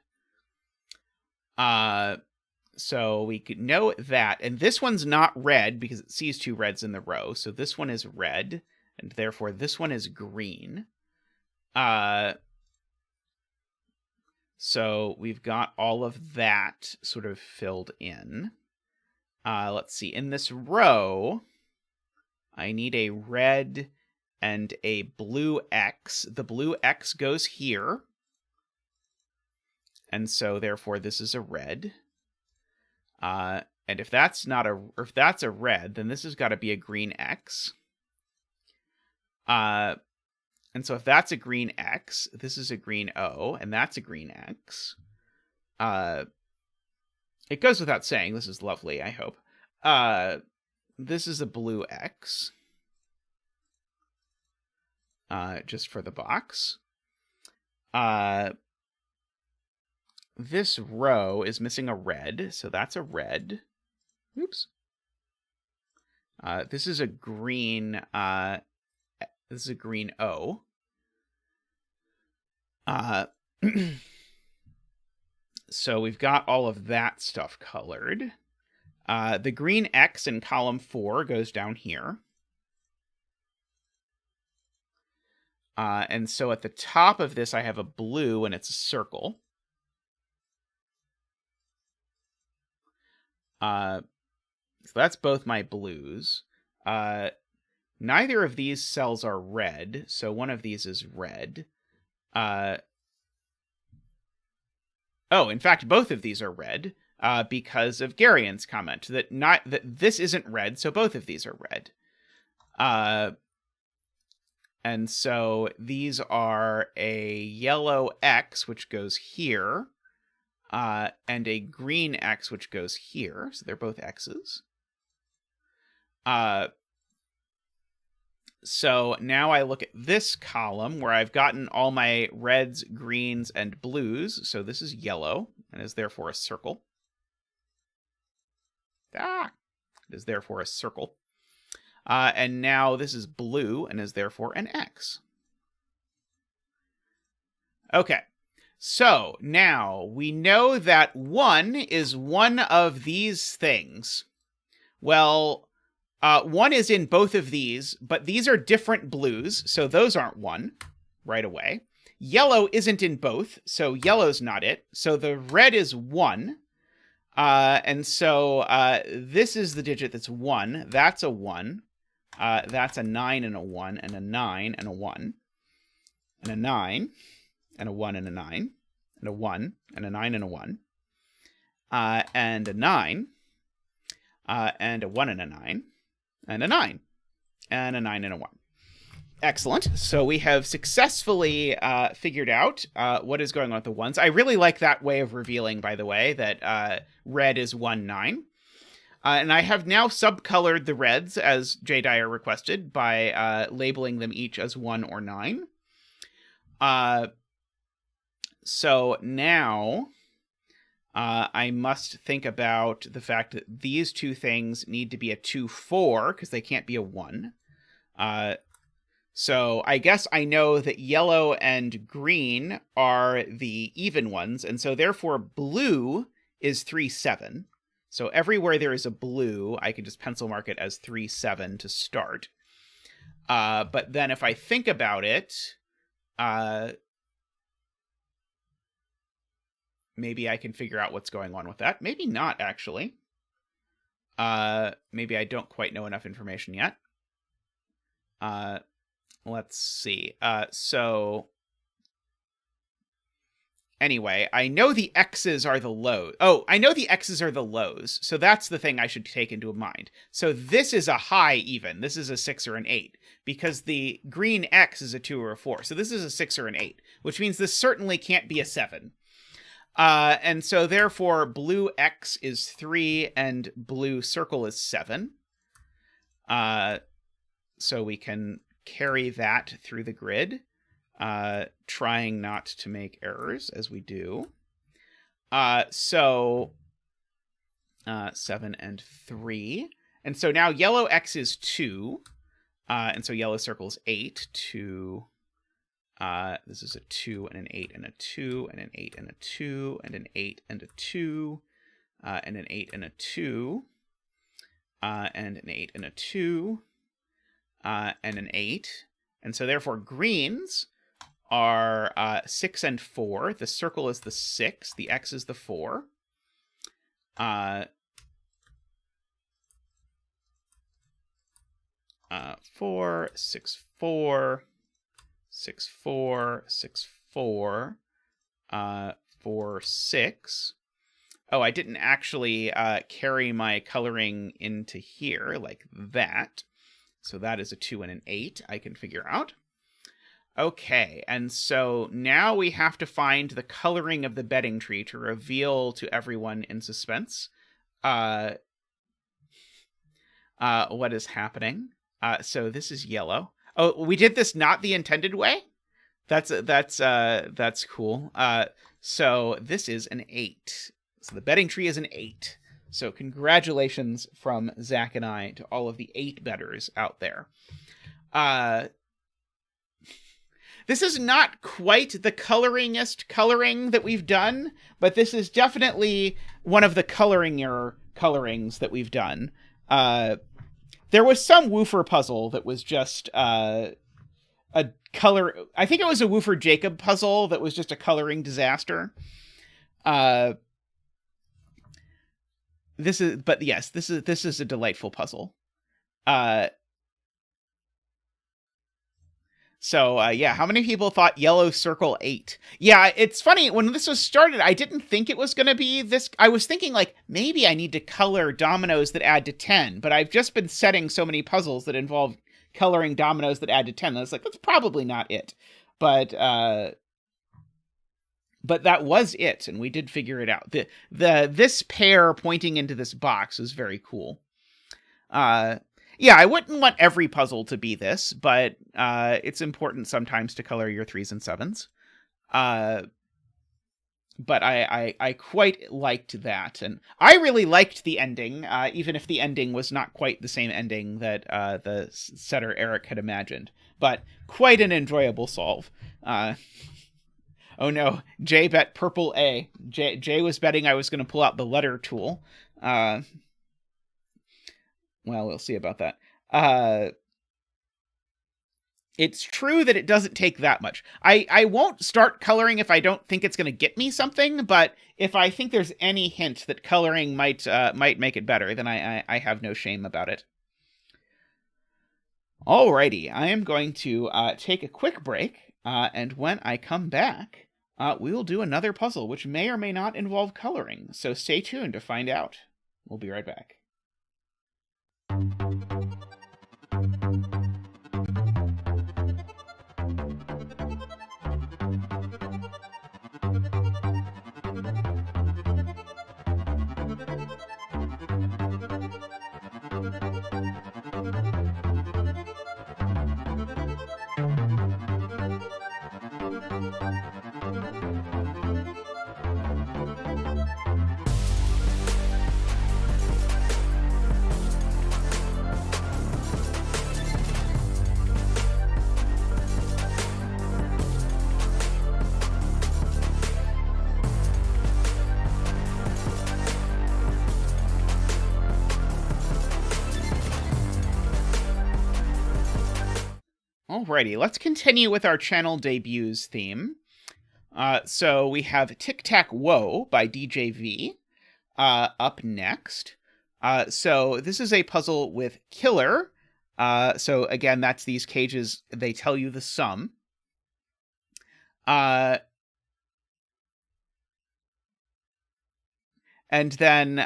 S1: So we could know that. And this one's not red because it sees two reds in the row. So this one is red, and therefore this one is green. So we've got all of that sort of filled in. Let's see. In this row, I need a red and a blue X. The blue X goes here. And so therefore this is a red. And if that's a red, then this has got to be a green X. And so if that's a green X, this is a green O, and that's a green X. It goes without saying, this is lovely, I hope. This is a blue X. Just for the box. This row is missing a red, so that's a red. Oops. This is a green... This is a green O. So we've got all of that stuff colored. The green X in column 4 goes down here. And so at the top of this, I have a blue, and it's a circle. So that's both my blues. Neither of these cells are red, so one of these is red. In fact, both of these are red, because of Garian's comment that this isn't red, so both of these are red. And so these are a yellow X, which goes here, and a green X, which goes here. So they're both X's. So now I look at this column where I've gotten all my reds, greens, and blues. So this is yellow and is therefore a circle. It is therefore a circle. And now this is blue and is therefore an X. Okay. So now we know that 1 is one of these things. Well, 1 is in both of these, but these are different blues, so those aren't 1 right away. Yellow isn't in both, so yellow's not it. So the red is 1. And so this is the digit that's 1. That's a 1. That's a 9 and a 1, and a 9 and a 1. And a 9, and a 1 and a 9. And a 1, and a 9 and a 1. And a 9. And a 1 and a 9. And a 9. And a 9 and a 1. Excellent. So we have successfully figured out what is going on with the ones. I really like that way of revealing, by the way, that red is 1, 9. And I have now subcolored the reds, as Jay Dyer requested, by labeling them each as 1 or 9. So now I must think about the fact that these two things need to be a 2, 4, because they can't be a 1. So I guess I know that yellow and green are the even ones, and so therefore blue is 3, 7. So everywhere there is a blue, I can just pencil mark it as 3, 7 to start. But then if I think about it, maybe I can figure out what's going on with that. Maybe not, actually. Maybe I don't quite know enough information yet. Let's see. So anyway, I know the X's are the lows. Oh, I know the X's are the lows. So that's the thing I should take into mind. So this is a high even. This is a 6 or an 8 because the green X is a 2 or a 4. So this is a 6 or an 8, which means this certainly can't be a 7. And so therefore blue X is 3 and blue circle is 7. So we can carry that through the grid, trying not to make errors as we do. So 7 and 3. And so now yellow X is 2. And so yellow circle is 8. 2. This is a 2 and an 8 and a 2 and an 8 and a 2 and an 8 and a 2 and an 8 and a 2 and an 8 and a 2 and an 8. And so therefore greens are 6 and 4. The circle is the 6. The X is the 4. 4, 6, 4, 6, 4, 6, 4, 4, 6. Oh, I didn't actually carry my coloring into here like that. So that is a 2 and an 8 I can figure out. Okay, and so now we have to find the coloring of the bedding tree to reveal to everyone in suspense what is happening. So this is yellow. Oh, we did this not the intended way? That's cool. So this is an 8. So the bedding tree is an 8. So congratulations from Zach and I to all of the 8 betters out there. This is not quite the coloringest coloring that we've done, but this is definitely one of the colorings that we've done. There was some woofer puzzle that was just a color. I think it was a woofer Jacob puzzle that was just a coloring disaster. This is a delightful puzzle. Yeah, how many people thought yellow circle 8? Yeah, it's funny, when this was started, I didn't think it was going to be this. I was thinking, like, maybe I need to color dominoes that add to 10, but I've just been setting so many puzzles that involve coloring dominoes that add to 10. I was like, that's probably not it. But that was it, and we did figure it out. This pair pointing into this box is very cool. Yeah, I wouldn't want every puzzle to be this, but it's important sometimes to color your 3s and 7s. But I quite liked that, and I really liked the ending, even if the ending was not quite the same ending that the setter Eric had imagined. But quite an enjoyable solve. Oh no, Jay bet purple A. Jay was betting I was going to pull out the letter tool. well, we'll see about that. It's true that it doesn't take that much. I won't start coloring if I don't think it's going to get me something, but if I think there's any hint that coloring might make it better, then I have no shame about it. Alrighty, I am going to take a quick break, and when I come back, we will do another puzzle, which may or may not involve coloring, so stay tuned to find out. We'll be right back. Alrighty, let's continue with our channel debuts theme. So we have Tic-Tac-Woe by DJV up next. So this is a puzzle with killer. So again, that's these cages. They tell you the sum. And then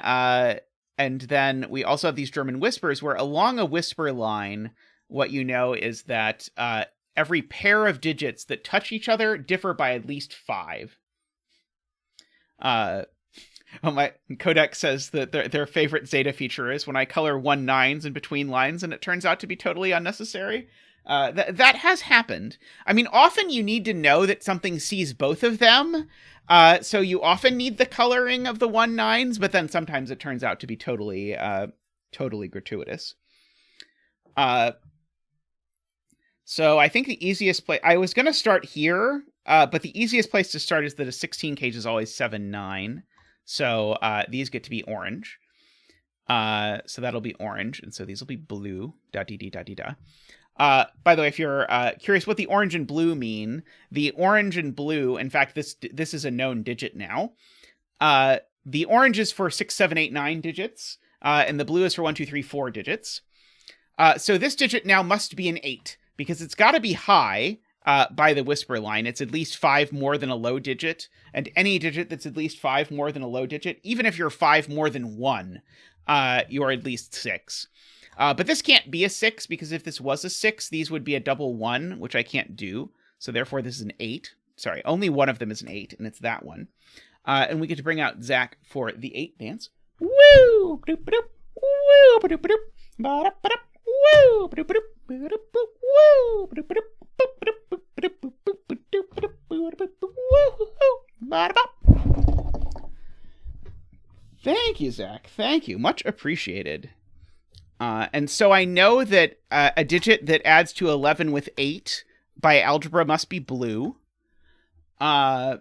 S1: we also have these German whispers, where along a whisper line, what you know is that every pair of digits that touch each other differ by at least 5. My Codec says that their favorite Zeta feature is when I color 1 9s in between lines, and it turns out to be totally unnecessary. That has happened. I mean, often you need to know that something sees both of them, so you often need the coloring of the 1 9s, but then sometimes it turns out to be totally gratuitous. So I think the easiest place... I was going to start here, but the easiest place to start is that a 16 cage is always 7 9. So these get to be orange. So that'll be orange, and so these will be blue. Da-dee-dee-da-dee-da. By the way, if you're curious what the orange and blue mean, the orange and blue, in fact, this is a known digit now. The orange is for 6, 7, 8, 9 digits, and the blue is for 1, 2, 3, 4 digits. So this digit now must be an 8, because it's got to be high by the whisper line. It's at least 5 more than a low digit, and any digit that's at least 5 more than a low digit, even if you're 5 more than 1, you're at least 6. But this can't be a 6, because if this was a 6, these would be a double 1, which I can't do. So therefore, this is an 8. Sorry, only one of them is an 8, and it's that one. And we get to bring out Zach for the 8 dance. Woo! Ba-doop-ba-doop. Woo! Ba-doop-ba-doop. Ba-da-ba-doop. Woo! Ba-doop-ba-doop. Ba-doop-ba-doop. Woo! Ba-doop-ba-doop. Thank you, Zach. Thank you. Much appreciated. And so I know that a digit that adds to 11 with 8 by algebra must be blue. Now,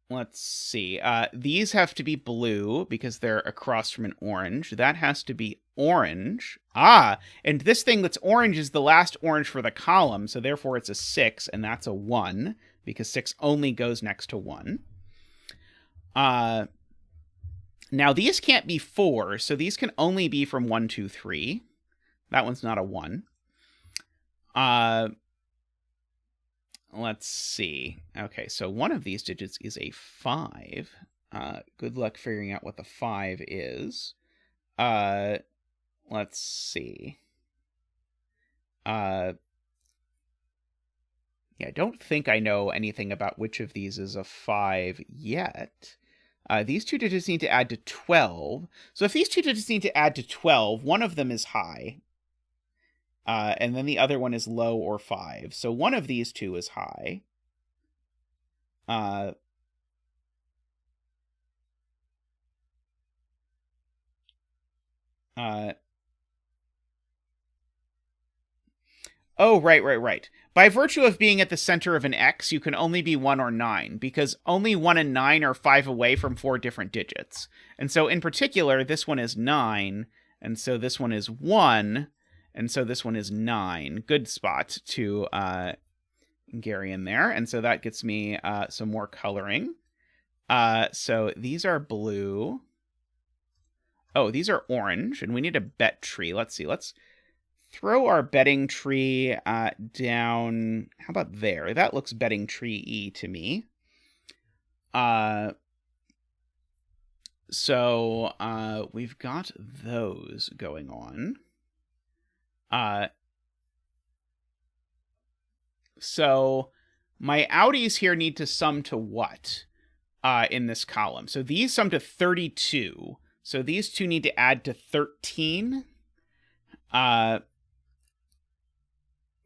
S1: let's see. These have to be blue because they're across from an orange. That has to be orange. And this thing that's orange is the last orange for the column, so therefore it's a 6, and that's a 1, because 6 only goes next to 1. Now these can't be 4, so these can only be from 1, 2, 3. That one's not a 1. Let's see. Okay, so one of these digits is a 5. Good luck figuring out what the 5 is. Let's see. Yeah, I don't think I know anything about which of these is a 5 yet. These two digits need to add to 12. So if these two digits need to add to 12, one of them is high. And then the other one is low or 5. So one of these two is high. Oh, right. By virtue of being at the center of an X, you can only be 1 or 9, because only 1 and 9 are 5 away from 4 different digits. And so in particular, this one is 9, and so this one is 1, and so this one is 9. Good spot to Gary in there. And so that gets me some more coloring. So these are blue. Oh, these are orange, and we need a bet tree. Let's see. Let's throw our betting tree down. How about there? That looks betting tree-y to me. So we've got those going on. So my outies here need to sum to what in this column? So these sum to 32. So these two need to add to 13.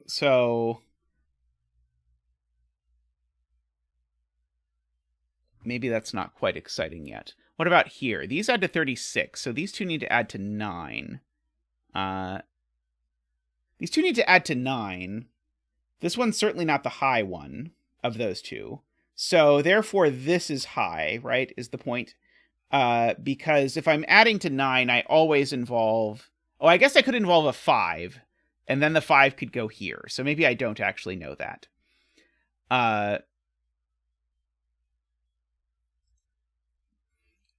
S1: So maybe that's not quite exciting yet. What about here? These add to 36, so these two need to add to 9. These two need to add to 9. This one's certainly not the high one of those two. So therefore this is high, right, is the point. Because if I'm adding to 9, I always involve... Oh, I guess I could involve a 5, and then the 5 could go here. So maybe I don't actually know that.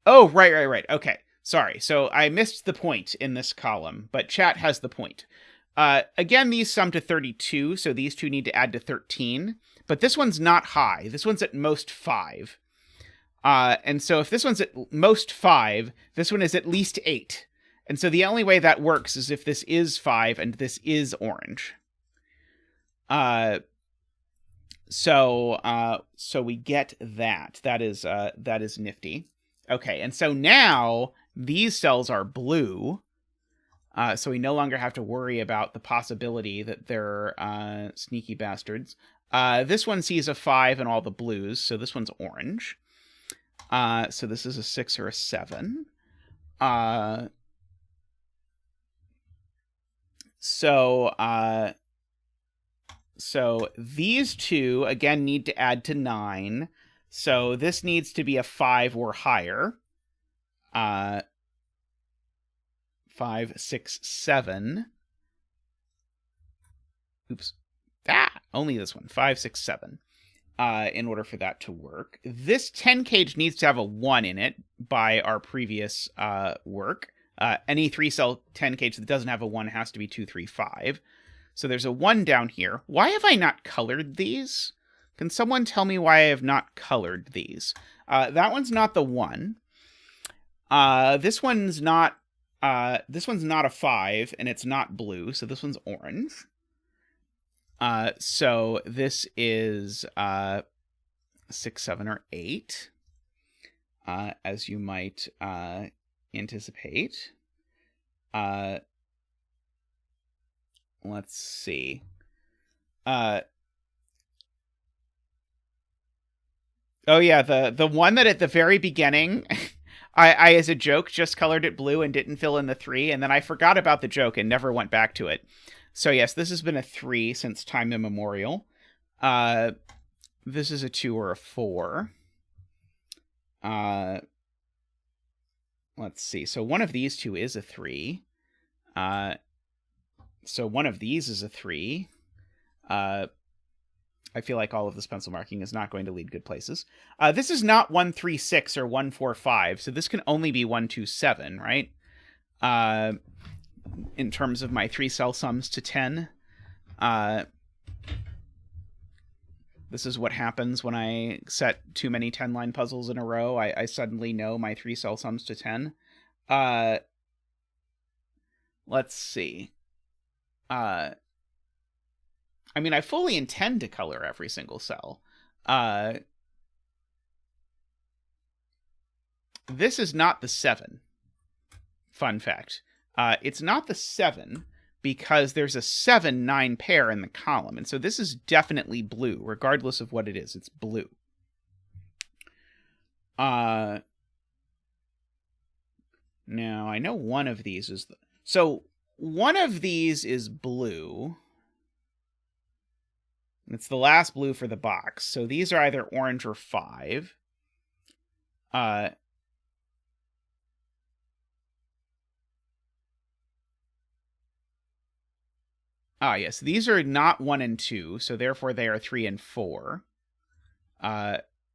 S1: Oh, right. Okay, sorry. So I missed the point in this column, but chat has the point. Again, these sum to 32, so these two need to add to 13. But this one's not high. This one's at most 5. And so if this one's at most 5, this one is at least 8. And so the only way that works is if this is 5 and this is orange. So we get that. That is nifty. Okay, and so now these cells are blue. So we no longer have to worry about the possibility that they're sneaky bastards. This one sees a 5 in all the blues, so this one's orange. So this is a 6 or a 7. So these two, again, need to add to 9. So this needs to be a 5 or higher. 5, 6, 7. Oops. Only this one. 5, 6, 7. In order for that to work. This 10 cage needs to have a 1 in it by our previous work. Any 3-cell 10 cage that doesn't have a 1 has to be 2, 3, 5. So there's a 1 down here. Why have I not colored these? Can someone tell me why I have not colored these? That one's not the 1. This one's not a 5, and it's not blue, so this one's orange. So this is 6, 7, or 8, as you might anticipate. Let's see. Oh yeah, the one that at the very beginning, I as a joke just colored it blue and didn't fill in the 3, and then I forgot about the joke and never went back to it. So yes, this has been a 3 since time immemorial. This is a 2 or a 4. Let's see. So one of these two is a 3. So one of these is a 3. I feel like all of this pencil marking is not going to lead good places. This is not 1, 3, 6 or 1, 4, 5. So this can only be 1, 2, 7, right? In terms of my 3-cell sums to 10. This is what happens when I set too many 10-line puzzles in a row. I suddenly know my 3-cell sums to 10. Let's see. I mean, I fully intend to color every single cell. This is not the 7. Fun fact. It's not the 7 because there's a 7-9 pair in the column. And so this is definitely blue, regardless of what it is. It's blue. Now, I know one of these is... So, one of these is blue. It's the last blue for the box. So these are either orange or 5. Yes, these are not 1 and 2, so therefore they are 3 and 4.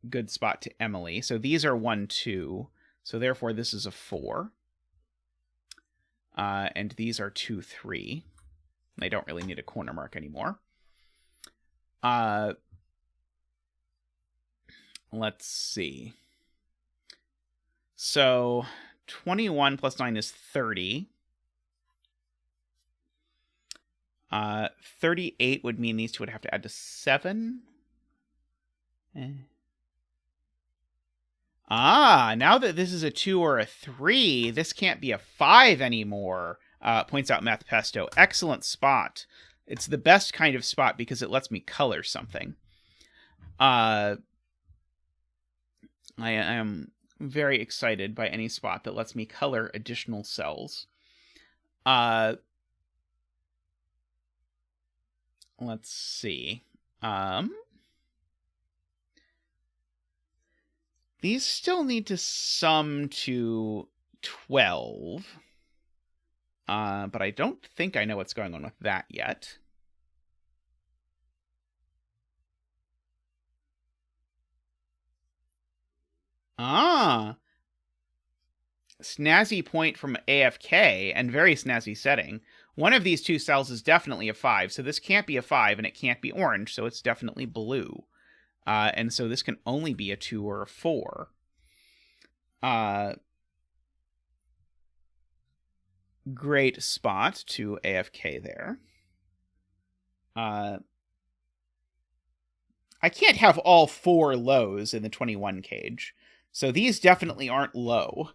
S1: Good spot to Emily. So these are 1, 2, so therefore this is a 4. And these are 2, 3. They don't really need a corner mark anymore. Let's see. So 21 plus 9 is 30. 38 would mean these two would have to add to 7. Now that this is a 2 or a 3, this can't be a 5 anymore, points out Math Pesto. Excellent spot. It's the best kind of spot because it lets me color something. I am very excited by any spot that lets me color additional cells. Let's see. These still need to sum to 12. But I don't think I know what's going on with that yet. Snazzy point from AFK, and very snazzy setting. One of these two cells is definitely a 5, so this can't be a 5, and it can't be orange, so it's definitely blue. And so this can only be a 2 or a 4. Great spot to AFK there. I can't have all 4 lows in the 21 cage, so these definitely aren't low.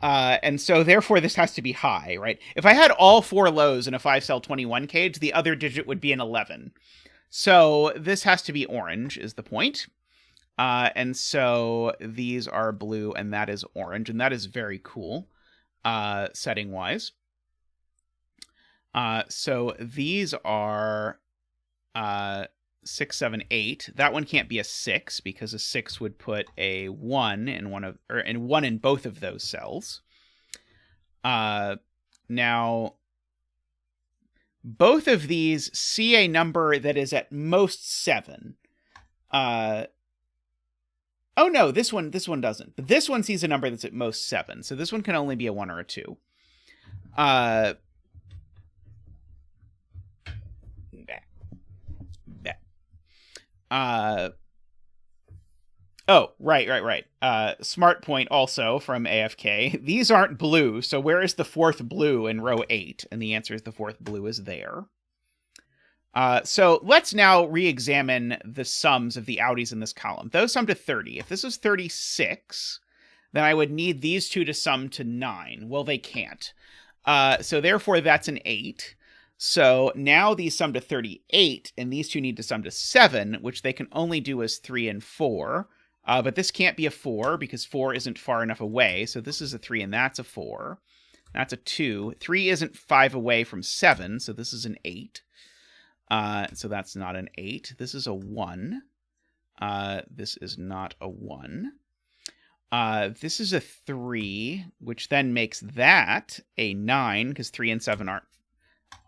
S1: And so therefore this has to be high, right? If I had all 4 lows in a 5-cell 21 cage, the other digit would be an 11. So this has to be orange, is the point. And so these are blue, and that is orange, and that is very cool, setting-wise. So these are 6, 7, 8. That one can't be a 6 because a 6 would put a 1 in one in both of those cells. Now both of these see a number that is at most 7. Oh no, this one doesn't. But this one sees a number that's at most 7. So this one can only be a 1 or a 2. Oh, right. Smart point also from AFK. These aren't blue, so where is the 4th blue in row 8? And the answer is the 4th blue is there. So let's now re-examine the sums of the outies in this column. Those sum to 30. If this is 36, then I would need these two to sum to 9. Well, they can't. So therefore, that's an 8. So now these sum to 38, and these two need to sum to 7, which they can only do as 3 and 4. But this can't be a 4 because 4 isn't far enough away. So this is a 3 and that's a 4. That's a 2. 3 isn't 5 away from 7, so this is an 8. So that's not an 8. This is a 1. This is not a 1. This is a 3, which then makes that a 9 because 3 and 7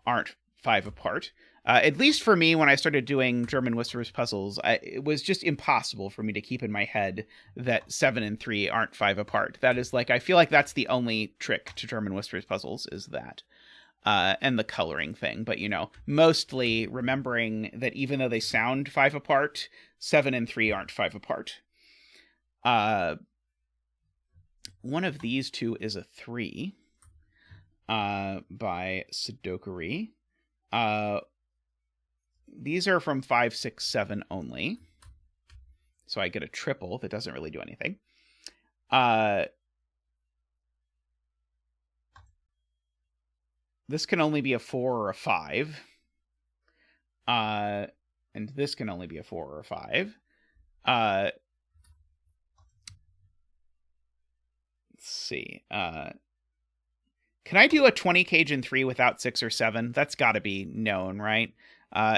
S1: aren't 5 apart. At least for me, when I started doing German Whisperers puzzles, it was just impossible for me to keep in my head that 7 and 3 aren't 5 apart. That is I feel like that's the only trick to German Whisperers puzzles is that. And the coloring thing. But, mostly remembering that even though they sound 5 apart, 7 and 3 aren't 5 apart. One of these two is a 3 by Sudoku. These are from 5, 6, 7 only. So I get a triple that doesn't really do anything. This can only be a 4 or a 5. And this can only be a 4 or a 5. Let's see. Can I do a 20 cage in 3 without 6 or 7? That's got to be known, right?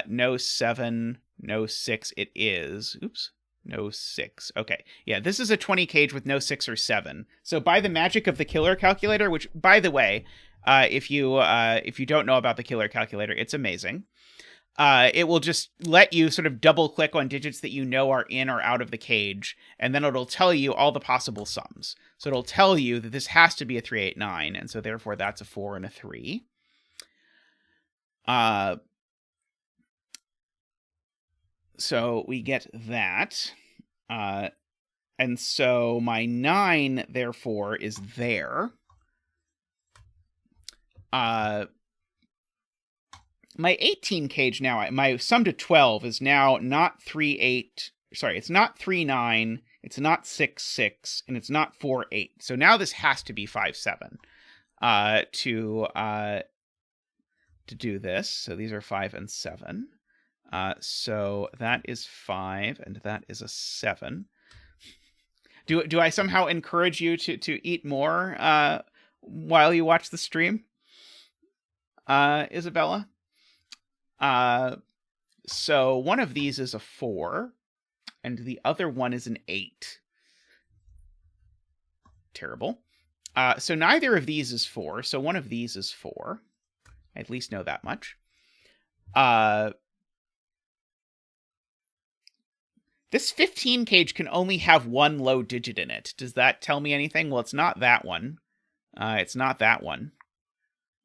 S1: No 7. No 6 it is. Oops. No 6. Okay. Yeah, this is a 20 cage with no 6 or 7. So by the magic of the killer calculator, which, by the way, if you don't know about the killer calculator, it's amazing. It will just let you sort of double click on digits that you know are in or out of the cage, and then it'll tell you all the possible sums. So it'll tell you that this has to be a 3, 8, 9, and so therefore that's a 4 and a 3. So we get that. And so my 9, therefore, is there. My 18 cage now, my sum to 12 is now not 3, 8. Sorry, it's not 3, 9. It's not 6, 6. And it's not 4, 8. So now this has to be 5, 7 to do this. So these are 5 and 7. So that is 5, and that is a 7. Do I somehow encourage you to eat more while you watch the stream, Isabella? So one of these is a 4, and the other one is an 8. Terrible. So neither of these is 4, so one of these is 4. I at least know that much. This 15 cage can only have one low digit in it. Does that tell me anything? Well, it's not that one. It's not that one.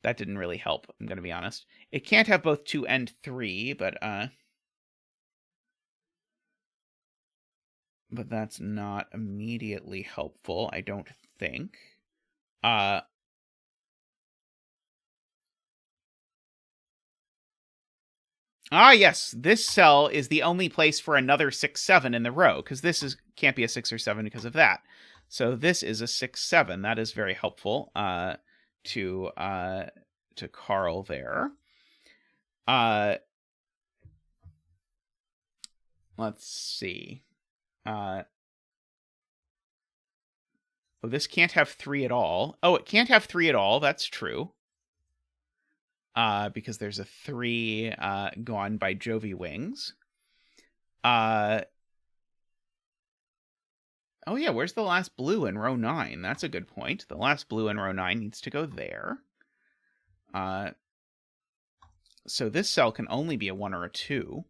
S1: That didn't really help, I'm going to be honest. It can't have both 2 and 3, but that's not immediately helpful, I don't think. Yes, this cell is the only place for another 6, 7 in the row, because this can't be a 6 or 7 because of that. So this is a 6, 7. That is very helpful to Carl there. Let's see. Oh, this can't have 3 at all. Oh, it can't have 3 at all. That's true. Because there's a 3 gone by Jovi Wings. Oh yeah, where's the last blue in row 9? That's a good point. The last blue in row 9 needs to go there. So this cell can only be a 1 or a 2.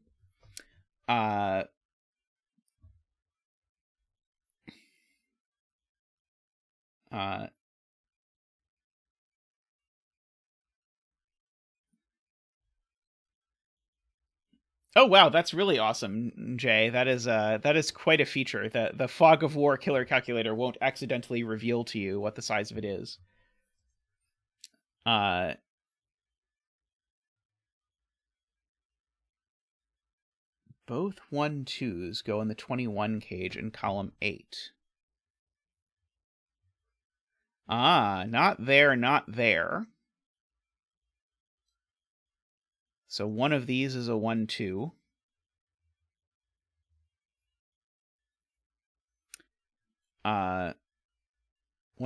S1: Oh wow, that's really awesome, Jay. That is quite a feature. The Fog of War killer calculator won't accidentally reveal to you what the size of it is. Both 1, 2s go in the 21 cage in column 8. Not there, not there. So one of these is a 1, 2. One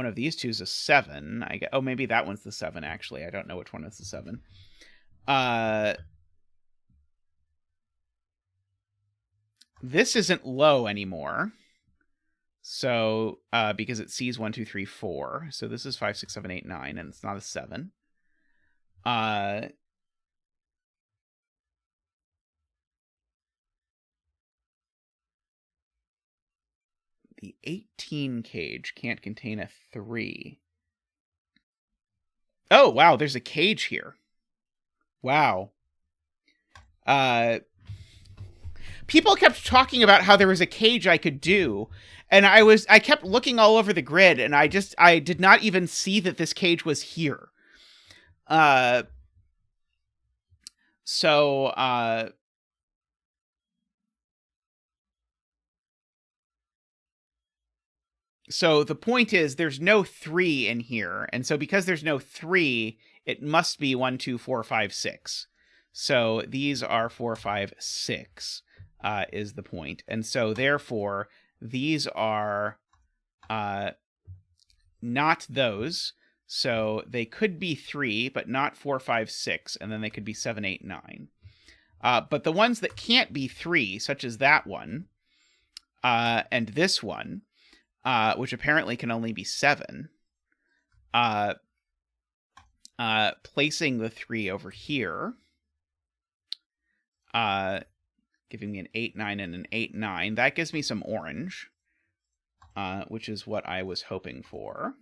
S1: of these two is a 7. Oh, maybe that one's the 7, actually. I don't know which one is the 7. This isn't low anymore. So, because it sees 1, 2, 3, 4. So this is 5, 6, 7, 8, 9, and it's not a 7. The 18 cage can't contain a 3. Oh, wow, there's a cage here. Wow. People kept talking about how there was a cage I could do, and I kept looking all over the grid, and I did not even see that this cage was here. So the point is there's no 3 in here, and so because there's no 3, it must be 1, 2, 4, 5, 6. So these are 4, 5, 6 is the point. And so therefore these are not those. So they could be 3, but not 4, 5, 6, and then they could be 7, 8, 9. But the ones that can't be 3, such as that one, and this one, which apparently can only be 7, placing the 3 over here, giving me an 8, 9, and an 8, 9. That gives me some orange, which is what I was hoping for.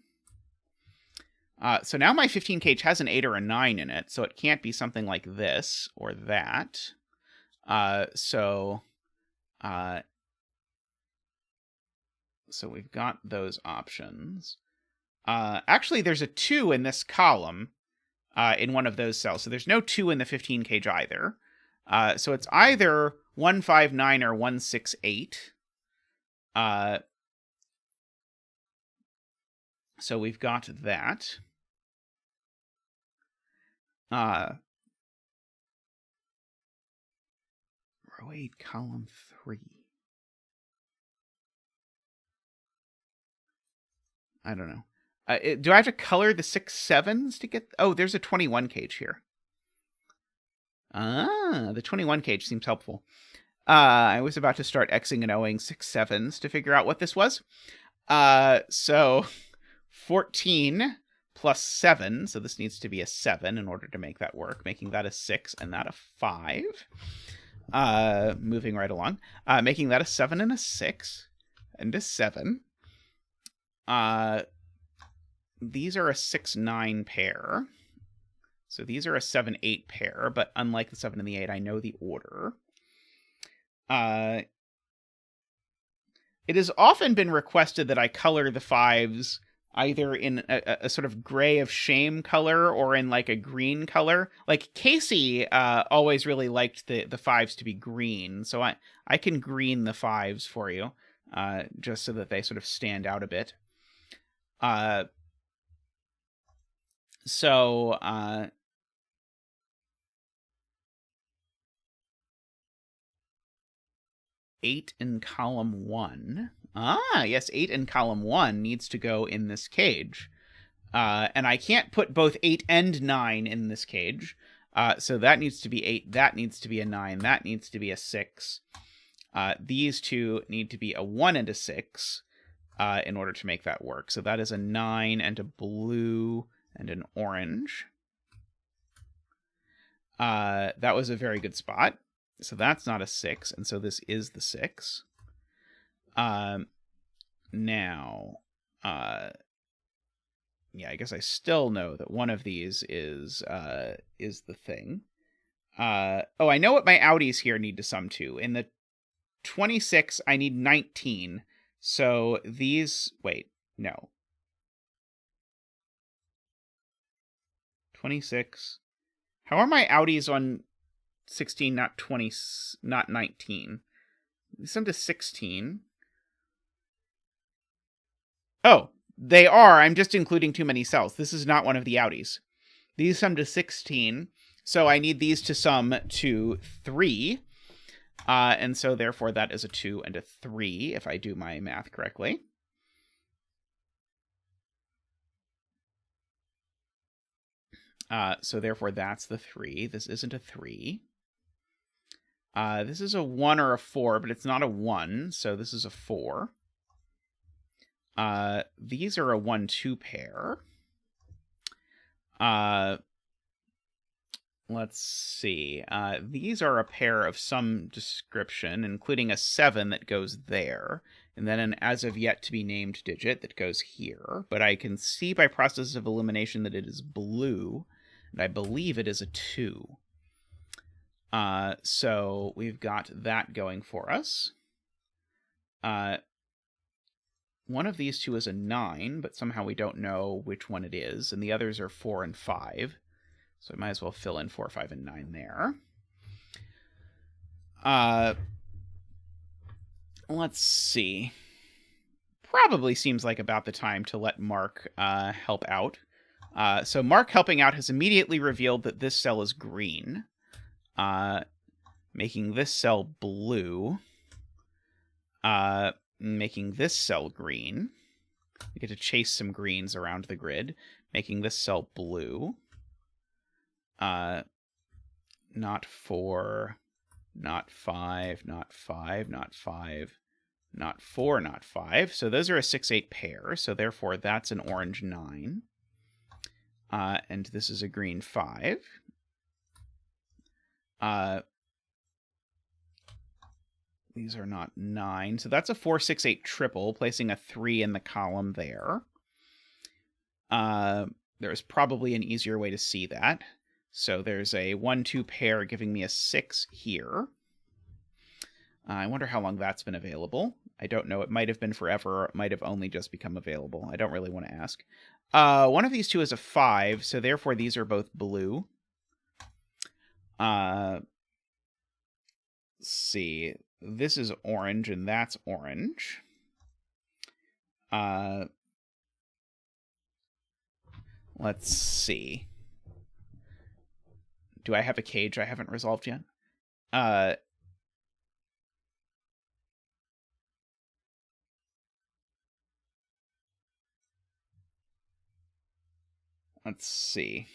S1: So now my 15 cage has an 8 or a 9 in it, so it can't be something like this or that. So we've got those options. Actually, there's a 2 in this column in one of those cells. So there's no 2 in the 15 cage either. So it's either 159 or 168. So we've got that. Row 8, column 3. I don't know. Do I have to color the 6 7s to get... Oh, there's a 21 cage here. The 21 cage seems helpful. I was about to start Xing and O'ing 6 7s to figure out what this was. So 14 plus 7, so this needs to be a 7 in order to make that work, making that a 6 and that a 5. Moving right along. Making that a 7 and a 6 and a 7. These are a 6 9 pair. So these are a 7 8 pair, but unlike the 7 and the 8, I know the order. It has often been requested that I color the 5s either in a sort of gray of shame color or in like a green color. Like Casey always really liked the 5s to be green, so I can green the 5s for you, just so that they sort of stand out a bit. So 8 in column 1. Yes, 8 in column 1 needs to go in this cage. And I can't put both 8 and 9 in this cage. So that needs to be 8, that needs to be a 9, that needs to be a 6. These two need to be a 1 and a 6 in order to make that work. So that is a 9 and a blue and an orange. That was a very good spot. So that's not a 6, and so this is the 6. Now, yeah, I guess I still know that one of these is the thing. Oh, I know what my outies here need to sum to. In the 26, I need 19. So these, wait, no. 26. How are my outies on 16, not 20, not 19? They sum to 16. Oh, they are. I'm just including too many cells. This is not one of the outies. These sum to 16, so I need these to sum to 3. And so therefore that is a 2 and a 3, if I do my math correctly. So therefore that's the 3. This isn't a 3. This is a 1 or a 4, but it's not a 1, so this is a 4. These are a 1-2 pair. Let's see. These are a pair of some description, including a 7 that goes there, and then an as of yet to be named digit that goes here. But I can see by process of elimination that it is blue, and I believe it is a 2. So we've got that going for us. One of these two is a 9, but somehow we don't know which one it is, and the others are 4 and 5. So I might as well fill in 4, 5, and 9 there. Let's see. Probably seems like about the time to let Mark help out. So Mark helping out has immediately revealed that this cell is green, making this cell blue, making this cell green. We get to chase some greens around the grid, making this cell blue. Not for not 5, not 5, not 5, not 4, not 5. So those are a 6-8 pair, so therefore that's an orange 9. And this is a green 5. These are not 9. So that's a 4, 6, 8 triple, placing a 3 in the column there. There's probably an easier way to see that. So there's a 1, 2 pair giving me a 6 here. I wonder how long that's been available. I don't know. It might have been forever, or it might have only just become available. I don't really want to ask. One of these two is a 5, so therefore these are both blue. Let's see. This is orange, and that's orange. Let's see. Do I have a cage I haven't resolved yet? Let's see.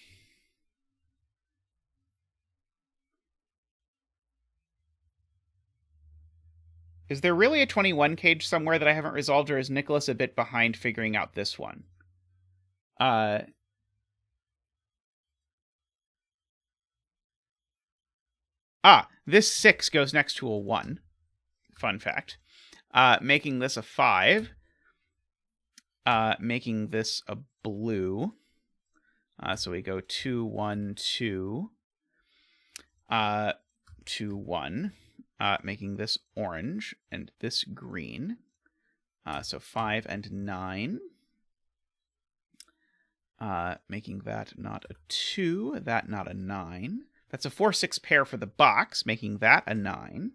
S1: Is there really a 21 cage somewhere that I haven't resolved, or is Nicholas a bit behind figuring out this one? This 6 goes next to a 1. Fun fact. Making this a 5. Making this a blue. So we go 2, 1, 2. 2, 1. Making this orange and this green. So 5 and 9. Making that not a 2, that not a 9. That's a 4, 6 pair for the box, making that a 9.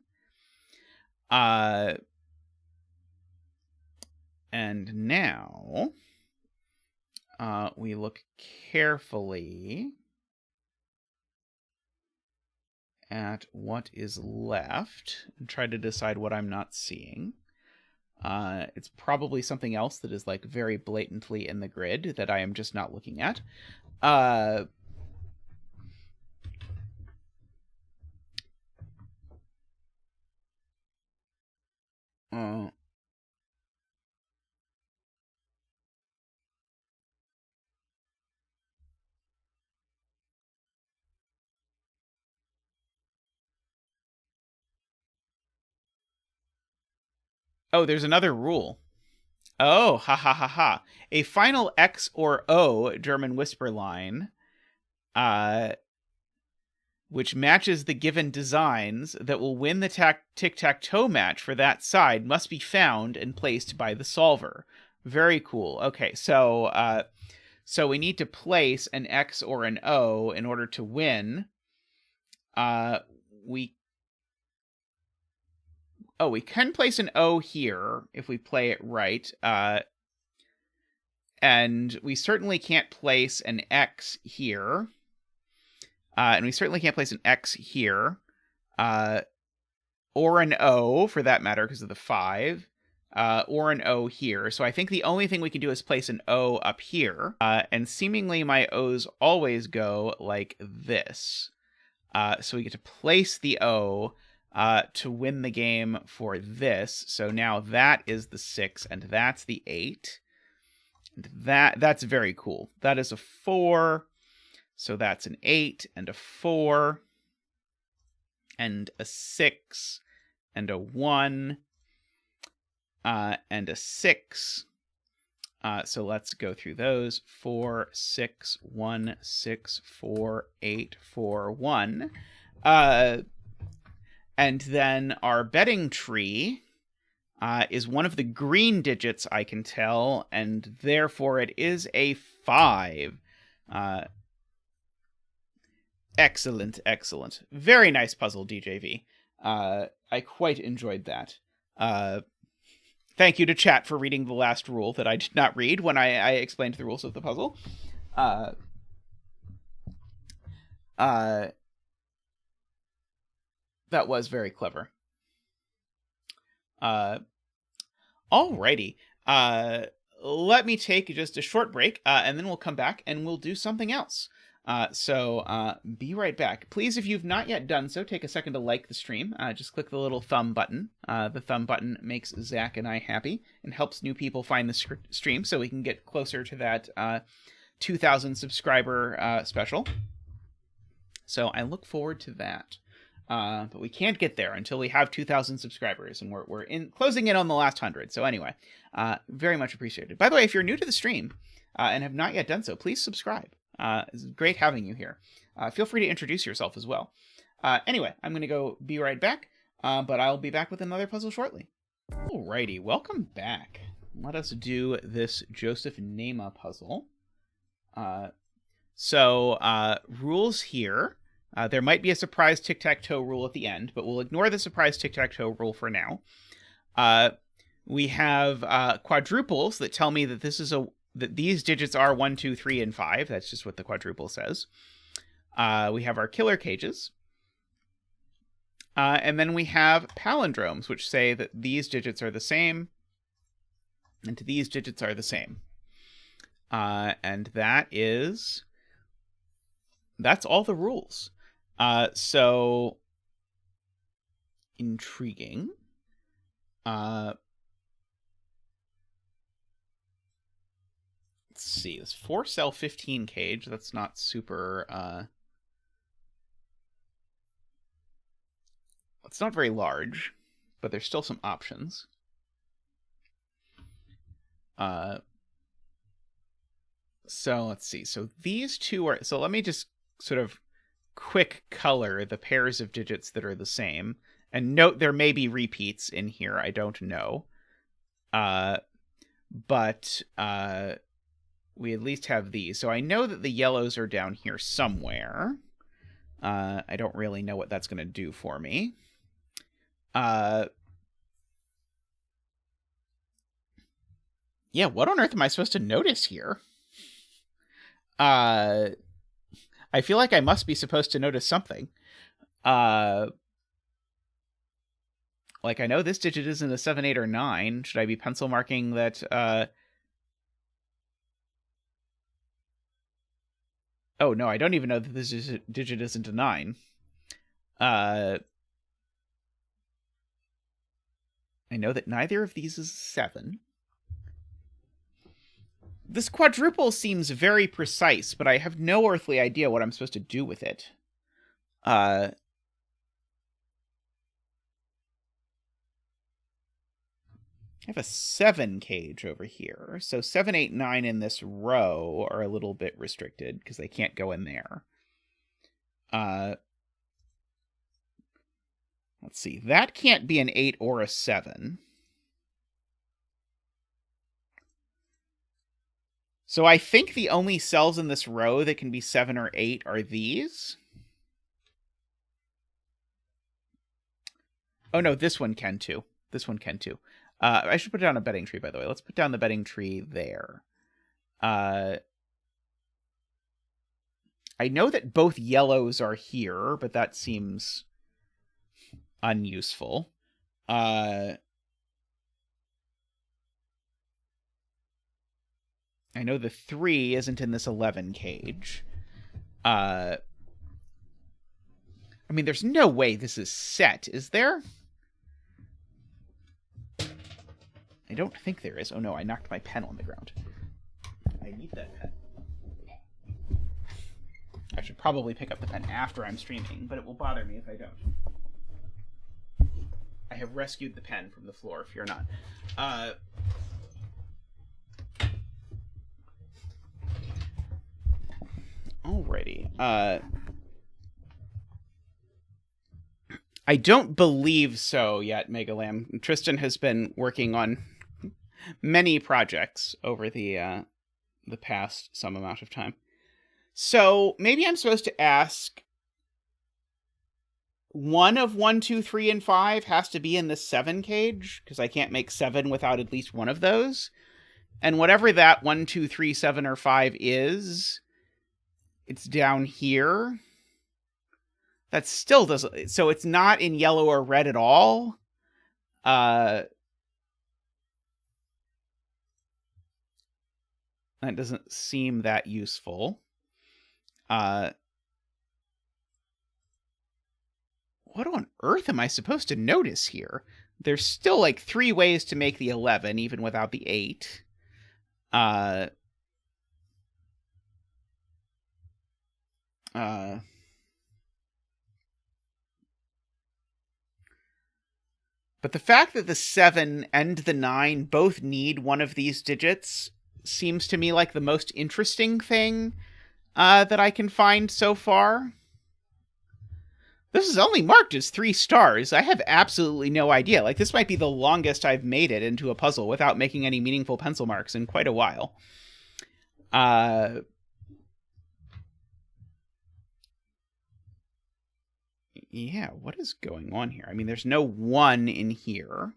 S1: And now we look carefully at what is left and try to decide what I'm not seeing. It's probably something else that is like very blatantly in the grid that I am just not looking at. Oh, there's another rule. Oh, ha ha ha ha. A final X or O German whisper line, which matches the given designs that will win the tic-tac-toe match for that side must be found and placed by the solver. Very cool. Okay, so we need to place an X or an O in order to win. We can place an O here if we play it right. And we certainly can't place an X here. And we certainly can't place an X here. Or an O, for that matter, because of the 5. Or an O here. So I think the only thing we can do is place an O up here. And seemingly my O's always go like this. So we get to place the O to win the game for this. So now that is the 6, and that's the 8. And that's very cool. That is a 4. So that's an 8 and a 4 and a 6 and a 1 and a 6. So let's go through those. 4, 6, 1, 6, 4, 8, 4, 1. And then our betting tree is one of the green digits, I can tell, and therefore it is a 5. Excellent, excellent. Very nice puzzle, DJV. I quite enjoyed that. Thank you to chat for reading the last rule that I did not read when I explained the rules of the puzzle. That was very clever. Alrighty. Let me take just a short break, and then we'll come back and we'll do something else. So be right back. Please, if you've not yet done so, take a second to like the stream. Just click the little thumb button. The thumb button makes Zach and I happy and helps new people find the stream so we can get closer to that 2,000 subscriber special. So I look forward to that. But we can't get there until we have 2,000 subscribers, and we're closing in on the last 100. So anyway, very much appreciated. By the way, if you're new to the stream and have not yet done so, please subscribe. It's great having you here. Feel free to introduce yourself as well. Anyway, I'm going to go be right back, but I'll be back with another puzzle shortly. Alrighty, welcome back. Let us do this Joseph Nehme puzzle. Rules here. There might be a surprise tic-tac-toe rule at the end, but we'll ignore the surprise tic-tac-toe rule for now. We have quadruples that tell me that that these digits are 1, 2, 3, and 5. That's just what the quadruple says. We have our killer cages. And then we have palindromes, which say that these digits are the same, and these digits are the same. And that's all the rules. So intriguing. Let's see, this 4-cell 15 cage, that's not super, it's not very large, but there's still some options. So let's see, so these two are, so let me just sort of quick color the pairs of digits that are the same, and note there may be repeats in here, I don't know. But we at least have these. So I know that the yellows are down here somewhere. I don't really know what that's going to do for me. Yeah, what on earth am I supposed to notice here? I feel like I must be supposed to notice something. Like, I know this digit isn't a 7, 8, or 9. Should I be pencil marking that... Oh, no, I don't even know that this digit isn't a 9. I know that neither of these is 7. This quadruple seems very precise, but I have no earthly idea what I'm supposed to do with it. I have a 7 cage over here. So 7, 8, 9 in this row are a little bit restricted because they can't go in there. Let's see. That can't be an 8 or a 7. So I think the only cells in this row that can be 7 or 8 are these. Oh, no, this one can too. This one can too. I should put down a betting tree, by the way. Let's put down the betting tree there. I know that both yellows are here, but that seems unuseful. I know the 3 isn't in this 11 cage. I mean, there's no way this is set, is there? I don't think there is. Oh no, I knocked my pen on the ground. I need that pen. I should probably pick up the pen after I'm streaming, but it will bother me if I don't. I have rescued the pen from the floor, fear not. Alrighty. I don't believe so yet, Megalam. Tristan has been working on many projects over the past some amount of time. So maybe I'm supposed to ask, one of 1, 2, 3, and 5 has to be in the 7 cage, because I can't make 7 without at least one of those. And whatever that 1, 2, 3, 7, or 5 is, it's down here. That still doesn't... So it's not in yellow or red at all? That doesn't seem that useful. What on earth am I supposed to notice here? There's still like 3 ways to make the 11, even without the 8. But the fact that the 7 and the 9 both need one of these digits seems to me like the most interesting thing that I can find so far. This is only marked as 3 stars. I have absolutely no idea. Like, this might be the longest I've made it into a puzzle without making any meaningful pencil marks in quite a while. Yeah, what is going on here? I mean, there's no 1 in here.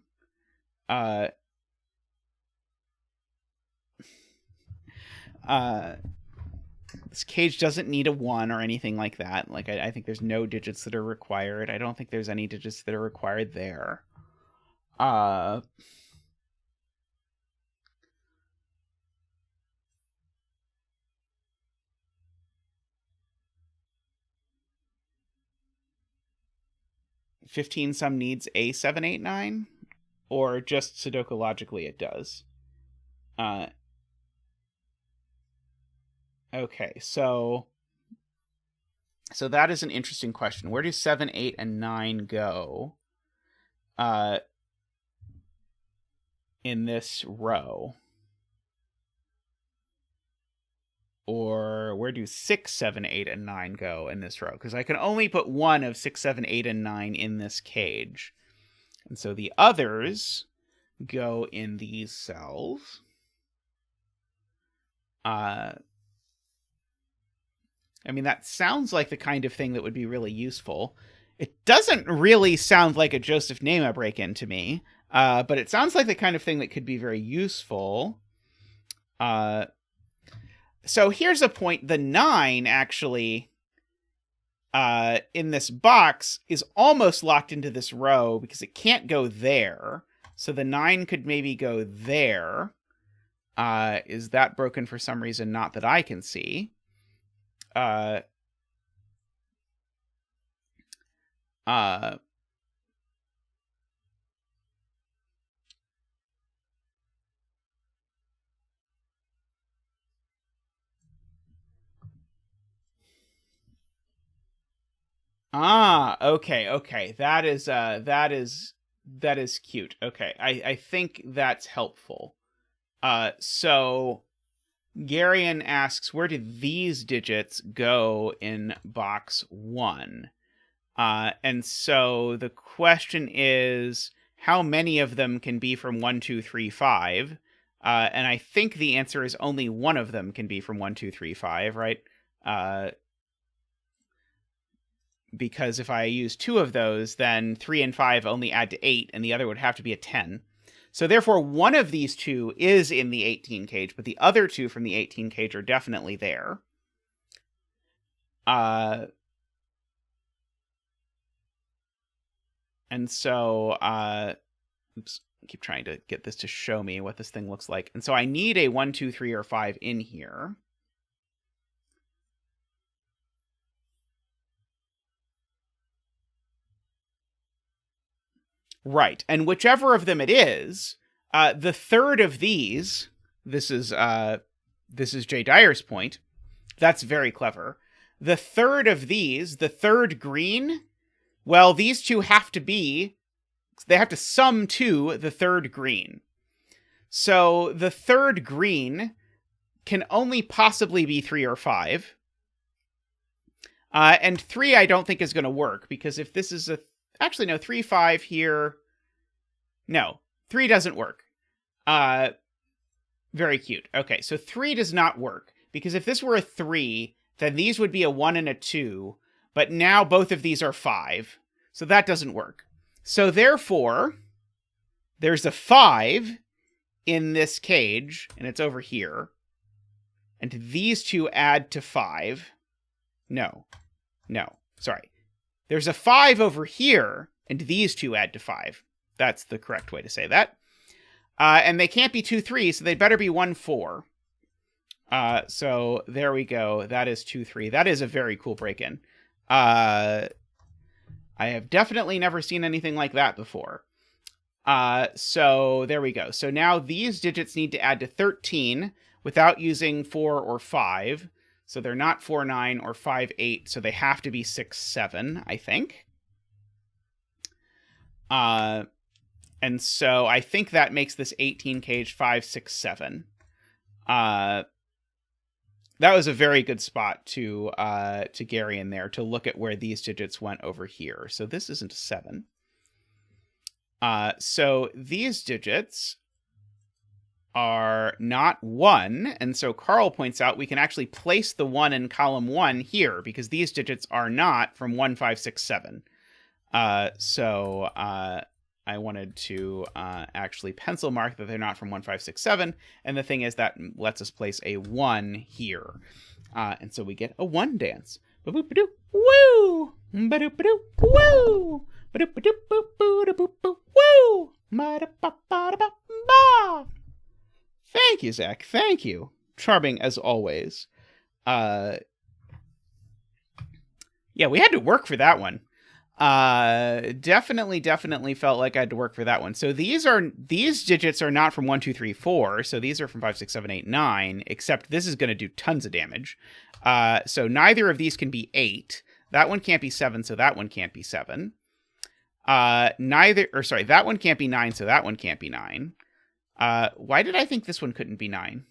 S1: This cage doesn't need a 1 or anything like that. Like, I think there's no digits that are required. I don't think there's any digits that are required there. 15 sum needs a 7, 8, 9? Or just Sudoku logically it does? Okay, so that is an interesting question. Where do 7, 8, and 9 go in this row? Or where do 6, 7, 8, and 9 go in this row? Because I can only put 1 of 6, 7, 8, and 9 in this cage. And so the others go in these cells. I mean, that sounds like the kind of thing that would be really useful. It doesn't really sound like a Joseph Nehme break-in to me, but it sounds like the kind of thing that could be very useful. So here's a point. The 9, actually, in this box, is almost locked into this row because it can't go there. So the 9 could maybe go there. Is that broken for some reason? Not that I can see. Okay. That is cute. Okay, I think that's helpful. So Garion asks, where did these digits go in box 1? And so the question is, how many of them can be from 1, 2, 3, 5? And I think the answer is only one of them can be from 1, 2, 3, 5, right? Because if I use 2 of those, then 3 and 5 only add to 8, and the other would have to be a 10. So therefore, one of these 2 is in the 18 cage, but the other 2 from the 18 cage are definitely there. And so, oops, I keep trying to get this to show me what this thing looks like. And so I need a 1, 2, 3, or 5 in here. Right, and whichever of them it is, the third of these, this is Jay Dyer's point, that's very clever. The third of these, the third green, well, these 2 have to be, they have to sum to the third green. So the third green can only possibly be 3 or 5. And 3 I don't think is going to work, because if this is a... Actually, no, 3, 5 here. No, 3 doesn't work. Very cute. Okay, so 3 does not work, because if this were a 3, then these would be a 1 and a 2, but now both of these are 5, so that doesn't work. So therefore, there's a 5 in this cage, and it's over here, and these 2 add to 5. No, sorry. There's a 5 over here, and these 2 add to 5. That's the correct way to say that. And they can't be 2, 3, so they better be 1, 4. So there we go. That is 2, 3. That is a very cool break-in. I have definitely never seen anything like that before. So there we go. So now these digits need to add to 13 without using 4 or 5. So they're not 4, 9 or 5, 8. So they have to be 6, 7, I think. And so I think that makes this 18 cage 5, 6, 7. That was a very good spot to Gary in there to look at where these digits went over here. So this isn't a 7. So these digits are not 1, and so Carl points out we can actually place the 1 in column 1 here, because these digits are not from 1, 5, 6, 7. So I wanted to actually pencil mark that they're not from 1, 5, 6, 7, and the thing is that lets us place a 1 here. And so we get a 1 dance. Ba-boop-ba-doo, woo! Ba-doop-ba-doo, woo! Ba-doop-ba-doop-boop-boop-boop-boop, woo! Ba-da-ba-ba-da-ba-ba! Thank you, Zach. Thank you. Charming as always. Yeah, we had to work for that one. Definitely felt like I had to work for that one. So these digits are not from 1, 2, 3, 4. So these are from 5, 6, 7, 8, 9, except this is going to do tons of damage. So neither of these can be 8. That one can't be 7, so that one can't be 7. That one can't be 9, so that one can't be 9. Why did I think this one couldn't be 9?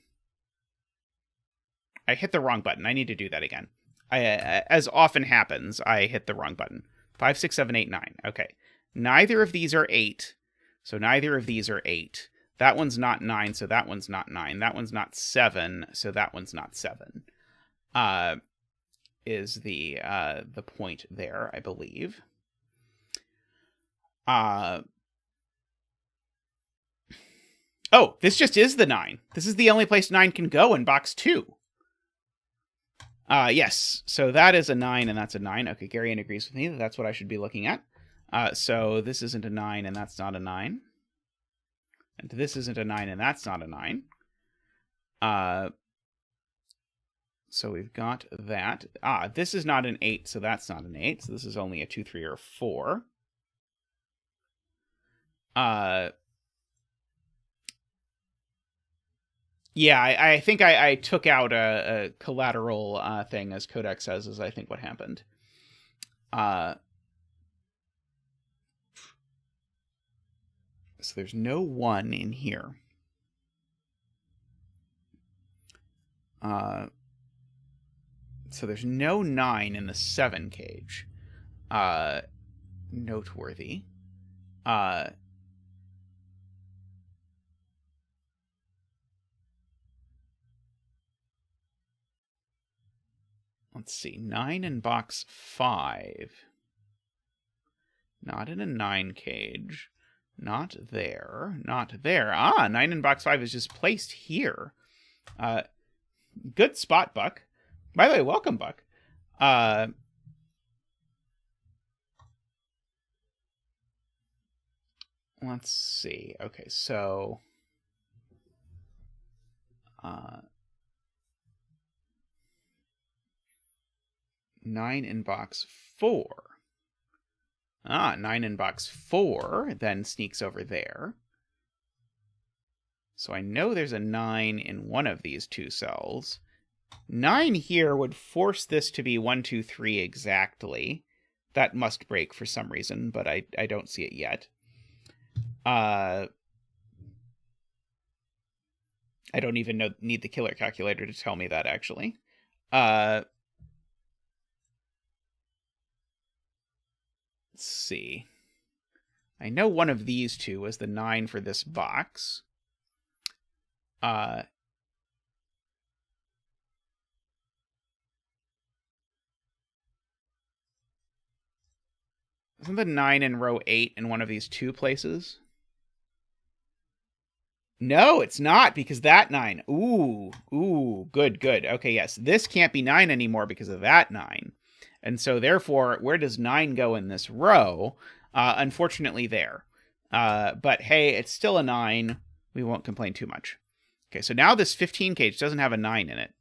S1: I hit the wrong button. I need to do that again. As often happens, I hit the wrong button. 5, 6, 7, 8, 9. Okay. Neither of these are 8. So neither of these are 8. That one's not 9, so that one's not 9. That one's not 7, so that one's not 7. Is the point there, I believe. Oh, this just is the 9. This is the only place 9 can go in box 2. Yes, so that is a 9, and that's a 9. Okay, Gary agrees with me that that's what I should be looking at. So this isn't a 9, and that's not a 9. And this isn't a 9, and that's not a 9. So we've got that. This is not an 8, so that's not an 8. So this is only a 2, 3, or 4. Yeah, I think I took out a collateral thing, as Kodak says, is I think what happened. So there's no 1 in here. So there's no 9 in the 7 cage. Noteworthy. Let's see, 9 in box 5. Not in a 9 cage. Not there. Not there. 9 in box 5 is just placed here. Good spot, Buck. By the way, welcome, Buck. Let's see. Okay, so... 9 in box 4. 9 in box 4 then sneaks over there. So I know there's a 9 in one of these two cells. 9 here would force this to be 1, 2, 3 exactly. That must break for some reason, but I don't see it yet. I don't even need the killer calculator to tell me that, actually. Let's see. I know one of these two is the 9 for this box. Isn't the 9 in row 8 in one of these two places? No, it's not, because that 9. Ooh, good. Okay, yes. This can't be 9 anymore because of that 9. And so, therefore, where does 9 go in this row? Unfortunately, there. But, hey, it's still a 9. We won't complain too much. Okay, so now this 15 cage doesn't have a 9 in it.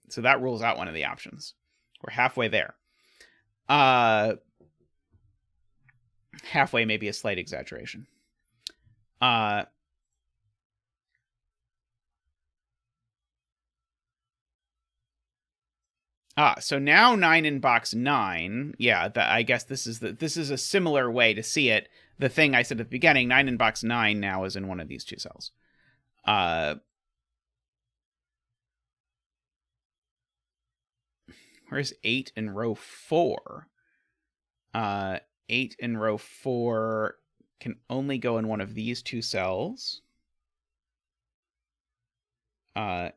S1: So that rules out one of the options. We're halfway there. Halfway may be a slight exaggeration. So now 9 in box 9. Yeah, I guess this is a similar way to see it. The thing I said at the beginning, 9 in box 9 now is in one of these two cells. Where's 8 in row 4? 8 in row 4 can only go in one of these two cells. Carl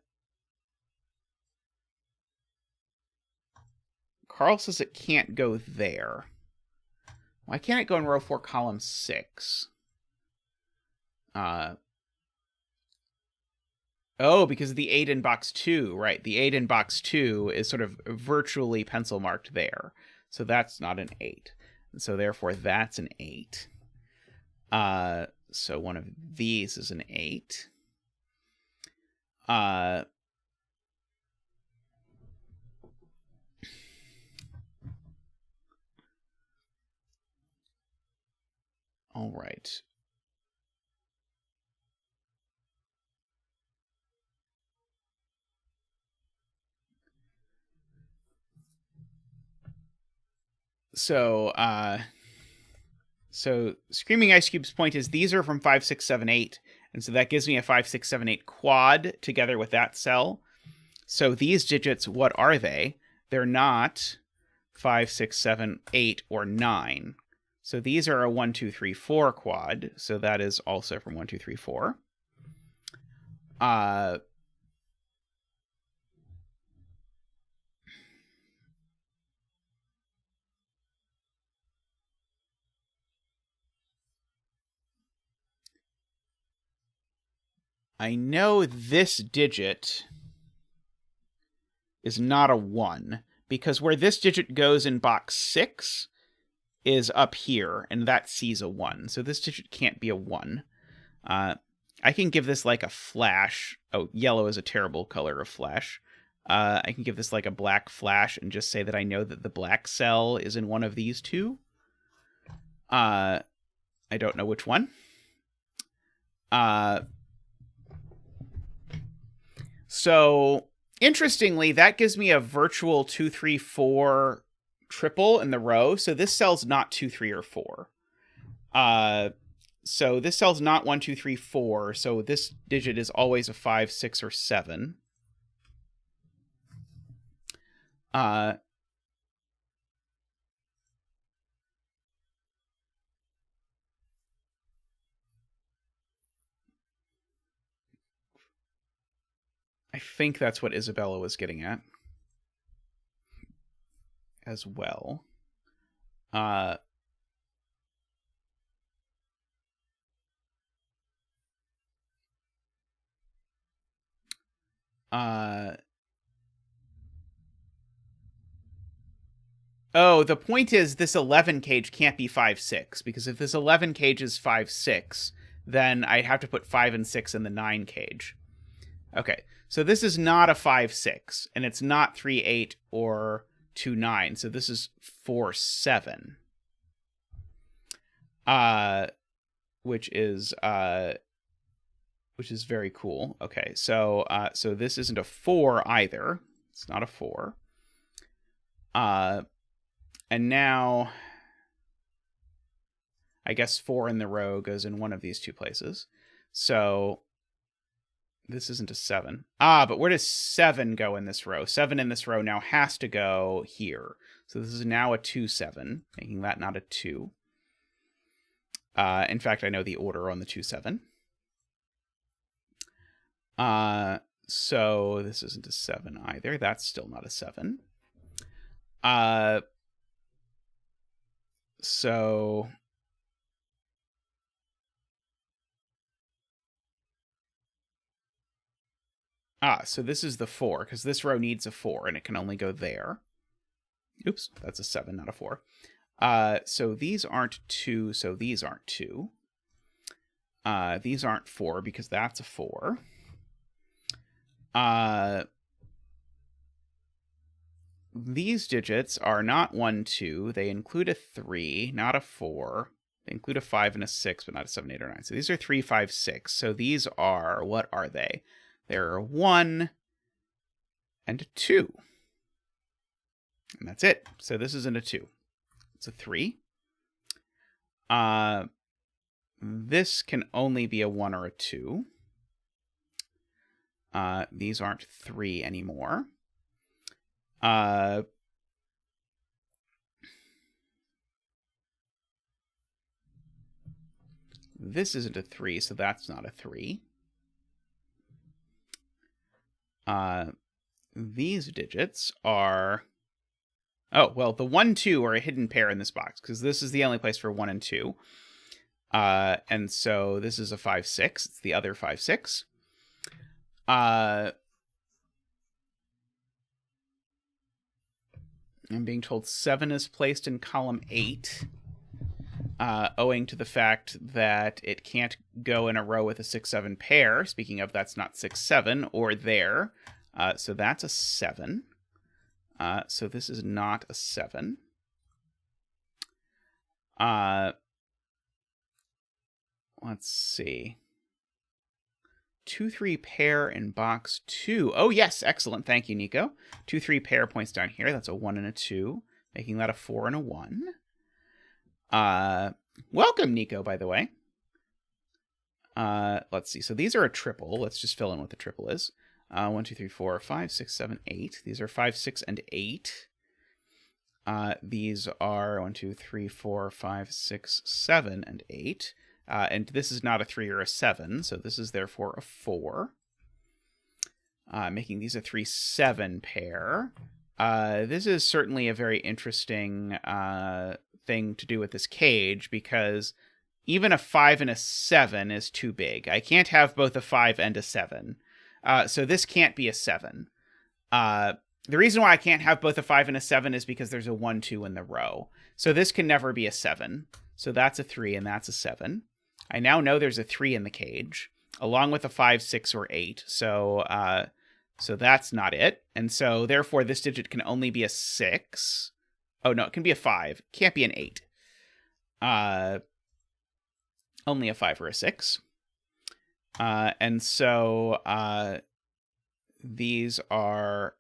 S1: says it can't go there. Why can't it go in row 4, column 6? Oh, because of the 8 in box 2, right? The 8 in box 2 is sort of virtually pencil marked there. So that's not an 8. So therefore that's an 8. So one of these is an 8. All right. So Screaming Ice Cube's point is these are from 5, 6, 7, 8. And so that gives me a 5, 6, 7, 8 quad together with that cell. So these digits, what are they? They're not 5, 6, 7, 8, or 9. So these are a 1, 2, 3, 4 quad. So that is also from 1, 2, 3, 4. I know this digit is not a 1, because where this digit goes in box 6 is up here, and that sees a 1. So this digit can't be a 1. I can give this like a flash. Oh, yellow is a terrible color of flash. I can give this like a black flash and just say that I know that the black cell is in one of these two. I don't know which one. So, interestingly, that gives me a virtual 2, 3, 4 triple in the row. So this cell's not 2, 3, or 4. So this cell's not 1, 2, 3, 4. So this digit is always a 5, 6, or 7. I think that's what Isabella was getting at as well. Oh, the point is this 11 cage can't be 5, 6, because if this 11 cage is 5, 6, then I'd have to put 5 and 6 in the 9 cage. Okay, so this is not a 5, 6, and it's not 3, 8, or 2, 9, so this is 4, 7. Which is very cool. Okay, so this isn't a 4 either. It's not a 4. And now I guess 4 in the row goes in one of these two places. So this isn't a 7. But where does 7 go in this row? 7 in this row now has to go here. So this is now a 2, 7, making that not a 2. In fact, I know the order on the 2, 7. So this isn't a 7 either. That's still not a 7. So so this is the 4, because this row needs a 4, and it can only go there. Oops, that's a 7, not a 4. So these aren't 2, so these aren't 2. These aren't 4, because that's a 4. These digits are not 1, 2. They include a 3, not a 4. They include a 5 and a 6, but not a 7, 8, or 9. So these are 3, 5, 6. So these are, what are they? They're a 1 and a 2. And that's it. So this isn't a 2. It's a 3. This can only be a 1 or a 2. These aren't 3 anymore. This isn't a 3, so that's not a 3. These digits are... Oh, well, the 1, 2 are a hidden pair in this box, because this is the only place for 1 and 2. And so this is a 5, 6. It's the other 5, 6. I'm being told 7 is placed in column 8, owing to the fact that it can't go in a row with a 6, 7 pair. Speaking of, that's not 6, 7, or there. So that's a 7. So this is not a 7. Let's see. 2, 3 pair in box 2. Oh, yes. Excellent. Thank you, Nico. 2, 3 pair points down here. That's a 1 and a 2, making that a 4 and a 1. Welcome, Nico, by the way. Let's see. So these are a triple. Let's just fill in what the triple is. 1, 2, 3, 4, 5, 6, 7, 8. These are 5, 6, and 8. These are 1, 2, 3, 4, 5, 6, 7, and 8. And this is not a 3 or a 7, so this is therefore a 4. Making these a 3, 7 pair. This is certainly a very interesting thing to do with this cage, because even a 5 and a 7 is too big. I can't have both a 5 and a 7. So this can't be a 7. The reason why I can't have both a 5 and a 7 is because there's a 1, 2 in the row. So this can never be a 7. So that's a 3 and that's a 7. I now know there's a 3 in the cage, along with a 5, 6, or 8. So that's not it. And so therefore this digit can only be a 6. Oh no, it can be a 5. Can't be an 8. Only a 5 or a 6. And so these are...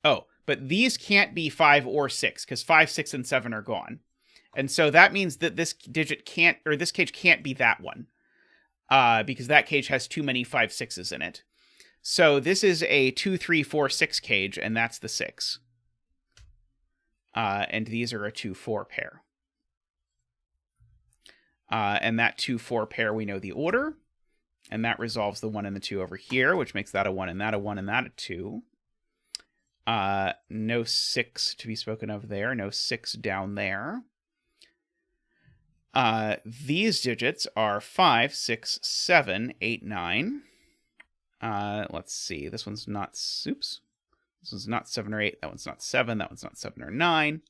S1: Oh, but these can't be 5 or 6, because 5, 6, and 7 are gone. And so that means that this digit can't, or this cage can't be that one, because that cage has too many 5, 6s in it. So this is a 2, 3, 4, 6 cage, and that's the 6. And these are a 2, 4 pair. And that 2, 4 pair, we know the order, and that resolves the 1 and the 2 over here, which makes that a 1 and that a 1 and that a 2. No 6 to be spoken of there, no 6 down there. These digits are 5, 6, 7, 8, 9. Let's see. This one's not... Oops. This one's not 7 or 8. That one's not 7. That one's not 7 or 9.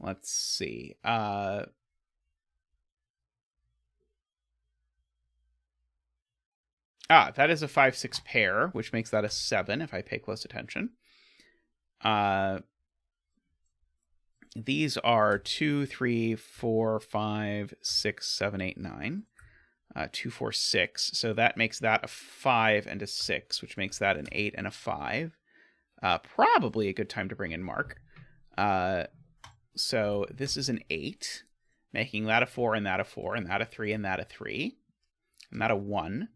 S1: Let's see. That is a 5, 6 pair, which makes that a 7 if I pay close attention. These are 2, 3, 4, 5, 6, 7, 8, 9. 2, 4, 6. So that makes that a 5 and a 6, which makes that an 8 and a 5. Probably a good time to bring in Mark. So this is an 8, making that a 4 and that a 4, and that a 3 and that a 3, and that a 1,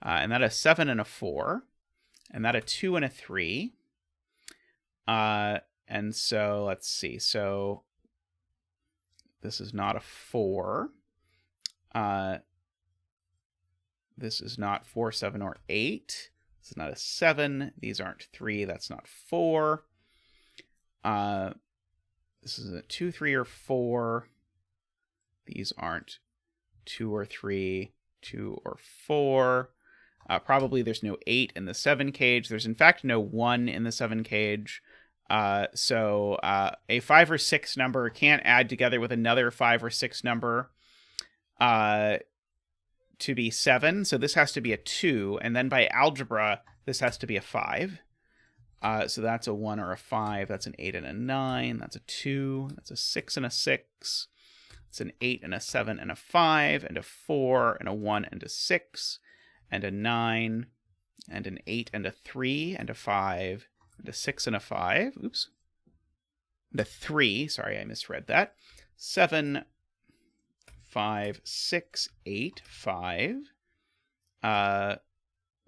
S1: and that a 7 and a 4, and that a 2 and a 3. And so let's see. So this is not a 4. This is not 4, 7, or 8. This is not a 7. These aren't 3. That's not 4. This is a 2, 3, or 4. These aren't 2 or 3, 2 or 4. Probably there's no 8 in the 7 cage. There's in fact no 1 in the 7 cage. So a 5 or 6 number can't add together with another 5 or 6 number. to be 7, so this has to be a 2, and then by algebra, this has to be a 5. So that's a 1 or a 5, that's an 8 and a 9, that's a 2, that's a 6 and a 6, it's an 8 and a 7 and a 5, and a 4, and a 1 and a 6, and a 9, and an 8 and a 3, and a 5, and a 6 and a 5, oops, and a 3, sorry, I misread that, 7, 5, 6, 8, 5.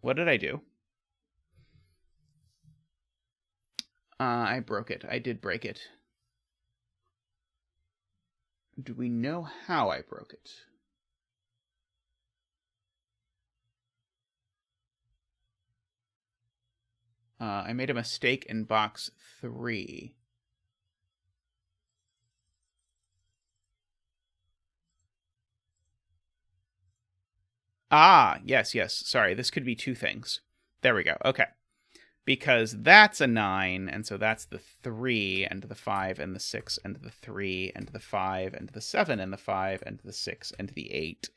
S1: What did I do? I broke it. I did break it. Do we know how I broke it? I made a mistake in box 3. Ah, yes. Sorry, this could be 2 things. There we go. Okay. Because that's a 9, and so that's the 3, and the 5, and the 6, and the 3, and the 5, and the 7, and the 5, and the 6, and the 8.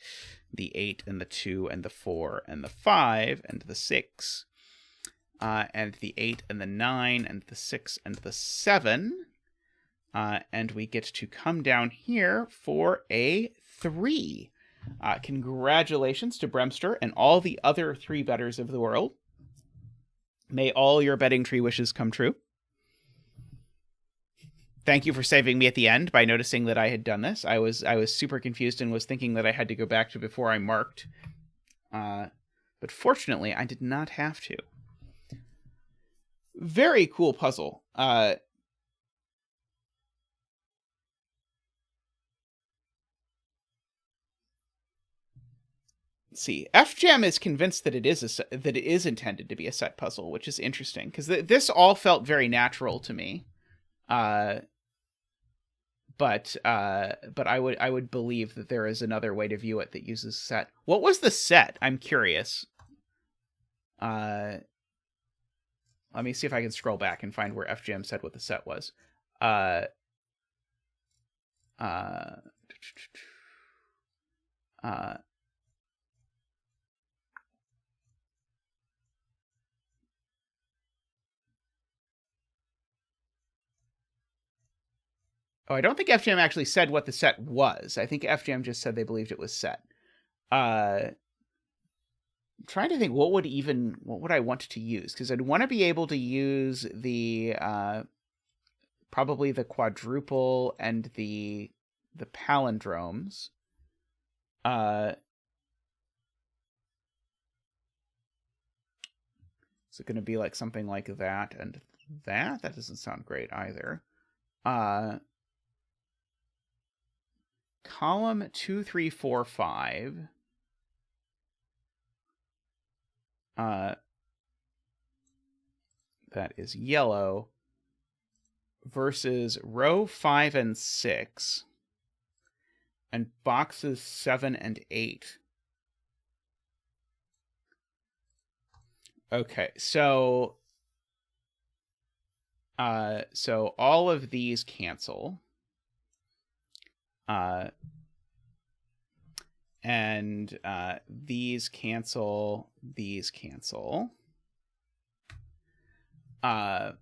S1: The 8, and the 2, and the 4, and the 5, and the 6. And the 8, and the 9, and the 6, and the 7. And we get to come down here for a 3. Congratulations to Bremster and all the other 3 bettors of the world. May all your betting tree wishes come true. Thank you for saving me at the end by noticing that I had done this. I was super confused and was thinking that I had to go back to before I marked. But fortunately, I did not have to. Very cool puzzle. Let's see. FGem is convinced that it is intended to be a set puzzle, which is interesting because this all felt very natural to me. But I would believe that there is another way to view it that uses set. What was the set? I'm curious. Let me see if I can scroll back and find where FGM said what the set was. Oh, I don't think FGM actually said what the set was. I think FGM just said they believed it was set. I'm trying to think what would I want to use? Because I'd want to be able to use the probably the quadruple and the palindromes. Is it going to be like something like that and that? That doesn't sound great either. Column 2, 3, 4, 5. That is yellow versus row 5 and 6 and boxes 7 and 8. Okay, so all of these cancel. And these cancel, these cancel. And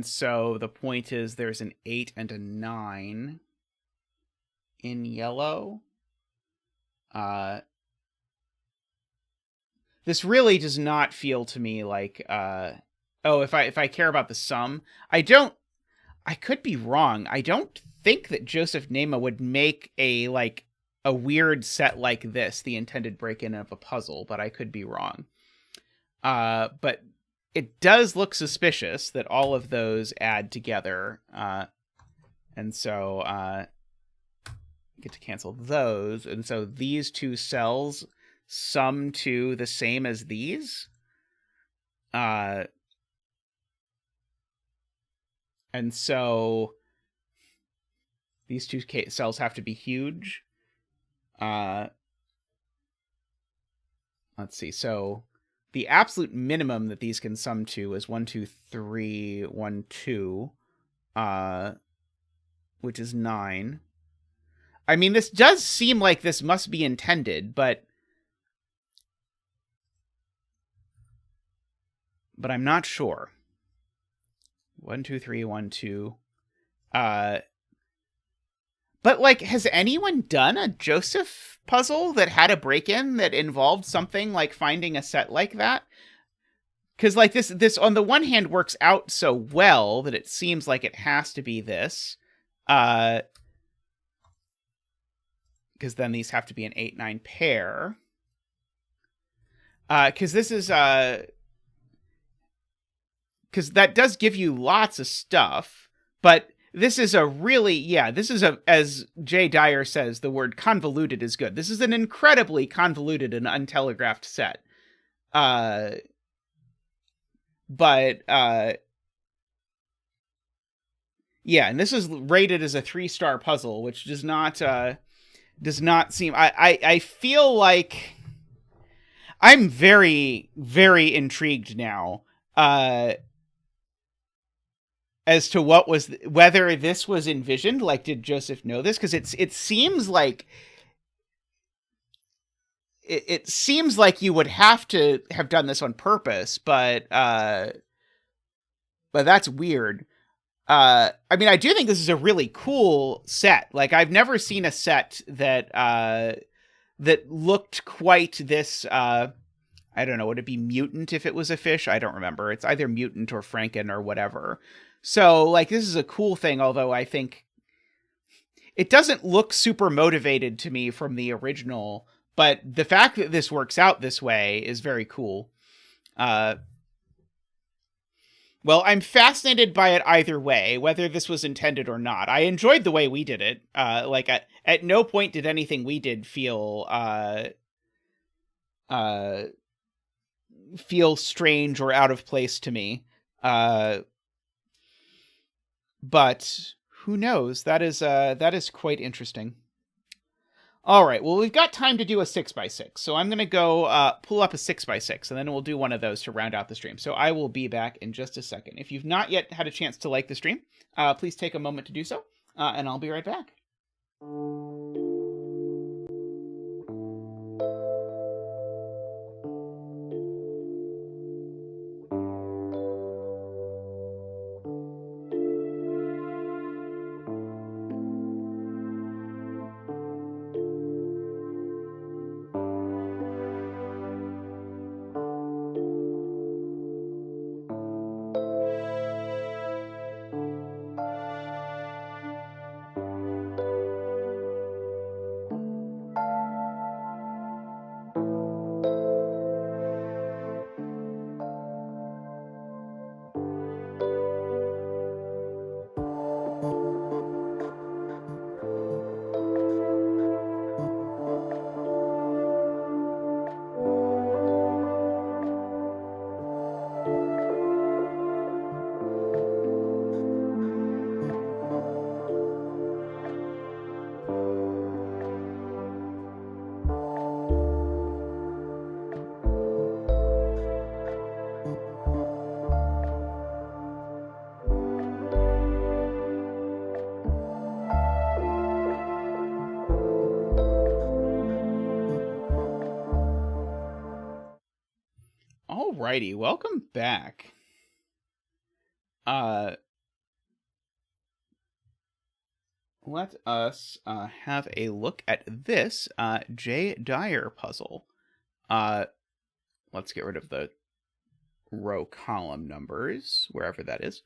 S1: so the point is there's an 8 and a 9 in yellow. This really does not feel to me like, if I care about the sum, I could be wrong. I don't think that Joseph Nehme would make a weird set like this, the intended break-in of a puzzle, but I could be wrong. But it does look suspicious that all of those add together. And so get to cancel those. And so these 2 cells sum to the same as these. And so these 2 cells have to be huge. Let's see. So the absolute minimum that these can sum to is 1, 2, 3, 1, 2, which is 9. I mean, this does seem like this must be intended, but I'm not sure. 1, 2, 3, 1, 2. But, like, has anyone done a Joseph puzzle that had a break-in that involved something like finding a set like that? Because, like, this on the one hand works out so well that it seems like it has to be this. Because then these have to be an 8-9 pair. Because this is... Because that does give you lots of stuff, but this is a really, this is as Jay Dyer says, the word convoluted is good. This is an incredibly convoluted and untelegraphed set. And this is rated as a 3-star puzzle, which does not seem, I feel like I'm very, very intrigued now, as to whether this was envisioned. Like, did Joseph know this? Because it seems like it seems like you would have to have done this on purpose, but that's weird. I mean, I do think this is a really cool set. Like, I've never seen a set that looked quite this. I don't know. Would it be mutant if it was a fish? I don't remember. It's either mutant or Franken or whatever. So, like, this is a cool thing, although I think it doesn't look super motivated to me from the original, but the fact that this works out this way is very cool. Well, I'm fascinated by it either way, whether this was intended or not. I enjoyed the way we did it. Like, at no point did anything we did feel strange or out of place to me. But who knows? That is quite interesting. All right. Well, we've got time to do a 6x6, so I'm going to go pull up a 6x6, and then we'll do one of those to round out the stream. So I will be back in just a second. If you've not yet had a chance to like the stream, please take a moment to do so, and I'll be right back. Alrighty, welcome back. Let us have a look at this Jay Dyer puzzle. Let's get rid of the row column numbers, wherever that is.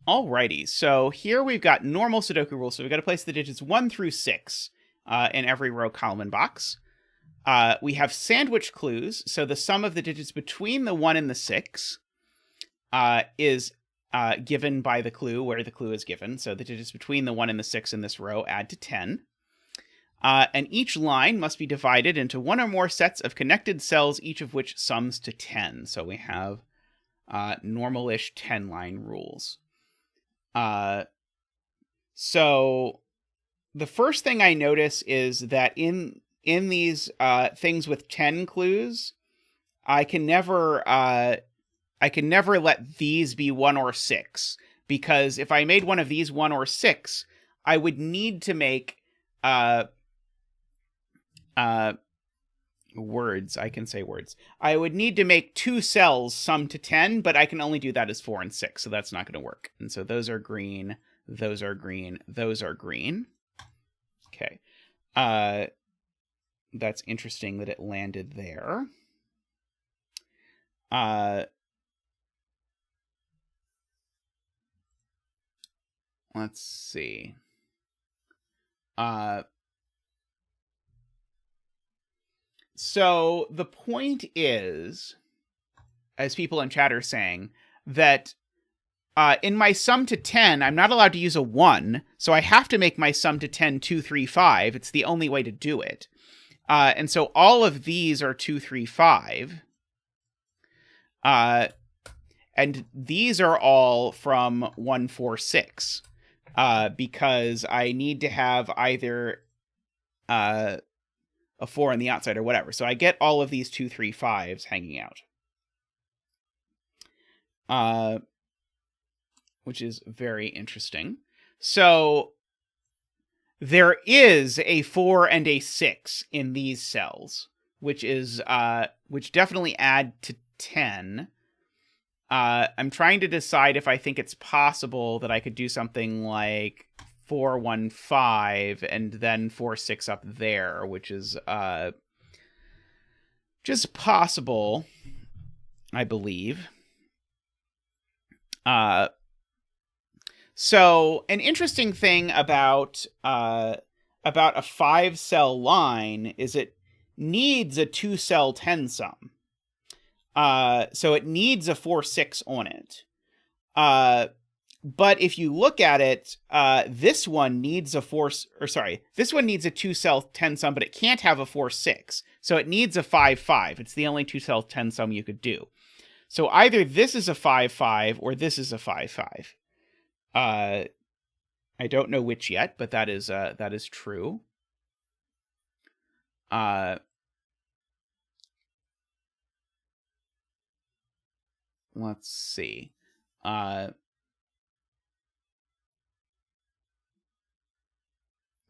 S1: Alrighty, so here we've got normal Sudoku rules. So we've got to place the digits 1 through 6 in every row column and box. We have sandwich clues, so the sum of the digits between the 1 and the 6 is given by the clue where the clue is given. So the digits between the 1 and the 6 in this row add to 10. And each line must be divided into one or more sets of connected cells, each of which sums to 10. So we have normal-ish 10-line rules. So the first thing I notice is that in these things with 10 clues, I can never let these be 1 or 6, because if I made one of these 1 or 6, I would need to make words. I can say words. I would need to make 2 cells sum to 10, but I can only do that as 4 and 6, so that's not going to work. And so those are green, those are green, those are green. Okay. That's interesting that it landed there. Let's see. So the point is, as people in chat are saying, that in my sum to 10, I'm not allowed to use a 1, so I have to make my sum to 10 2, 3, 5. It's the only way to do it. And so all of these are 2, 3, 5. And these are all from 1, 4, 6. Because I need to have either a 4 on the outside or whatever. So I get all of these 2, 3, 5s hanging out. Which is very interesting. So there is a 4 and a 6 in these cells, which is which definitely add to 10. I'm trying to decide if I think it's possible that I could do something like 4, 1, 5, and then 4, 6 up there, which is just possible, I believe. So an interesting thing about a 5-cell line is it needs a 2-cell 10 sum. So it needs a 4, 6 on it. But if you look at it, this one needs a 2-cell 10 sum, but it can't have a 4, 6. So it needs a 5, 5. It's the only 2-cell 10 sum you could do. So either this is a 5, 5, or this is a 5, 5. I don't know which yet, but that is true. Let's see.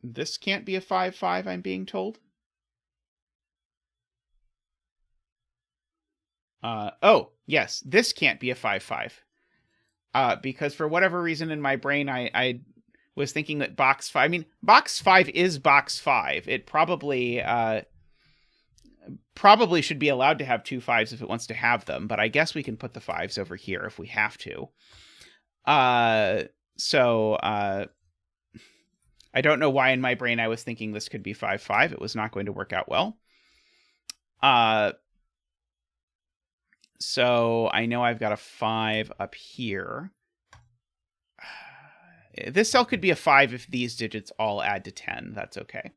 S1: This can't be a 5, 5, I'm being told. Oh, yes, this can't be a 5, 5. Because for whatever reason in my brain, I was thinking that box 5... I mean, box 5 is box 5. It probably should be allowed to have 2 5s if it wants to have them, but I guess we can put the 5s over here if we have to. So I don't know why in my brain I was thinking this could be 5, 5. It was not going to work out well. So I know I've got a 5 up here. This cell could be a 5 if these digits all add to 10. That's okay.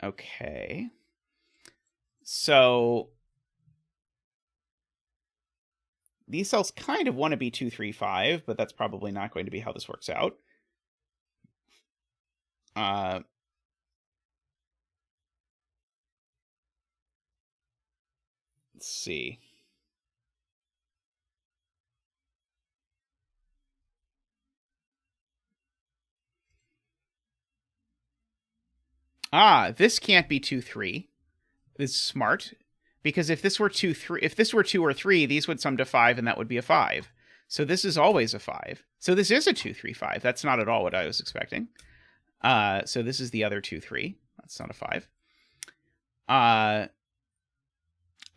S1: Okay. So these cells kind of want to be 2, 3, 5, but that's probably not going to be how this works out. Let's see. This can't be 2, 3. This is smart. Because if this were 2, 3, if this were 2 or 3, these would sum to 5, and that would be a 5. So this is always a 5. So this is a 2, 3, 5. That's not at all what I was expecting. So this is the other 2, 3. That's not a 5.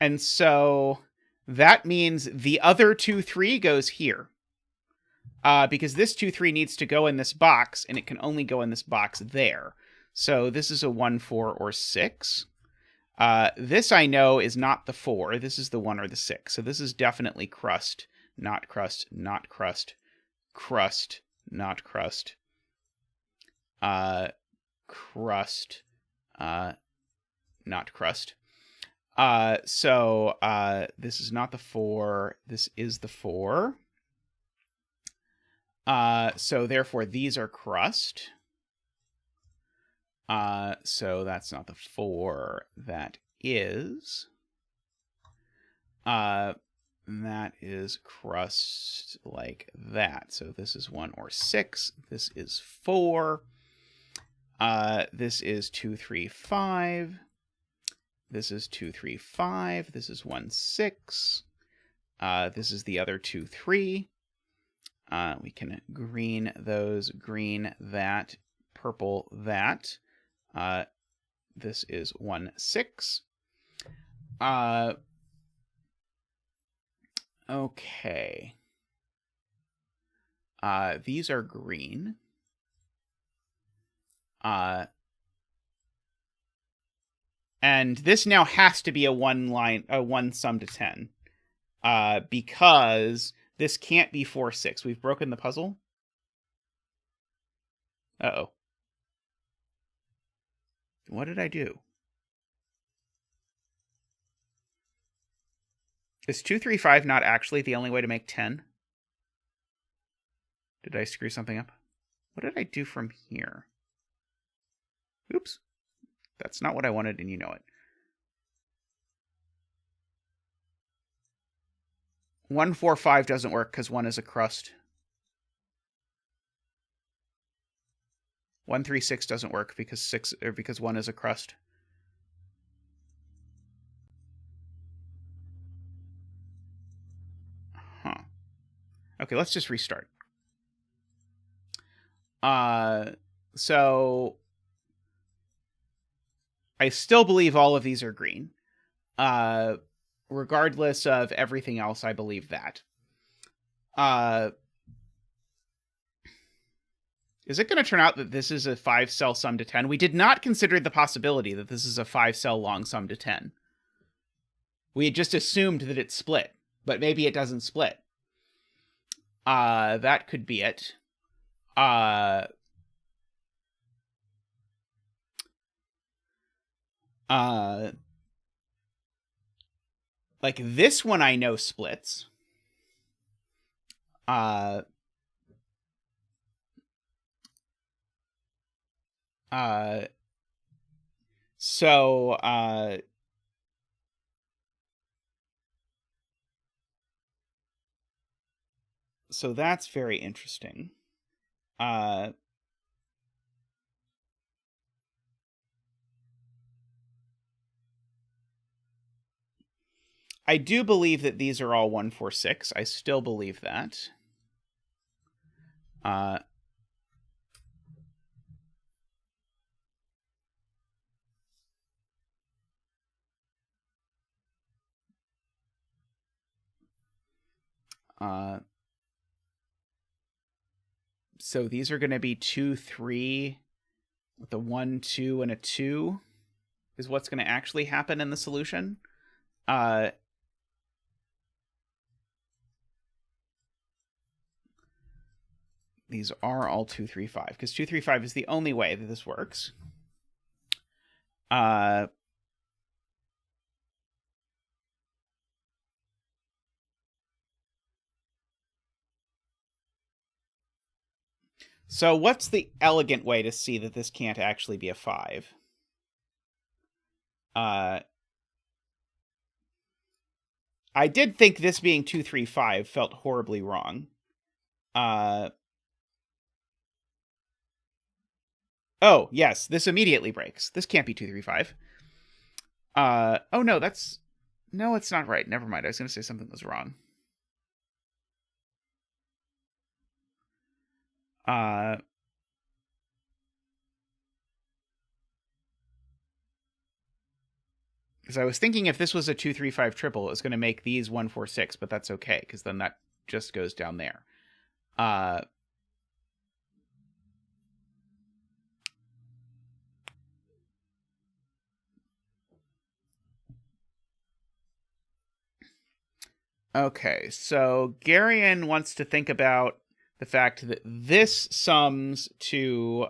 S1: And so that means the other 2, 3 goes here. Because this 2, 3 needs to go in this box, and it can only go in this box there. So this is a 1, 4, or 6. This I know is not the 4. This is the 1 or the 6. So this is definitely crust, not crust, not crust, crust, not crust, crust, not crust. So this is not the 4. This is the 4. So therefore these are crust. So that's not the 4. That is. that is crust like that. So this is 1 or 6. This is 4. This is 2, 3, 5. This is 2, 3, 5. This is 1, 6. This is the other 2, 3. We can green those, green that, purple that. This is 1, 6. Okay. These are green. And this now has to be a one sum to 10. Because this can't be 4, 6. We've broken the puzzle. Uh-oh. What did I do? Is 2, 3, 5 not actually the only way to make 10? Did I screw something up? What did I do from here? Oops. That's not what I wanted, and you know it. 1, 4, 5 doesn't work because 1 is a crust. 1, 3, 6 doesn't work because 1 is a crust. Huh. Okay, let's just restart. So I still believe all of these are green. Regardless of everything else, I believe that. Is it going to turn out that this is a 5-cell sum to 10? We did not consider the possibility that this is a 5-cell long sum to 10. We had just assumed that it split, but maybe it doesn't split. That could be it. Like this one I know splits. So that's very interesting. I do believe that these are all 1, 4, 6. I still believe that. So these are going to be 2, 3 with a 1, 2, and a 2 is what's going to actually happen in the solution. These are all 2, 3, 5 because 2, 3, 5 is the only way that this works. So what's the elegant way to see that this can't actually be a 5? I did think this being 2, 3, 5 felt horribly wrong. Oh, yes, this immediately breaks. This can't be 2, 3, 5. Oh, no, that's... No, it's not right. Never mind. I was going to say something was wrong. Because I was thinking if this was a 2, 3, 5 triple, it was going to make these 1, 4, 6, but that's okay, because then that just goes down there. Okay, so Garion wants to think about the fact that this sums to...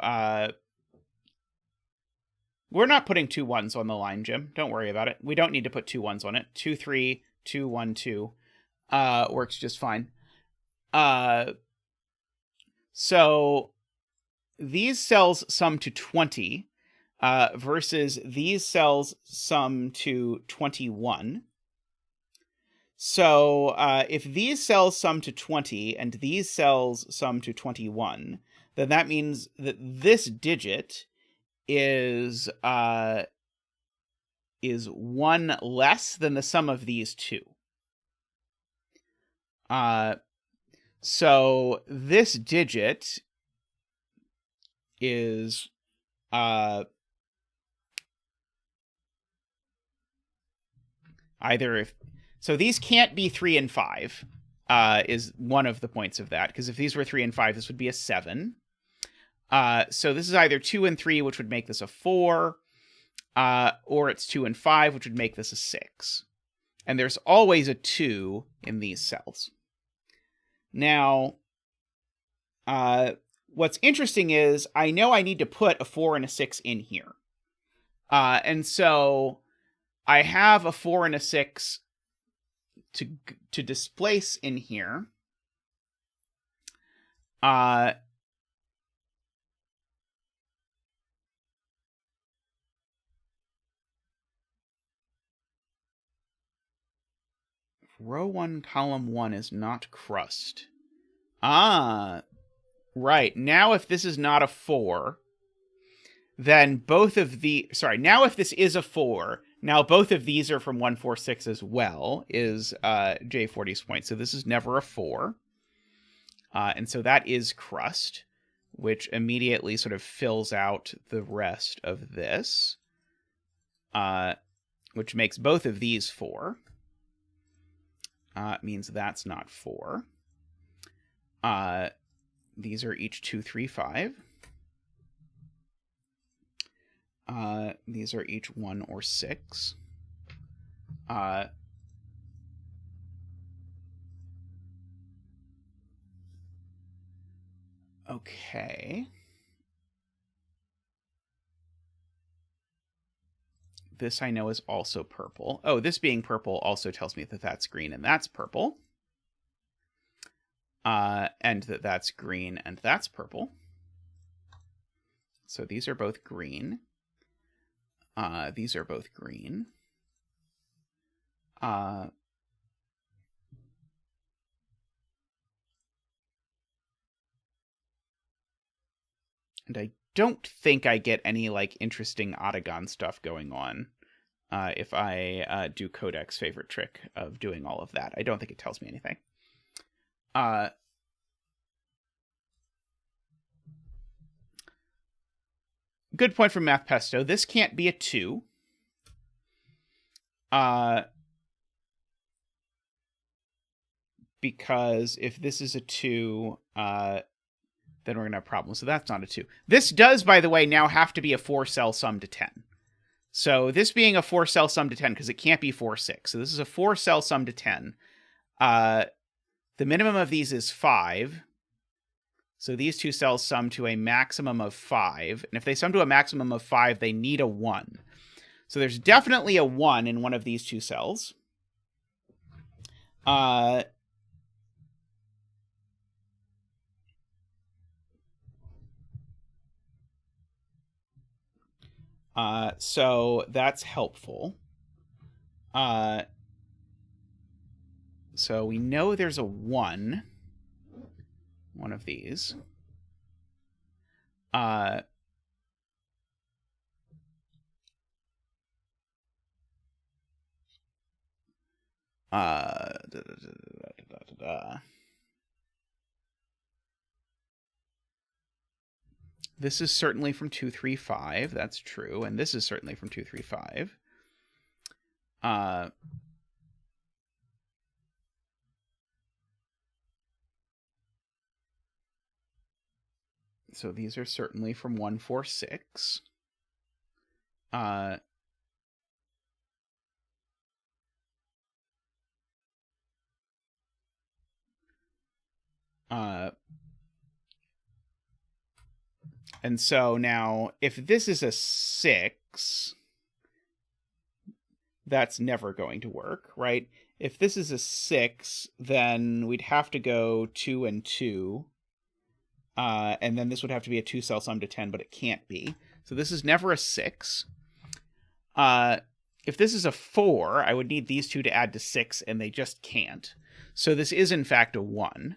S1: We're not putting 2 1s on the line, Jim. Don't worry about it. We don't need to put 2 1s on it. 2, 3, 2, 1, 2 works just fine. So these cells sum to 20 versus these cells sum to 21. So if these cells sum to 20 and these cells sum to 21, then that means that this digit is 1 less than the sum of these two. So this digit is either if... So these can't be 3 and 5, is one of the points of that, because if these were 3 and 5, this would be a 7. So this is either 2 and 3, which would make this a 4, or it's 2 and 5, which would make this a 6. And there's always a 2 in these cells. Now, what's interesting is I know I need to put a 4 and a 6 in here. And so I have a 4 and a 6 to displace in here. Row 1, column 1 is not crust. Right. Now if this is not a 4, then both of the... Sorry, now if this is a 4, now both of these are from 146 as well, is J40's point. So this is never a 4. And so that is crust, which immediately sort of fills out the rest of this, which makes both of these 4. Means that's not 4. These are each 2, 3, 5. These are each 1 or 6. Okay. This I know is also purple. Oh, this being purple also tells me that that's green and that's purple. And that that's green and that's purple. So these are both green. These are both green. And I don't think I get any, like, interesting Otagon stuff going on if I do Codec's favorite trick of doing all of that. I don't think it tells me anything. Good point from Math Pesto. This can't be a 2. Because if this is a 2, then we're going to have problems. So that's not a 2. This does, by the way, now have to be a 4-cell sum to 10. So this being a 4-cell sum to 10, because it can't be 4, 6. So this is a 4-cell sum to 10. The minimum of these is 5. So these two cells sum to a maximum of 5. And if they sum to a maximum of 5, they need a 1. So there's definitely a 1 in one of these two cells. So that's helpful. So we know there's a 1. One of these. This is certainly from 235. That's true. And this is certainly from 235. So these are certainly from 146. And so now, if this is a 6, that's never going to work, right? If this is a 6, then we'd have to go 2 and 2. And then this would have to be a 2-cell sum to 10, but it can't be. So this is never a 6. If if this is a 4, I would need these two to add to 6, and they just can't. So this is, in fact, a 1.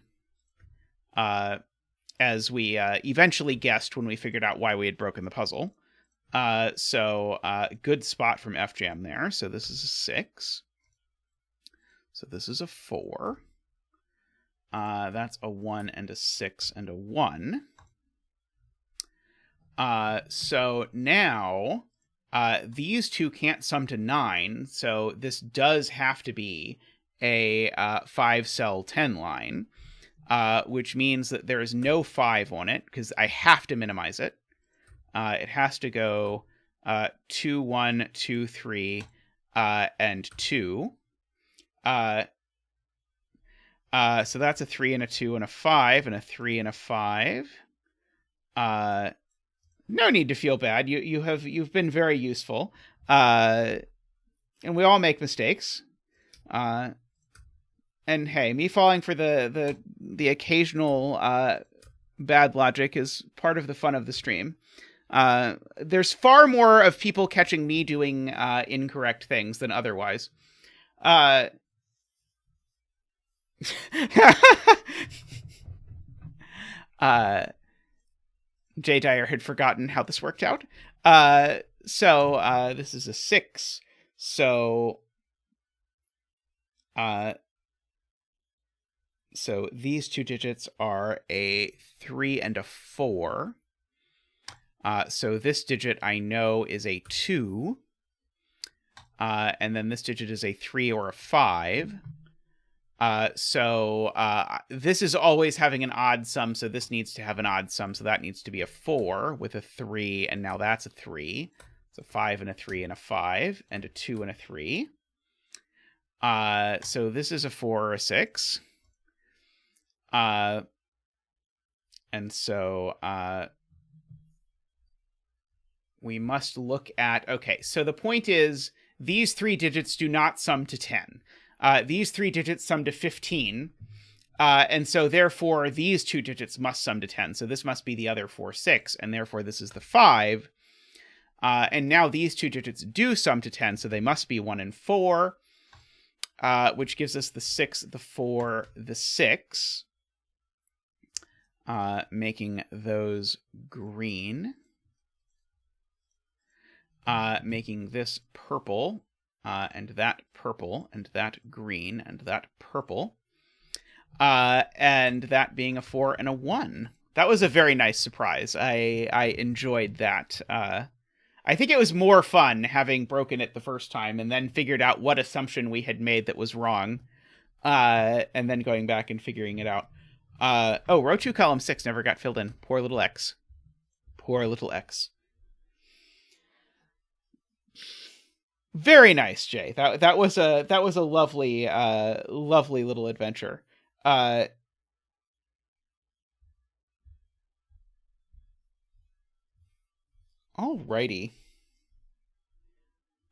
S1: As we eventually guessed when we figured out why we had broken the puzzle. So good spot from FJam there. So this is a 6. So this is a 4. That's a 1 and a 6 and a 1. So now these two can't sum to 9, so this does have to be a 5-cell 10 line, which means that there is no 5 on it, because I have to minimize it. It has to go 2, 1, 2, 3, and 2. So that's a 3 and a 2 and a 5, and a 3 and a 5. No need to feel bad. You've been very useful. And we all make mistakes. And hey, me falling for the occasional bad logic is part of the fun of the stream. There's far more of people catching me doing incorrect things than otherwise. Jay Dyer had forgotten how this worked out. So this is a 6. So these two digits are a 3 and a 4. So this digit I know is a 2. And then this digit is a 3 or a 5. So this is always having an odd sum, so this needs to have an odd sum, so that needs to be a 4 with a 3, and now that's a 3. So 5 and a 3 and a 5, and a 2 and a 3. So this is a 4 or a 6. And so we must look at... Okay, so the point is, these 3 digits do not sum to 10. These 3 digits sum to 15, and so therefore these 2 digits must sum to 10. So this must be the other 4, 6, and therefore this is the 5. And now these 2 digits do sum to 10, so they must be 1 and 4, which gives us the 6, the 4, the 6, making those green, making this purple. And that purple, and that green, and that purple, and that being a 4 and a 1. That was a very nice surprise. I enjoyed that. I think it was more fun having broken it the first time and then figured out what assumption we had made that was wrong, and then going back and figuring it out. Oh, row 2, column 6 never got filled in. Poor little X. Poor little X. Very nice, Jay. That was a lovely lovely little adventure. Alrighty.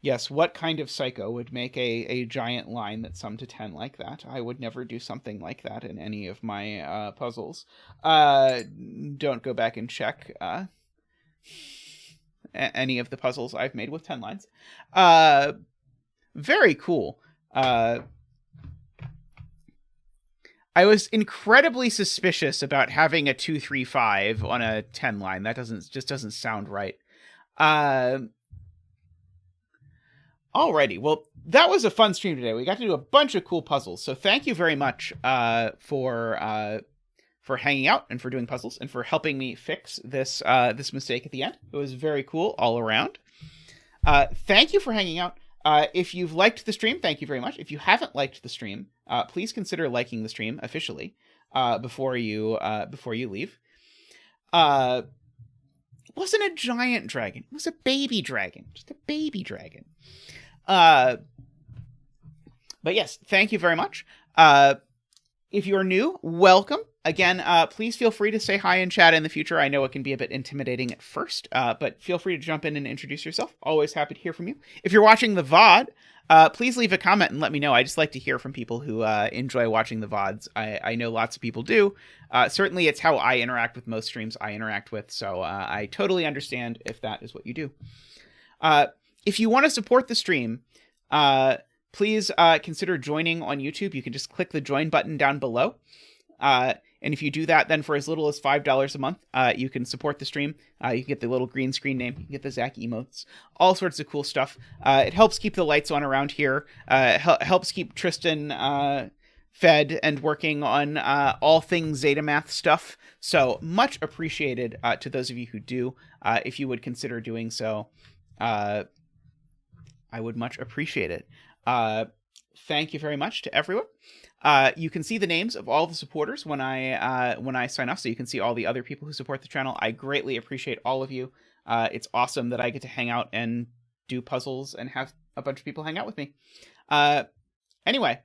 S1: Yes, what kind of psycho would make a giant line that summed to 10 like that? I would never do something like that in any of my puzzles. Don't go back and check any of the puzzles I've made with 10 lines. Very cool. I was incredibly suspicious about having a 2, 3, 5 on a 10 line. That just doesn't sound right. Alrighty, well, that was a fun stream today. We got to do a bunch of cool puzzles. So thank you very much for hanging out and for doing puzzles and for helping me fix this this mistake at the end. It was very cool all around. Thank you for hanging out. If you've liked the stream, thank you very much. If you haven't liked the stream, please consider liking the stream officially before you leave. It wasn't a giant dragon. It was a baby dragon. Just a baby dragon. But yes, thank you very much. If you're new, welcome. Again, please feel free to say hi in chat in the future. I know it can be a bit intimidating at first, but feel free to jump in and introduce yourself. Always happy to hear from you. If you're watching the VOD, please leave a comment and let me know. I just like to hear from people who enjoy watching the VODs. I know lots of people do. Certainly, it's how I interact with most streams I interact with, so I totally understand if that is what you do. if you want to support the stream, please consider joining on YouTube. You can just click the join button down below. And if you do that, then for as little as $5 a month, you can support the stream. You can get the little green screen name. You can get the Zach emotes. All sorts of cool stuff. It helps keep the lights on around here. Helps keep Tristan fed and working on all things zetamath stuff. So much appreciated to those of you who do. If you would consider doing so, I would much appreciate it. Thank you very much to everyone. You can see the names of all the supporters when I sign off, so you can see all the other people who support the channel. I greatly appreciate all of you. It's awesome that I get to hang out and do puzzles and have a bunch of people hang out with me. Anyway,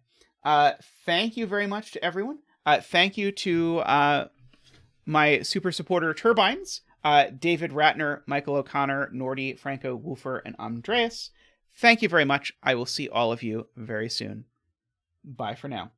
S1: thank you very much to everyone. Thank you to my super supporter Turbines, David Ratner, Michael O'Connor, Nordy, Franco, Woofer, and Andreas. Thank you very much. I will see all of you very soon. Bye for now.